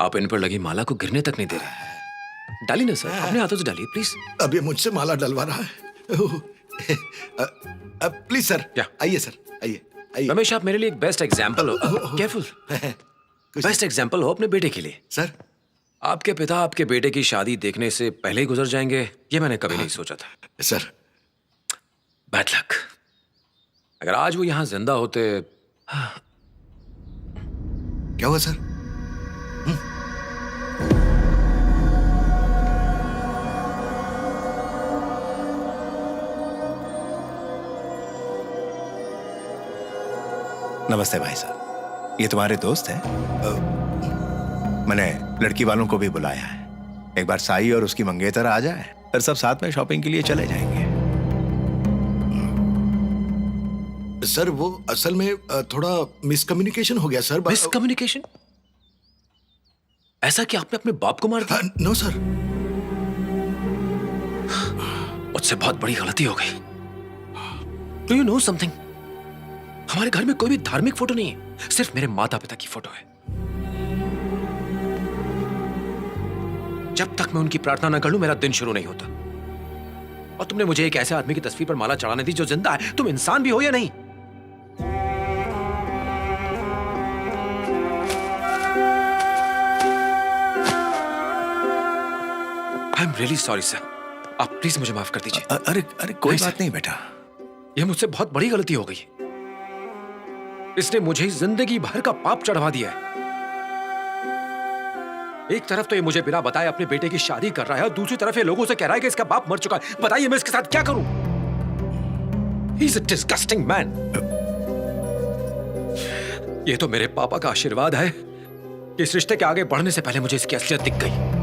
Speaker 14: आप इन पर लगी माला को गिरने तक नहीं दे रहे। डालिए ना सर, अपने हाथों से डालिए प्लीज।
Speaker 11: अब ये मुझसे माला डलवा रहा है। प्लीज सर, आइए सर, आइए आइए।
Speaker 14: रमेश, आप मेरे लिए एक बेस्ट एग्जाम्पल हो। केयरफुल। बेस्ट एग्जाम्पल हो अपने बेटे के लिए।
Speaker 11: सर,
Speaker 14: आपके पिता आपके बेटे की शादी देखने से पहले ही गुजर जाएंगे, ये मैंने कभी नहीं सोचा था।
Speaker 11: Sir,
Speaker 14: bad luck. अगर आज वो यहां जिंदा होते।
Speaker 11: क्या हुआ सर?
Speaker 5: नमस्ते भाई साहब, ये तुम्हारे दोस्त हैं? मैंने लड़की वालों को भी बुलाया है। एक बार साई और उसकी मंगेतर आ जाए, फिर सब साथ में शॉपिंग के लिए चले जाएंगे।
Speaker 11: सर, वो असल में थोड़ा मिसकम्युनिकेशन हो गया सर।
Speaker 14: मिसकम्युनिकेशन? ऐसा कि आपने अपने बाप को मार दिया?
Speaker 11: No sir.
Speaker 14: मुझसे बहुत बड़ी गलती हो गई। Do you know something? हमारे घर में कोई भी धार्मिक फोटो नहीं है, सिर्फ मेरे माता पिता की फोटो है। जब तक मैं उनकी प्रार्थना न कर लूं, मेरा दिन शुरू नहीं होता। और तुमने मुझे एक ऐसे आदमी की तस्वीर पर माला चढ़ाने दी जो जिंदा है। तुम इंसान भी हो या नहीं? रियली सॉरी सर, आप प्लीज मुझे माफ कर दीजिए।
Speaker 5: अरे अरे कोई बात नहीं बेटा,
Speaker 14: यह मुझसे बहुत बड़ी गलती हो गई। इसने मुझे जिंदगी भर का पाप चढ़वा दिया है। एक तरफ तो ये मुझे बिना बताए अपने बेटे की शादी कर रहा है और दूसरी तरफ ये लोगों से कह रहा है कि इसका बाप मर चुका है। बताइए मैं इसके साथ क्या करूं? He is a disgusting man. ये तो मेरे पापा का आशीर्वाद है कि इस रिश्ते के आगे बढ़ने से पहले मुझे इसकी असलियत दिख गई।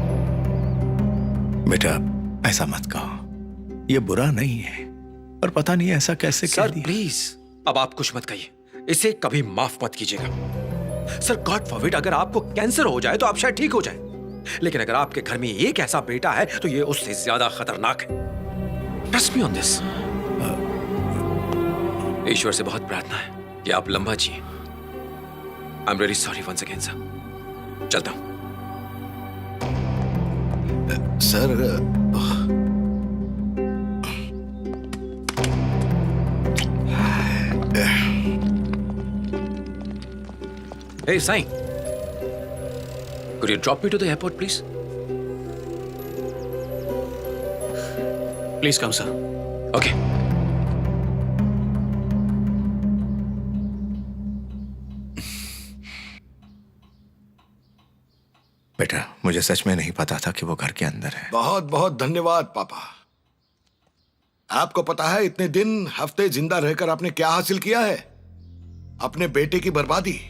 Speaker 5: बेटा ऐसा मत कहो, ये बुरा नहीं है, पर पता नहीं ऐसा कैसे
Speaker 14: सर प्लीज अब आप कुछ मत कहिए, इसे कभी माफ मत कीजिएगा। सर गॉड फॉरबिड अगर आपको कैंसर हो जाए तो आप शायद ठीक हो जाए, लेकिन अगर आपके घर में एक ऐसा बेटा है तो ये उससे ज्यादा खतरनाक है। Trust me on this. ईश्वर से बहुत प्रार्थना है कि आप लंबा जिए। I am really sorry once again sir. चलता हूं
Speaker 11: sir.
Speaker 14: Hey, Sai. Could you drop me to the airport, please?
Speaker 3: Please come, sir.
Speaker 14: Okay.
Speaker 5: बेटा मुझे सच में नहीं पता था कि वो घर के अंदर है।
Speaker 11: बहुत बहुत धन्यवाद पापा। आपको पता है इतने दिन हफ्ते जिंदा रहकर आपने क्या हासिल किया है? अपने बेटे की बर्बादी,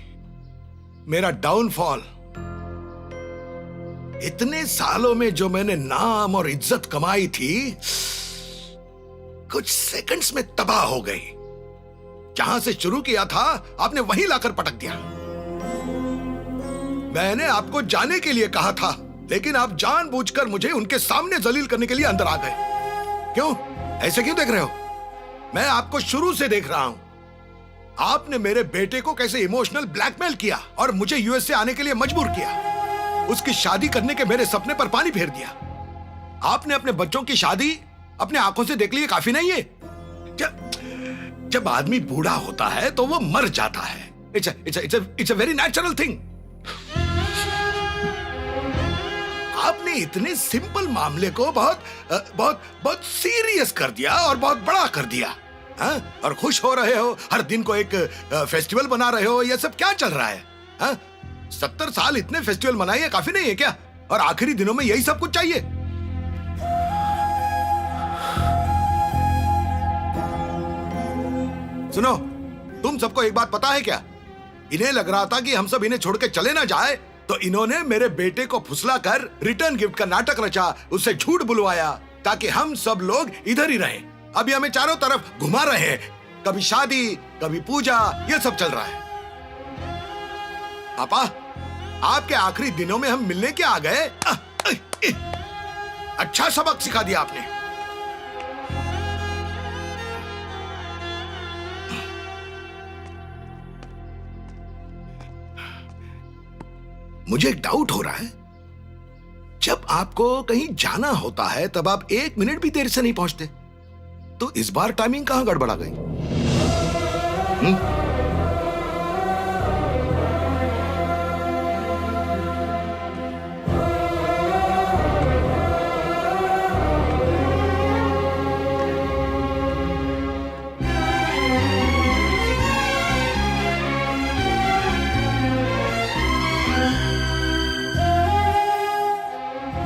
Speaker 11: मेरा डाउनफॉल। इतने सालों में जो मैंने नाम और इज्जत कमाई थी कुछ सेकंड्स में तबाह हो गई। जहां से शुरू किया था आपने वहीं लाकर पटक दिया। मैंने आपको जाने के लिए कहा था, लेकिन आप जानबूझकर मुझे उनके सामने जलील करने के लिए अंदर आ गए। क्यों? ऐसे क्यों देख रहे हो? मैं आपको शुरू से देख रहा हूं। आपने मेरे बेटे को कैसे इमोशनल ब्लैकमेल किया और मुझे यूएस से आने के लिए मजबूर किया। उसकी शादी करने के मेरे सपने पर पानी फेर दिया। आपने अपने बच्चों की शादी अपने आंखों से देख ली, काफी नहीं है? जब आदमी बूढ़ा होता है तो वो मर जाता है। It's a very natural thing. आपने इतने सिंपल मामले को बहुत बहुत बहुत सीरियस कर दिया और बहुत बड़ा कर दिया। हाँ? और खुश हो रहे हो, हर दिन को एक फेस्टिवल बना रहे हो। ये सब क्या चल रहा है? हाँ? 70 साल इतने फेस्टिवल मनाइए, काफी नहीं है क्या? और आखिरी दिनों में यही सब कुछ चाहिए? सुनो, तुम सबको एक बात पता है क्या? इन्हें लग रहा था कि हम सब इन्हें छोड़ के चले ना जाए, तो इन्होंने मेरे बेटे को फुसलाकर रिटर्न गिफ्ट का नाटक रचा, उससे झूठ बुलवाया ताकि हम सब लोग इधर ही रहें। अभी हमें चारों तरफ घुमा रहे हैं, कभी शादी कभी पूजा, ये सब चल रहा है। पापा, आपके आखिरी दिनों में हम मिलने क्या आ गए? अच्छा सबक सिखा दिया आपने। मुझे एक डाउट हो रहा है, जब आपको कहीं जाना होता है तब आप 1 मिनट भी देर से नहीं पहुंचते, तो इस बार टाइमिंग कहां गड़बड़ा गई?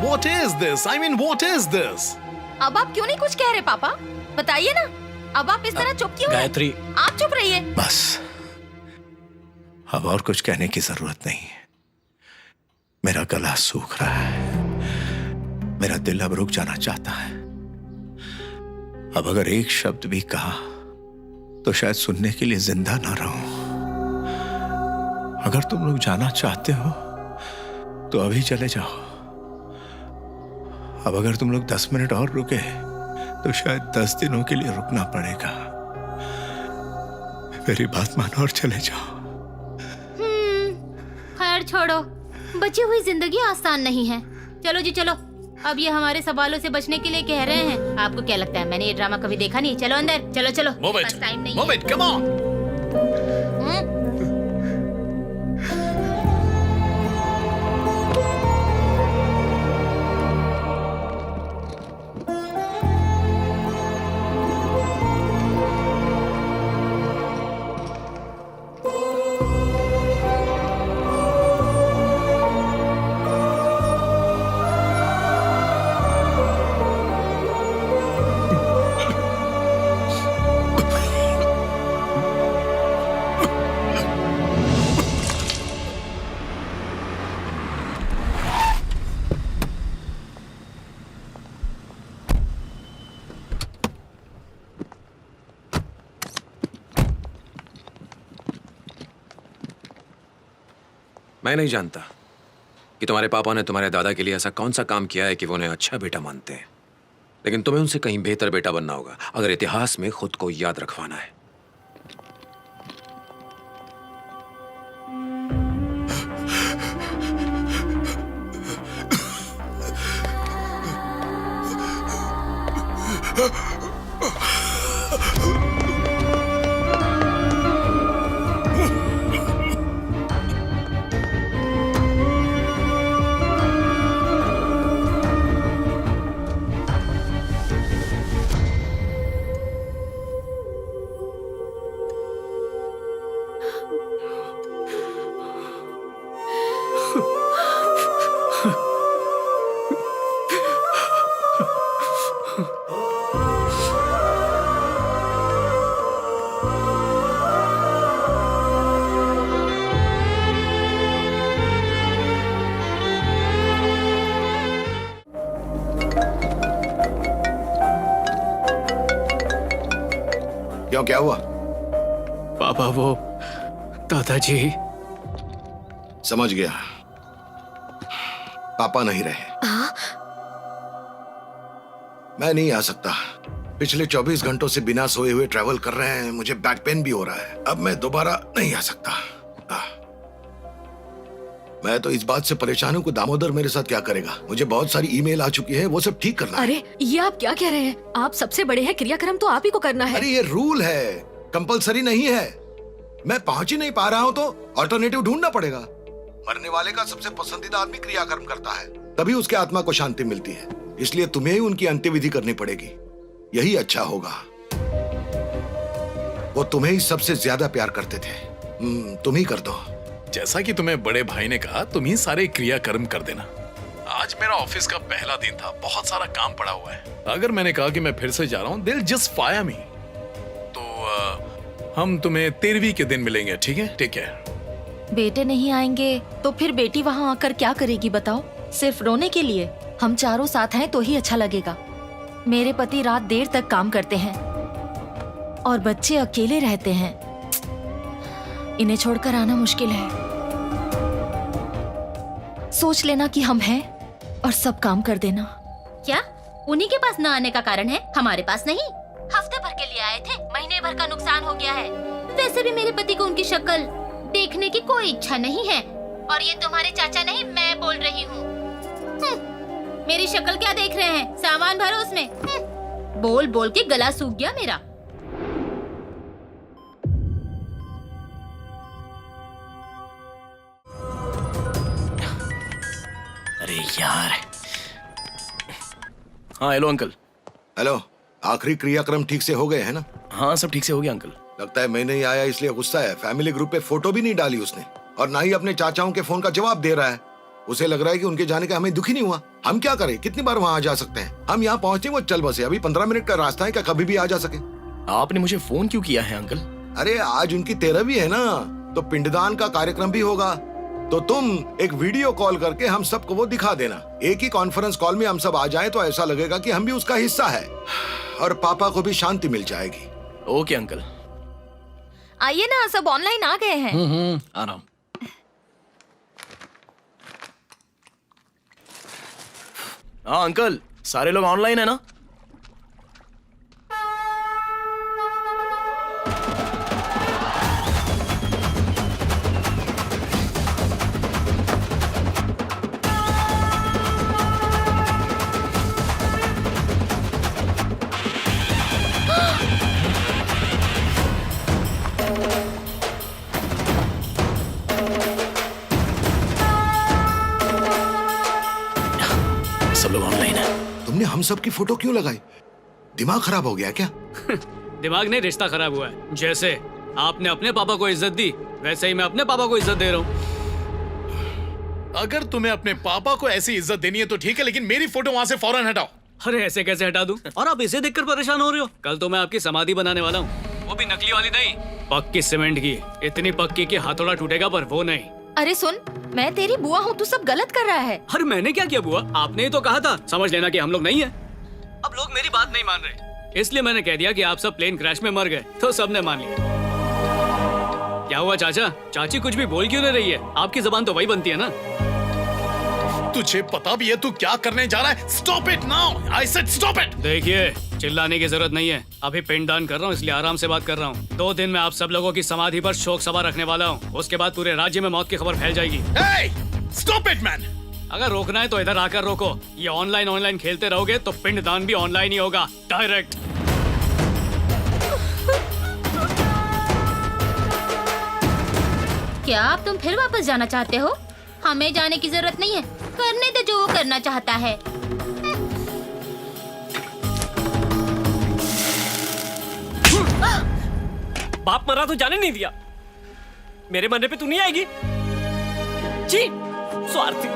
Speaker 12: What is this? I mean, what is this?
Speaker 19: अब आप क्यों नहीं कुछ कह रहे पापा? बताइए ना। अब आप इस तरह चुप क्यों हैं?
Speaker 5: गायत्री,
Speaker 19: आप चुप रहिए।
Speaker 5: बस अब और कुछ कहने की जरूरत नहीं है। मेरा गला सूख रहा है, मेरा दिल अब रुक जाना चाहता है। अब अगर एक शब्द भी कहा तो शायद सुनने के लिए जिंदा ना रहूं। अगर तुम लोग जाना चाहते हो तो अभी चले जाओ। अब अगर तुम लोग 10 मिनट और रुके तो शायद 10 दिनों के लिए रुकना पड़ेगा। मेरी बात मानो और चले जाओ।
Speaker 2: खैर छोड़ो, बची हुई जिंदगी आसान नहीं है। चलो जी चलो, अब ये हमारे सवालों से बचने के लिए कह रहे हैं। आपको क्या लगता है, मैंने ये ड्रामा कभी देखा नहीं? चलो अंदर, चलो चलो।
Speaker 12: Move it.
Speaker 2: बस टाइम नहीं
Speaker 12: Move
Speaker 2: है।
Speaker 12: it, come on.
Speaker 14: मैं नहीं जानता कि तुम्हारे पापा ने तुम्हारे दादा के लिए ऐसा कौन सा काम किया है कि वो उन्हें अच्छा बेटा मानते हैं, लेकिन तुम्हें उनसे कहीं बेहतर बेटा बनना होगा अगर इतिहास में खुद को याद रखवाना है।
Speaker 11: क्यों, क्या हुआ?
Speaker 8: पापा, वो दादाजी।
Speaker 11: समझ गया, पापा नहीं रहे। मैं नहीं आ सकता। पिछले 24 घंटों से बिना सोए हुए ट्रैवल कर रहे हैं, मुझे बैक पेन भी हो रहा है। अब मैं दोबारा नहीं आ सकता। मैं तो इस बात से परेशान हूँ कि दामोदर मेरे साथ क्या करेगा। मुझे बहुत सारी ईमेल आ चुकी है, वो सब ठीक करना है।
Speaker 6: अरे ये आप क्या कह रहे हैं? आप सबसे बड़े हैं, क्रियाक्रम तो आप ही को करना है।
Speaker 11: अरे ये रूल है, कंपलसरी नहीं है। मैं पहुंच ही नहीं पा रहा हूँ तो ऑल्टरनेटिव ढूंढना पड़ेगा। मरने वाले का सबसे पसंदीदा आदमी क्रियाकर्म करता है, तभी उसके आत्मा को शांति मिलती है। इसलिए तुम्हें ही उनकी अंत्यविधि करनी पड़ेगी, यही अच्छा होगा। वो तुम्हें ही सबसे ज्यादा प्यार करते थे, तुम ही कर दो।
Speaker 12: जैसा कि तुम्हें बड़े भाई ने कहा, तुम ही सारे क्रियाकर्म कर देना। आज मेरा ऑफिस का पहला दिन था, बहुत सारा काम पड़ा हुआ है। अगर मैंने कहा कि मैं फिर से जा रहा हूँ, दिल जस्ट फायर मी। तो हम तुम्हें 13वीं के दिन मिलेंगे, ठीक है? ठीक है।
Speaker 19: बेटे नहीं आएंगे तो फिर बेटी वहाँ आकर क्या करेगी बताओ? सिर्फ रोने के लिए? हम चारों साथ हैं तो ही अच्छा लगेगा। मेरे पति रात देर तक काम करते हैं और बच्चे अकेले रहते हैं। इन्हें छोड़कर आना मुश्किल है। सोच लेना कि हम हैं और सब काम कर देना।
Speaker 2: क्या उन्हीं के पास न आने का कारण है, हमारे पास नहीं? हफ्ते भर के लिए आए थे, महीने भर का नुकसान हो गया है। वैसे भी मेरे पति को उनकी शक्ल देखने की कोई इच्छा नहीं है। और ये तुम्हारे चाचा नहीं, मैं बोल रही हूँ। मेरी शक्ल क्या देख रहे हैं? सामान भरो उसमें। बोल बोल के गला सूख गया मेरा।
Speaker 8: अरे यार। हाँ, हेलो अंकल।
Speaker 11: हेलो, आखिरी क्रियाक्रम ठीक से हो गए हैं ना?
Speaker 8: हाँ, सब ठीक से हो गया अंकल।
Speaker 11: लगता है मैं नहीं आया इसलिए गुस्सा है। फैमिली ग्रुप पे फोटो भी नहीं डाली उसने, और ना ही अपने चाचाओं के फोन का जवाब दे रहा है। उसे लग रहा है कि उनके जाने का हमें दुखी नहीं हुआ। हम क्या करें, कितनी बार वहाँ आ जा सकते हैं? हम यहाँ पहुंचे, वो चल बसे। अभी 15 मिनट का रास्ता है, क्या कभी भी आ जा सके?
Speaker 8: आपने मुझे फोन क्यों किया है अंकल?
Speaker 11: अरे आज उनकी 13वीं है ना, तो पिंडदान का कार्यक्रम भी होगा। तो तुम एक वीडियो कॉल करके हम सबको वो दिखा देना। एक ही कॉन्फ्रेंस कॉल में हम सब आ जाएं तो ऐसा लगेगा कि हम भी उसका हिस्सा है, और पापा को भी शांति मिल जाएगी।
Speaker 8: Okay uncle.
Speaker 19: आइए ना, सब ऑनलाइन आ गए हैं।
Speaker 8: आ रहा हूँ। हाँ अंकल, सारे लोग ऑनलाइन है ना? सब लोग ऑनलाइन है।
Speaker 11: तुमने हम सब की फोटो क्यों लगाई? दिमाग खराब हो गया क्या?
Speaker 3: दिमाग नहीं, रिश्ता खराब हुआ है। जैसे आपने अपने पापा को इज्जत दी, वैसे ही मैं अपने पापा को इज्जत दे रहा हूँ।
Speaker 12: अगर तुम्हें अपने पापा को ऐसी इज्जत देनी है तो ठीक है, लेकिन मेरी फोटो वहां से फौरन हटाओ।
Speaker 3: अरे ऐसे कैसे हटा दूं? और आप इसे देखकर परेशान हो रहे हो? कल तो मैं आपकी समाधि बनाने वाला हूँ, वो भी नकली वाली नहीं, पक्की सीमेंट की, इतनी पक्की कि हाथोड़ा टूटेगा पर वो नहीं।
Speaker 19: अरे सुन, मैं तेरी बुआ हूँ, तू सब गलत कर रहा है।
Speaker 3: अरे मैंने क्या किया बुआ? आपने ही तो कहा था समझ लेना कि हम लोग नहीं है। अब लोग मेरी बात नहीं मान रहे, इसलिए मैंने कह दिया कि आप सब प्लेन क्रैश में मर गए, तो सबने मान लिया। क्या हुआ चाचा? चाची कुछ भी बोल क्यों नहीं रही है? आपकी जबान तो वही बनती है ना।
Speaker 12: तुझे पता भी है तू क्या करने जा रहा है? Stop it now, I said stop it.
Speaker 3: देखिए, चिल्लाने की जरूरत नहीं है, अभी पिंडदान कर रहा हूँ इसलिए आराम से बात कर रहा हूँ। 2 दिन में आप सब लोगों की समाधि पर शोक सभा रखने वाला हूँ, उसके बाद पूरे राज्य में मौत की खबर फैल जाएगी।
Speaker 12: Stop it man.
Speaker 3: अगर रोकना है तो इधर आकर रोको, ये ऑनलाइन खेलते रहोगे तो पिंडदान भी ऑनलाइन ही होगा, डायरेक्ट।
Speaker 2: क्या आप तुम फिर वापस जाना चाहते हो? हमें जाने की जरूरत नहीं है, करने दे जो वो करना चाहता है।
Speaker 3: बाप मरा तो जाने नहीं दिया, मेरे मरने पे तू नहीं आएगी? जी स्वार्थी।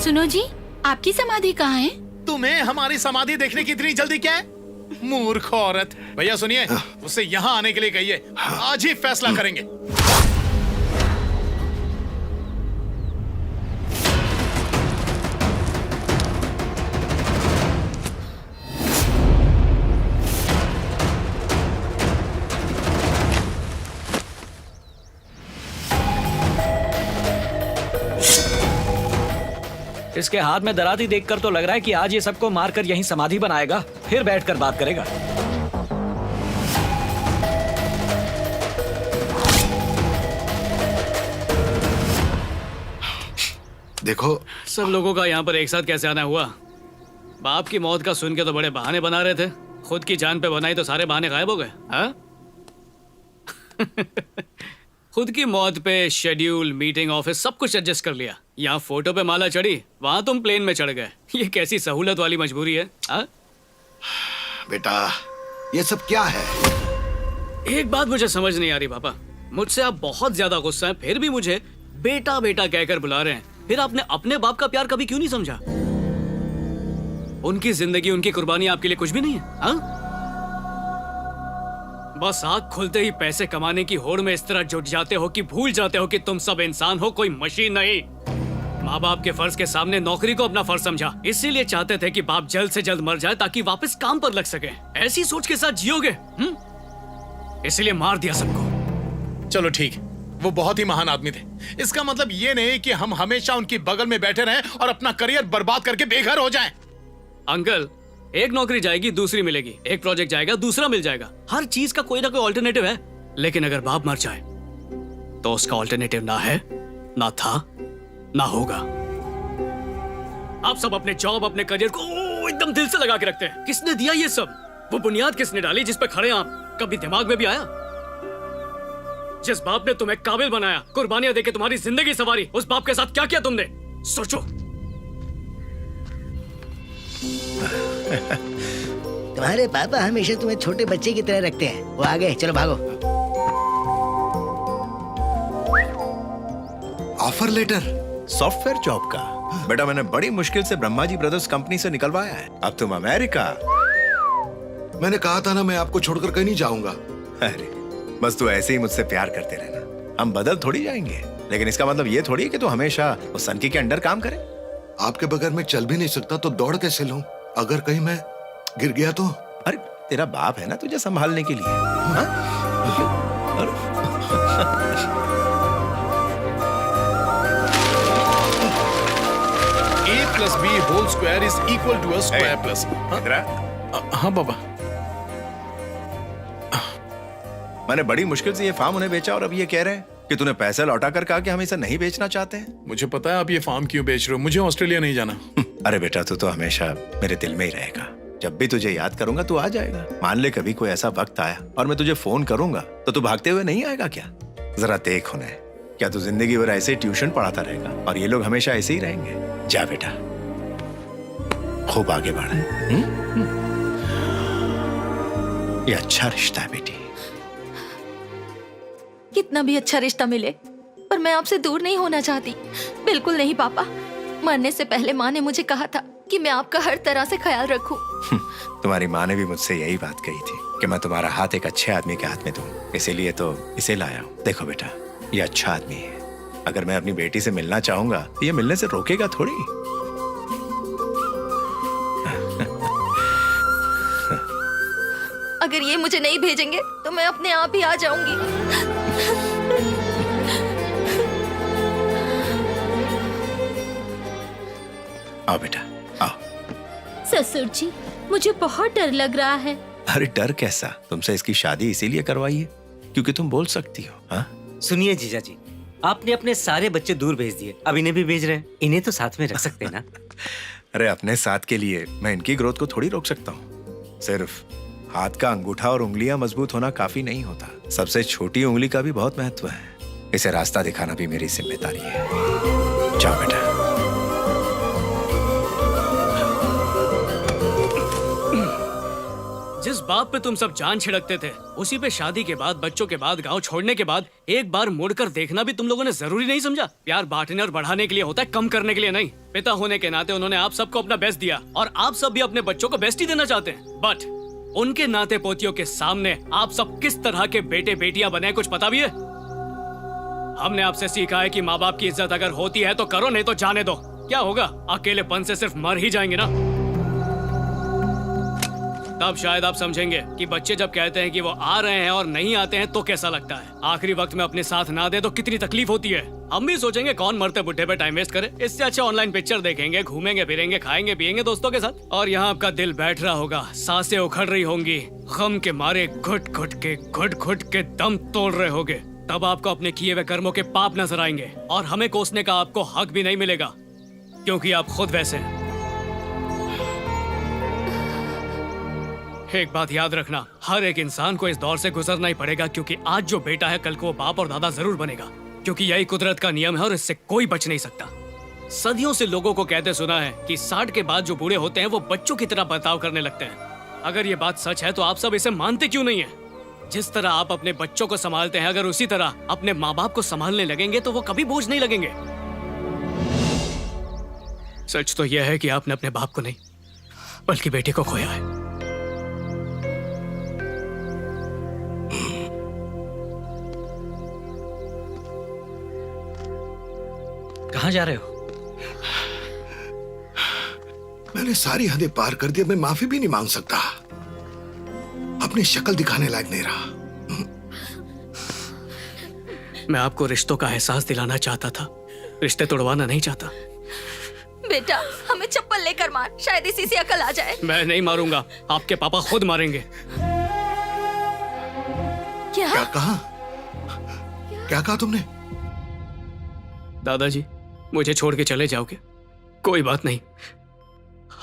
Speaker 2: सुनो जी, आपकी समाधि कहाँ है?
Speaker 12: तुम्हें हमारी समाधि देखने की इतनी जल्दी क्या है? मूर्ख औरत। भैया सुनिए, उससे यहाँ आने के लिए कहिए, आज ही फैसला करेंगे।
Speaker 4: इसके हाथ में दराती देखकर तो लग रहा है कि आज ये सबको मारकर यहीं समाधि बनाएगा, फिर बैठकर बात करेगा।
Speaker 11: देखो,
Speaker 3: सब लोगों का यहाँ पर एक साथ कैसे आना हुआ? बाप की मौत का सुन के तो बड़े बहाने बना रहे थे, खुद की जान पे बनाई तो सारे बहाने गायब हो गए। हाँ? खुद की मौत पे शेड्यूल, मीटिंग, ऑफिस सब कुछ एडजस्ट कर लिया। यहाँ फोटो पे माला चढ़ी, वहां तुम प्लेन में चढ़ गए। ये कैसी सहूलत वाली मजबूरी है? हा?
Speaker 11: बेटा, ये सब क्या है?
Speaker 3: एक बात मुझे समझ नहीं आ रही पापा, मुझसे आप बहुत ज्यादा गुस्सा हैं, फिर भी मुझे बेटा बेटा कहकर बुला रहे हैं। फिर आपने अपने बाप का प्यार कभी क्यों नहीं समझा? उनकी जिंदगी, उनकी कुर्बानी आपके लिए कुछ भी नहीं है? हा? बस आँख खुलते ही पैसे कमाने की होड़ में इस तरह जुट जाते हो कि भूल जाते हो कि तुम सब इंसान हो, कोई मशीन नहीं। माँ बाप के फर्ज के सामने नौकरी को अपना फर्ज समझा, इसीलिए चाहते थे कि बाप जल्द से जल्द मर जाए ताकि वापस काम पर लग सके। ऐसी सोच के साथ जियोगे? इसीलिए मार दिया सबको।
Speaker 12: चलो ठीक, वो बहुत ही महान आदमी थे। इसका मतलब ये नहीं कि हम हमेशा उनकी बगल में बैठे रहें और अपना करियर बर्बाद करके बेघर हो जाएं।
Speaker 3: अंकल, एक नौकरी जाएगी दूसरी मिलेगी, एक प्रोजेक्ट जाएगा दूसरा मिल जाएगा, हर चीज का कोई ना कोई ऑल्टरनेटिव है। लेकिन अगर बाप मर जाए तो उसका ऑल्टरनेटिव ना है, ना था, ना होगा। आप सब अपने जॉब, अपने करियर को एकदम दिल से लगा के रखते हैं। किसने दिया ये सब? वो बुनियाद किसने डाली जिस पे खड़े आप? कभी दिमाग में भी आया? जिस बाप ने तुम्हें काबिल बनाया, कुर्बानियां देके तुम्हारी जिंदगी संवारी, उस बाप के साथ क्या किया तुमने? सोचो।
Speaker 21: तुम्हारे पापा हमेशा तुम्हें छोटे बच्चे की तरह रखते हैं। वो आ गए, चलो भागो।
Speaker 5: ऑफर लेटर सॉफ्टवेयर जॉब का। बेटा, मैंने बड़ी मुश्किल से ब्रह्मा जी ब्रदर्स कंपनी से निकलवाया है। अब तुम अमेरिका।
Speaker 11: मैंने कहा था ना, मैं आपको छोड़कर कहीं नहीं जाऊंगा।
Speaker 5: अरे बस तू ऐसे ही मुझसे प्यार करते रहना, हम बदल थोड़ी जाएंगे। लेकिन इसका मतलब ये थोड़ी है कि तू हमेशा उस सनकी के अंडर काम करे।
Speaker 11: आपके बगैर मैं चल भी नहीं सकता, तो दौड़ कैसे लूं? अगर कहीं मैं गिर गया तो?
Speaker 5: अरे तेरा बाप है ना तुझे संभालने के लिए। हाँ?
Speaker 12: A plus B whole square is equal to a square plus। हाँ पापा।
Speaker 5: मैंने बड़ी मुश्किल से ये फार्म उन्हें बेचा और अब ये कह रहे हैं कि तूने पैसा लौटा कर कहा कि हम इसे नहीं बेचना चाहते हैं।
Speaker 12: मुझे पता है आप ये फार्म क्यों बेच रहे हो, मुझे ऑस्ट्रेलिया नहीं जाना।
Speaker 5: अरे बेटा तू तो हमेशा मेरे दिल में ही रहेगा। जब भी तुझे याद करूंगा तू आ जाएगा। मान ले कभी कोई ऐसा वक्त आया और मैं तुझे फोन करूंगा तो तू भागते हुए नहीं आएगा क्या? जरा देख उन्हें, क्या तू जिंदगी भर ऐसे ट्यूशन पढ़ाता रहेगा और ये लोग हमेशा ऐसे ही रहेंगे? जा बेटा, खूब आगे बढ़। ये अच्छा रिश्ता है बेटी।
Speaker 19: कितना भी अच्छा रिश्ता मिले पर मैं आपसे दूर नहीं होना चाहती। बिल्कुल नहीं पापा। मरने से पहले माँ ने मुझे कहा था कि मैं आपका हर तरह से ख्याल रखूं।
Speaker 5: तुम्हारी माँ ने भी मुझसे यही बात कही थी कि मैं तुम्हारा हाथ एक अच्छे आदमी के हाथ में दूं, इसीलिए तो इसे लाया हूँ। देखो बेटा, ये अच्छा आदमी है। अगर मैं अपनी बेटी से मिलना चाहूंगा तो ये मिलने से रोकेगा थोड़ी।
Speaker 19: अगर ये मुझे नहीं भेजेंगे तो मैं अपने आप ही आ जाऊंगी।
Speaker 5: आओ बेटा, आओ।
Speaker 2: ससुर जी, मुझे बहुत डर लग रहा है।
Speaker 5: अरे डर कैसा? तुमसे इसकी शादी इसीलिए करवाई है क्योंकि तुम बोल सकती हो। हाँ
Speaker 17: सुनिए जीजा जी, आपने अपने सारे बच्चे दूर भेज दिए, अब इन्हें भी भेज रहे हैं। इन्हें तो साथ में रख सकते हैं ना?
Speaker 5: अरे अपने साथ के लिए मैं इनकी ग्रोथ को थोड़ी रोक सकता हूँ। सिर्फ हाथ का अंगूठा और उंगलियां मजबूत होना काफी नहीं होता। सबसे छोटी उंगली का भी बहुत महत्व है। इसे रास्ता दिखाना भी मेरी जिम्मेदारी है। जाओ बेटा।
Speaker 3: जिस बाप पे तुम सब जान छिड़कते थे, उसी पे शादी के बाद, बच्चों के बाद, गांव छोड़ने के बाद एक बार मुड़कर देखना भी तुम लोगों ने जरूरी नहीं समझा? प्यार बांटने और बढ़ाने के लिए होता है, कम करने के लिए नहीं। पिता होने के नाते उन्होंने आप सबको अपना बेस्ट दिया और आप सब भी अपने बच्चों को बेस्ट ही देना चाहते हैं। बट उनके नाते पोतियों के सामने आप सब किस तरह के बेटे बेटियां बने, कुछ पता भी है? हमने आपसे सीखा है कि माँ बाप की इज्जत अगर होती है तो करो, नहीं तो जाने दो। क्या होगा? अकेलेपन से सिर्फ मर ही जाएंगे ना। तब शायद आप समझेंगे कि बच्चे जब कहते हैं कि वो आ रहे हैं और नहीं आते हैं तो कैसा लगता है। आखिरी वक्त में अपने साथ ना दे तो कितनी तकलीफ होती है। हम भी सोचेंगे कौन मरते बुढ़े पे टाइम वेस्ट करे, इससे अच्छा ऑनलाइन पिक्चर देखेंगे, घूमेंगे फिरेंगे, खाएंगे पिएंगे दोस्तों के साथ। और यहाँ आपका दिल बैठ रहा होगा, सांसें उखड़ रही होंगी, गम के मारे घुट घुट के दम तोड़ रहे होगे। तब आपको अपने किए हुए कर्मों के पाप नजर आएंगे और हमें कोसने का आपको हक भी नहीं मिलेगा, क्योंकि आप खुद वैसे हैं। एक बात याद रखना, हर एक इंसान को इस दौर से गुजरना ही पड़ेगा, क्योंकि आज जो बेटा है कल को वो बाप और दादा जरूर बनेगा, क्योंकि यही कुदरत का नियम है और इससे कोई बच नहीं सकता। सदियों से लोगों को कहते सुना है कि 60 के बाद जो बूढ़े होते हैं वो बच्चों की तरह बर्ताव करने लगते हैं। अगर ये बात सच है तो आप सब इसे मानते क्यों नहीं है? जिस तरह आप अपने बच्चों को संभालते हैं, अगर उसी तरह अपने माँ बाप को संभालने लगेंगे तो वो कभी बोझ नहीं लगेंगे। सच तो यह है कि आपने अपने बाप को नहीं बल्कि बेटे को खोया है।
Speaker 4: कहाँ जा रहे हो?
Speaker 11: मैंने सारी हदें पार कर दी, अब मैं माफी भी नहीं मांग सकता। अपनी शक्ल दिखाने लायक नहीं रहा।
Speaker 3: मैं आपको रिश्तों का एहसास दिलाना चाहता था, रिश्ते तोड़वाना नहीं चाहता।
Speaker 19: बेटा हमें चप्पल लेकर मार, शायद इसी से अकल आ जाए।
Speaker 3: मैं नहीं मारूंगा, आपके पापा खुद मारेंगे।
Speaker 11: क्या कहा? क्या कहा तुमने?
Speaker 3: दादाजी, मुझे छोड़ के चले जाओगे? कोई बात नहीं।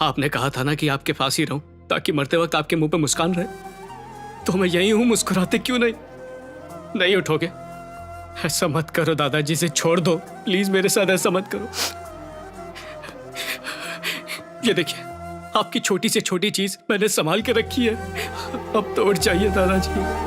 Speaker 3: आपने कहा था ना कि आपके पास ही रहूं ताकि मरते वक्त आपके मुंह पे मुस्कान रहे, तो मैं यही हूं। मुस्कुराते क्यों नहीं उठोगे? ऐसा मत करो दादाजी, से छोड़ दो प्लीज, मेरे साथ ऐसा मत करो। ये देखिए, आपकी छोटी से छोटी चीज मैंने संभाल के रखी है, अब तो उठ जाइए दादाजी।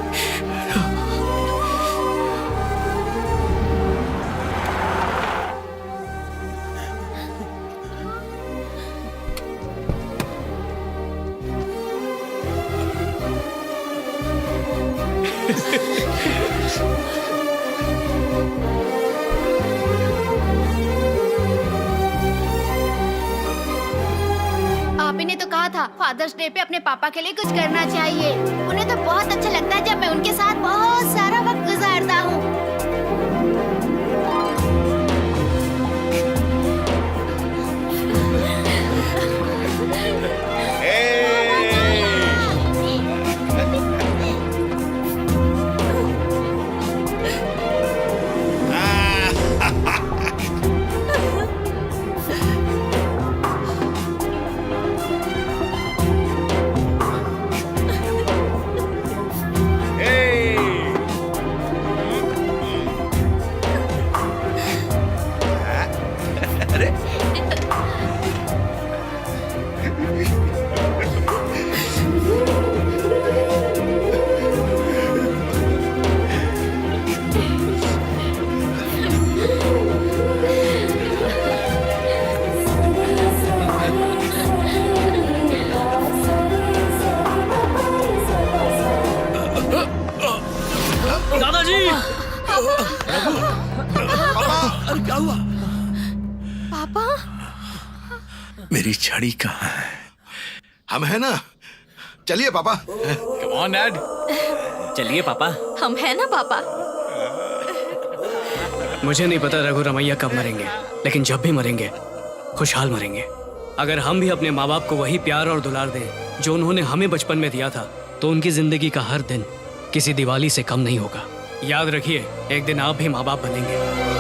Speaker 2: आप ही ने तो कहा था फादर्स डे पे अपने पापा के लिए कुछ करना चाहिए। उन्हें तो बहुत अच्छा लगता है जब मैं उनके साथ बहुत सारा वक्त गुजारता हूँ।
Speaker 5: हुआ?
Speaker 6: पापा
Speaker 5: मेरी छड़ी कहाँ है?
Speaker 11: हम है ना, चलिए पापा।
Speaker 12: Come on dad.
Speaker 3: चलिए पापा।
Speaker 19: हम है ना पापा।
Speaker 3: मुझे नहीं पता रघु रमैया कब मरेंगे, लेकिन जब भी मरेंगे खुशहाल मरेंगे। अगर हम भी अपने माँ बाप को वही प्यार और दुलार दें जो उन्होंने हमें बचपन में दिया था, तो उनकी जिंदगी का हर दिन किसी दिवाली से कम नहीं होगा। याद रखिए, एक दिन आप भी माँ बाप बनेंगे।